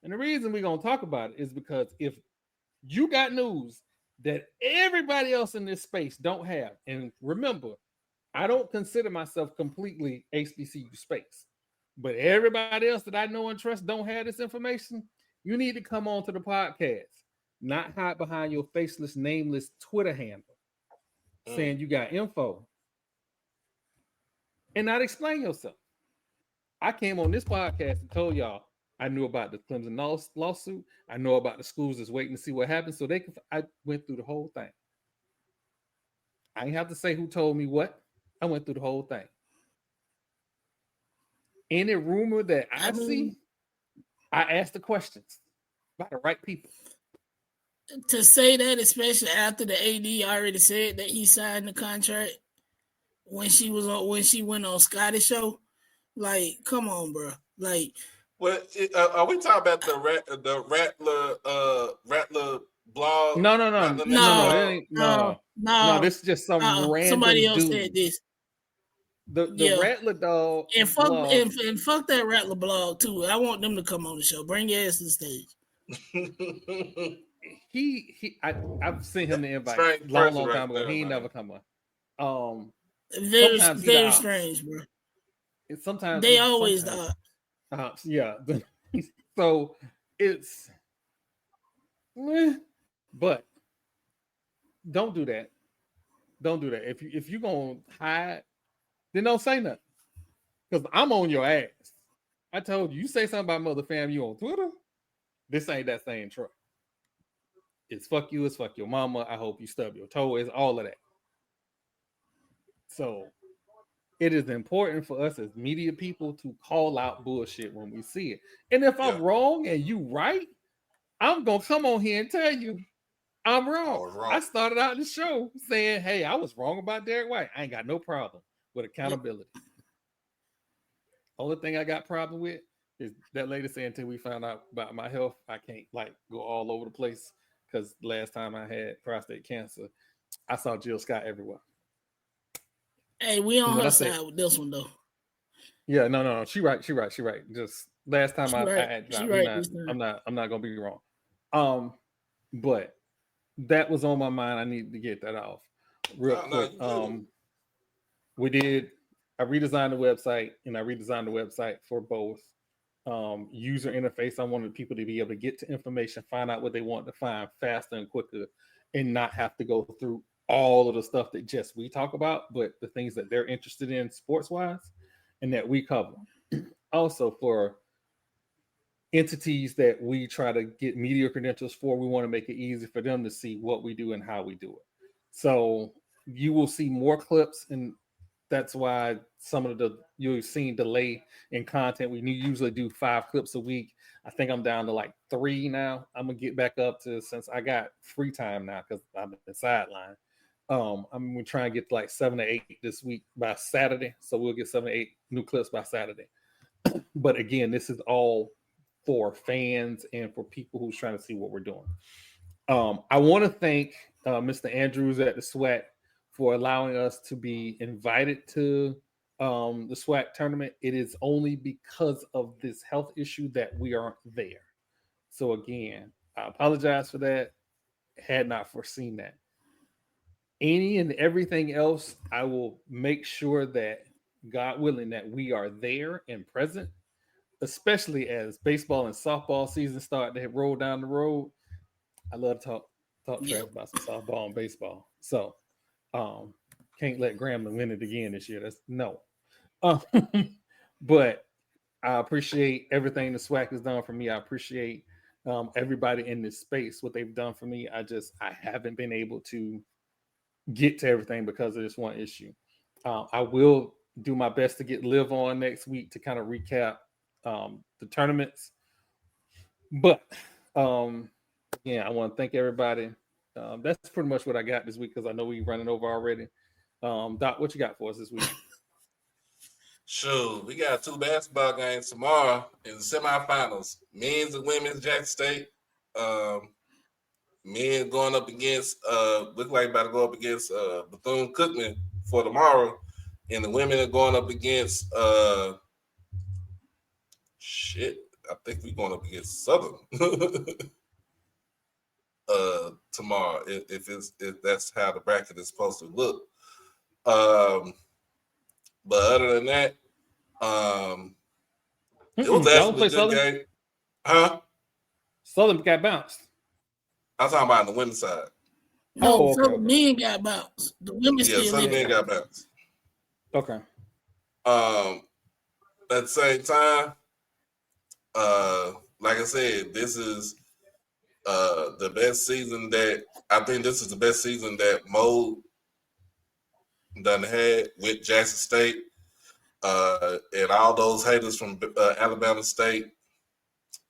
And the reason we're going to talk about it is because if you got news that everybody else in this space don't have, and remember, I don't consider myself completely HBCU space, but everybody else that I know and trust don't have this information, you need to come on to the podcast, not hide behind your faceless, nameless Twitter handle saying you got info and not explain yourself. I came on this podcast and told y'all I knew about the Clemson lawsuit. I know about the schools that's waiting to see what happens. So I went through the whole thing. I ain't have to say who told me what. I went through the whole thing. Any rumor that I see, I asked the questions by the right people. To say that, especially after the AD already said that he signed the contract when she went on Scotty's show, like, come on, bro. Like, well, are we talking about the Rattler blog? No. This is just some random somebody else dude. said this. The Rattler dog and fuck that Rattler blog too. I want them to come on the show. Bring your ass to the stage. I've seen him the invite long time ago. He ain't never come on. Very strange, bro. Sometimes they always are. Yeah. So it's, but don't do that. Don't do that. If you're gonna hide, then don't say nothing. Because I'm on your ass. I told you say something about Mother FAMU on Twitter. This ain't that same Troy. It's fuck you, it's fuck your mama. I hope you stub your toe. It's all of that. So it is important for us as media people to call out bullshit when we see it. And if I'm wrong and you right, I'm gonna come on here and tell you I'm wrong. I started out the show saying, hey, I was wrong about Derek White. I ain't got no problem with accountability. Only thing I got problem with is that lady saying until we found out about my health, I can't like go all over the place. Because last time I had prostate cancer, I saw Jill Scott everywhere. Hey, we on her side with this one though. Yeah, no. She right. Just last time I'm not gonna be wrong. But that was on my mind. I need to get that off real quick. We did I redesigned the website, and I redesigned the website for both user interface. I wanted people to be able to get to information, find out what they want to find faster and quicker, and not have to go through all of the stuff that just we talk about, but the things that they're interested in sports wise and that we cover. Also, for entities that we try to get media credentials for, we want to make it easy for them to see what we do and how we do it. So you will see more clips, and that's why some of the you've seen delay in content. We usually do 5 clips a week. I think I'm down to like 3 now. I'm gonna get back up to, since I got free time now because I'm in the sideline. I'm gonna try and get to like 7 to 8 this week by Saturday. So we'll get 7 to 8 new clips by Saturday. But again, this is all for fans and for people who's trying to see what we're doing. I want to thank Mr. Andrews at the SWAC for allowing us to be invited to the SWAC tournament. It is only because of this health issue that we aren't there. So again, I apologize for that. Had not foreseen that. Any and everything else, I will make sure that, God willing, that we are there and present, especially as baseball and softball season start to roll down the road. I love to talk trash about some softball and baseball. So can't let Grambling win it again this year. That's no. But I appreciate everything the SWAC has done for me. I appreciate everybody in this space, what they've done for me. I haven't been able to get to everything because of this one issue. I will do my best to get Liv on next week to kind of recap the tournaments. But yeah, I want to thank everybody. That's pretty much what I got this week because I know we're running over already. Doc, what you got for us this week? Sure, we got 2 basketball games tomorrow in the semifinals. Men's and women's Jackson State. Men going up against look like about to go up against Bethune-Cookman for tomorrow, and the women are going up against I think we're going up against Southern tomorrow. If that's how the bracket is supposed to look. But other than that, it was actually a good game. Huh? Southern got bounced. I'm talking about on the women's side. No, Southern men got bounced. The women still Southern men got bounced. Okay. At the same time, like I said, this is the best season that I think this is the best season that Mo done had with Jackson State. And all those haters from Alabama State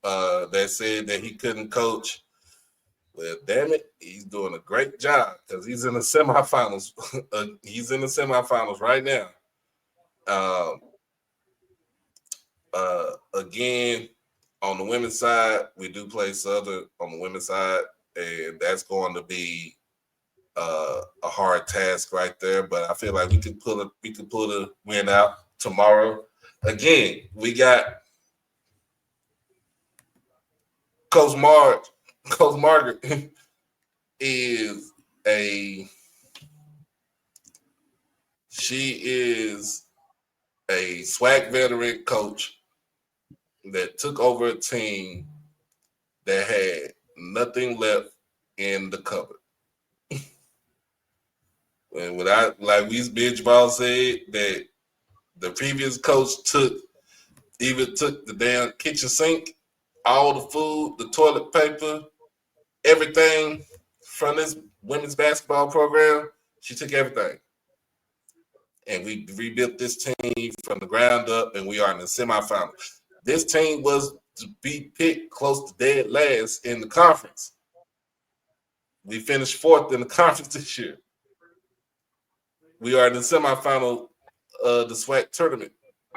that said that he couldn't coach. Well, damn it, he's doing a great job because he's in the semifinals. He's in the semifinals right now. Again, on the women's side, we do play Southern on the women's side, and that's going to be a hard task right there. But I feel like we could pull a win out tomorrow. Again, we got Coach Margaret is a SWAC veteran coach that took over a team that had nothing left in the cupboard. And like we Bitch Ball said, that the previous coach took the damn kitchen sink, all the food, the toilet paper, everything from this women's basketball program. She took everything. And we rebuilt this team from the ground up, and we are in the semifinals. This team was to be picked close to dead last in the conference. We finished 4th in the conference this year. We are in the semifinal of the SWAC tournament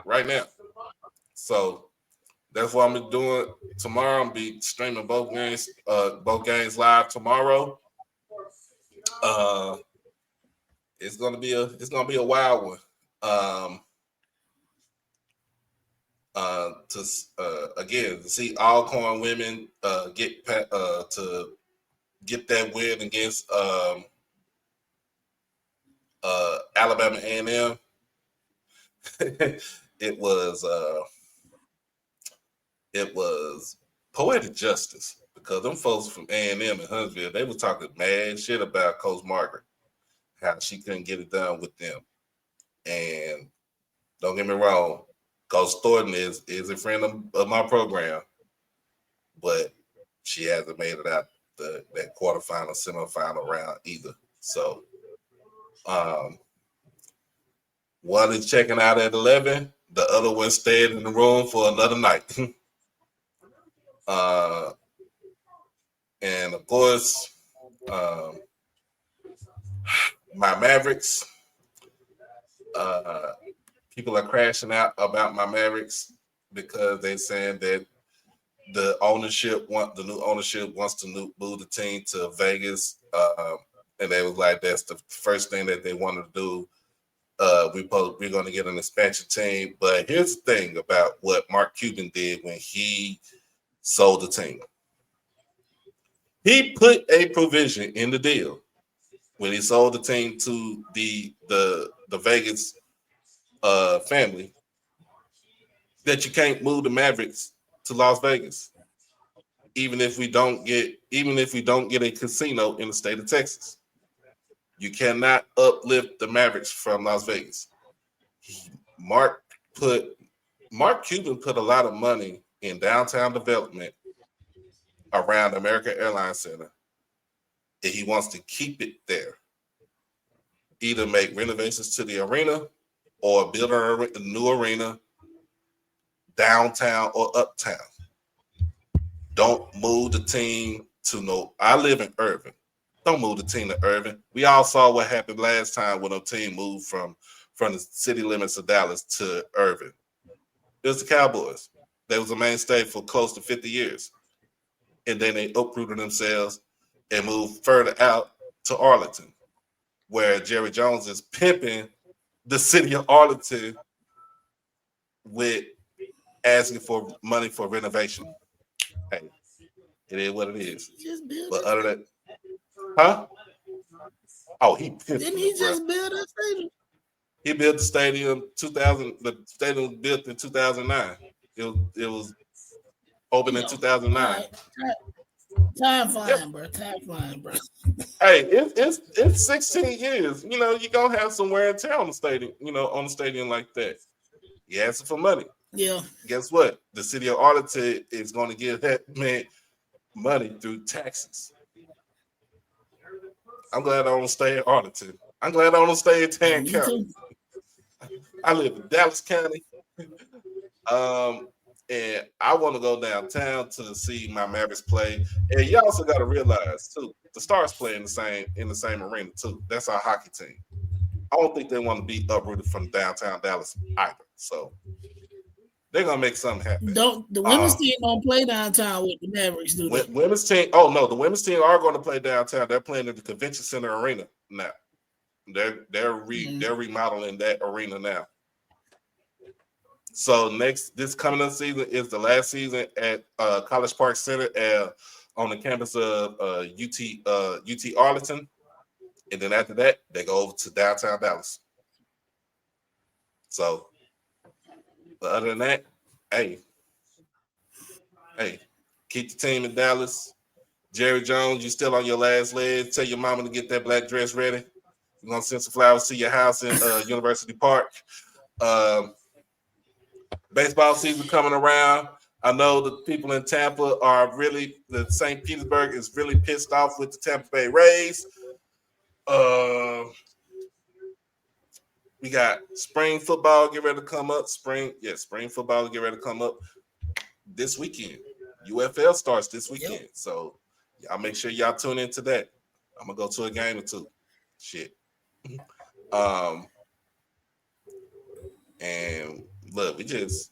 right now. So that's what I'm doing tomorrow. I'm be streaming both games live tomorrow. It's gonna be a wild one. To see Alcorn women get that win against Alabama A&M. it was poetic justice, because them folks from A&M in Huntsville, they were talking mad shit about Coach Margaret, how she couldn't get it done with them. And don't get me wrong, Coach Thornton is a friend of my program, but she hasn't made it out that quarterfinal, semifinal round either. So one is checking out at 11, the other one stayed in the room for another night. And of course, my Mavericks, people are crashing out about my Mavericks because they're saying that the new ownership wants to move the team to Vegas. And they was like, that's the first thing that they wanted to do. We're going to get an expansion team. But here's the thing about what Mark Cuban did when he sold the team. He put a provision in the deal when he sold the team to the Vegas family that you can't move the Mavericks to Las Vegas, even if we don't get a casino in the state of Texas. You cannot uplift the Mavericks from Las Vegas. Mark Cuban put a lot of money in downtown development around American Airlines Center, and he wants to keep it there. Either make renovations to the arena or build a new arena downtown or uptown. Don't move the team to I live in Irving. Don't move the team to Irving. We all saw what happened last time when a team moved from the city limits of Dallas to Irving. It was the Cowboys. They was a mainstay for close to 50 years. And then they uprooted themselves and moved further out to Arlington, where Jerry Jones is pimping the city of Arlington with asking for money for renovation. Hey, it is what it is. But other than huh? Oh, didn't he just build that stadium? He built the stadium 2000. The stadium was built in 2009. It was opened in 2009. Time flying, bro. Hey, it's 16 years. You know, you're gonna have some wear and tear on the stadium. You know, on the stadium like that. You asking for money. Yeah. Guess what? The city of Arlington is going to give that man money through taxes. I'm glad I don't stay in Arlington. I'm glad I don't stay in Tarrant County. I live in Dallas County. And I want to go downtown to see my Mavericks play. And you also got to realize too, the Stars play in the same arena too. That's our hockey team. I don't think they want to be uprooted from downtown Dallas either. So they're gonna make something happen. The women's team don't play downtown with the Mavericks, do they? Women's team. Oh no, the women's team are going to play downtown. They're playing in the Convention Center arena now. They're remodeling that arena now. So this coming up season is the last season at College Park Center on the campus of UT Arlington, and then after that they go over to downtown Dallas. So, but other than that, hey, keep the team in Dallas. Jerry Jones, you still on your last leg. Tell your mama to get that black dress ready. We're gonna send some flowers to your house in University Park. Baseball season coming around. I know the people in Tampa the St. Petersburg is really pissed off with the Tampa Bay Rays. We got spring football get ready to come up. Spring football get ready to come up this weekend. UFL starts this weekend. Yep. So y'all make sure y'all tune into that. I'm gonna go to a game or two. Shit. And look, we just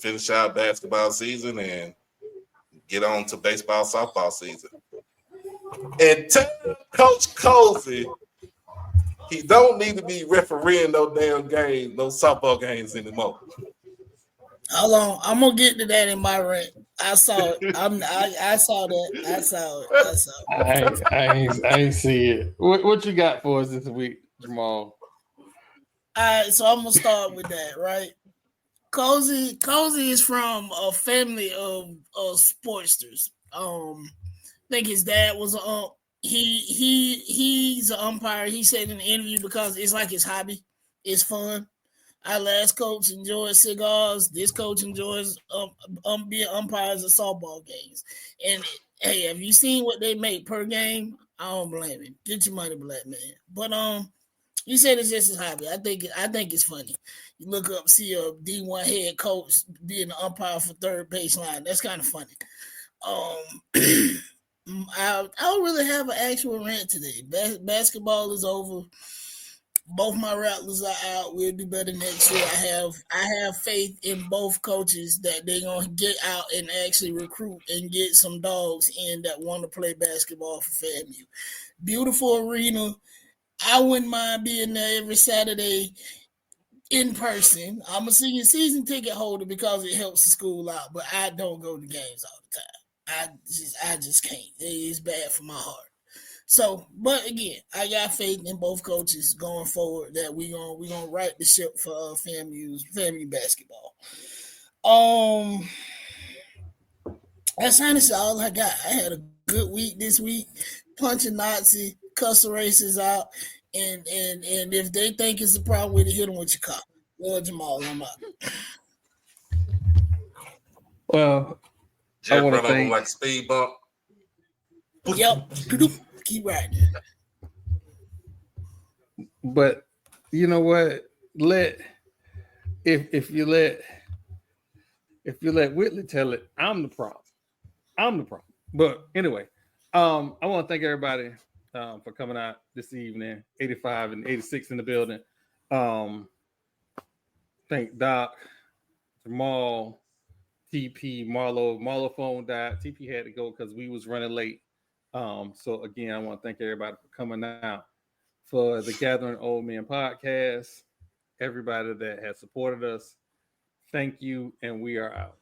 finish our basketball season and get on to baseball, softball season. And tell Coach Cozy he don't need to be refereeing no damn games, no softball games anymore. Hold on, I'm gonna get to that in my rant. I saw it. I saw that. I ain't see it. What you got for us this week, Jamal? All right, so I'm gonna start with that, right? Cozy is from a family of sportsters. I think his dad was he's an umpire. He said in the interview because it's like his hobby. It's fun. Our last coach enjoys cigars. This coach enjoys being umpires of softball games. And hey, have you seen what they make per game? I don't blame him. Get your money, black man. But you said it's just his hobby. I think it's funny. You look up, see a D1 head coach being an umpire for third baseline. That's kind of funny. I don't really have an actual rant today. Basketball is over. Both my Rattlers are out. We'll do better next year. I have faith in both coaches that they're gonna get out and actually recruit and get some dogs in that want to play basketball for FAMU. Beautiful arena. I wouldn't mind being there every Saturday in person. I'm a season ticket holder because it helps the school out, but I don't go to games all the time. I just can't. It's bad for my heart. So, but again, I got faith in both coaches going forward that we gonna right the ship for FAMU basketball. That's honestly all I got. I had a good week this week, punching Nazi, cussing races out, and if they think it's a problem with it, hit them with your car. Lord Jamal, I'm out. Well, Jeff run over like speed bump. Yep. Keep riding. But you know what? If you let Whitley tell it, I'm the problem. But anyway, I want to thank everybody for coming out this evening. 85 and 86 in the building. Thank Doc, Jamal, TP, Marlo phone died. TP had to go because we was running late. So again, I want to thank everybody for coming out for the Gathering Old Men podcast. Everybody that has supported us, thank you, and we are out.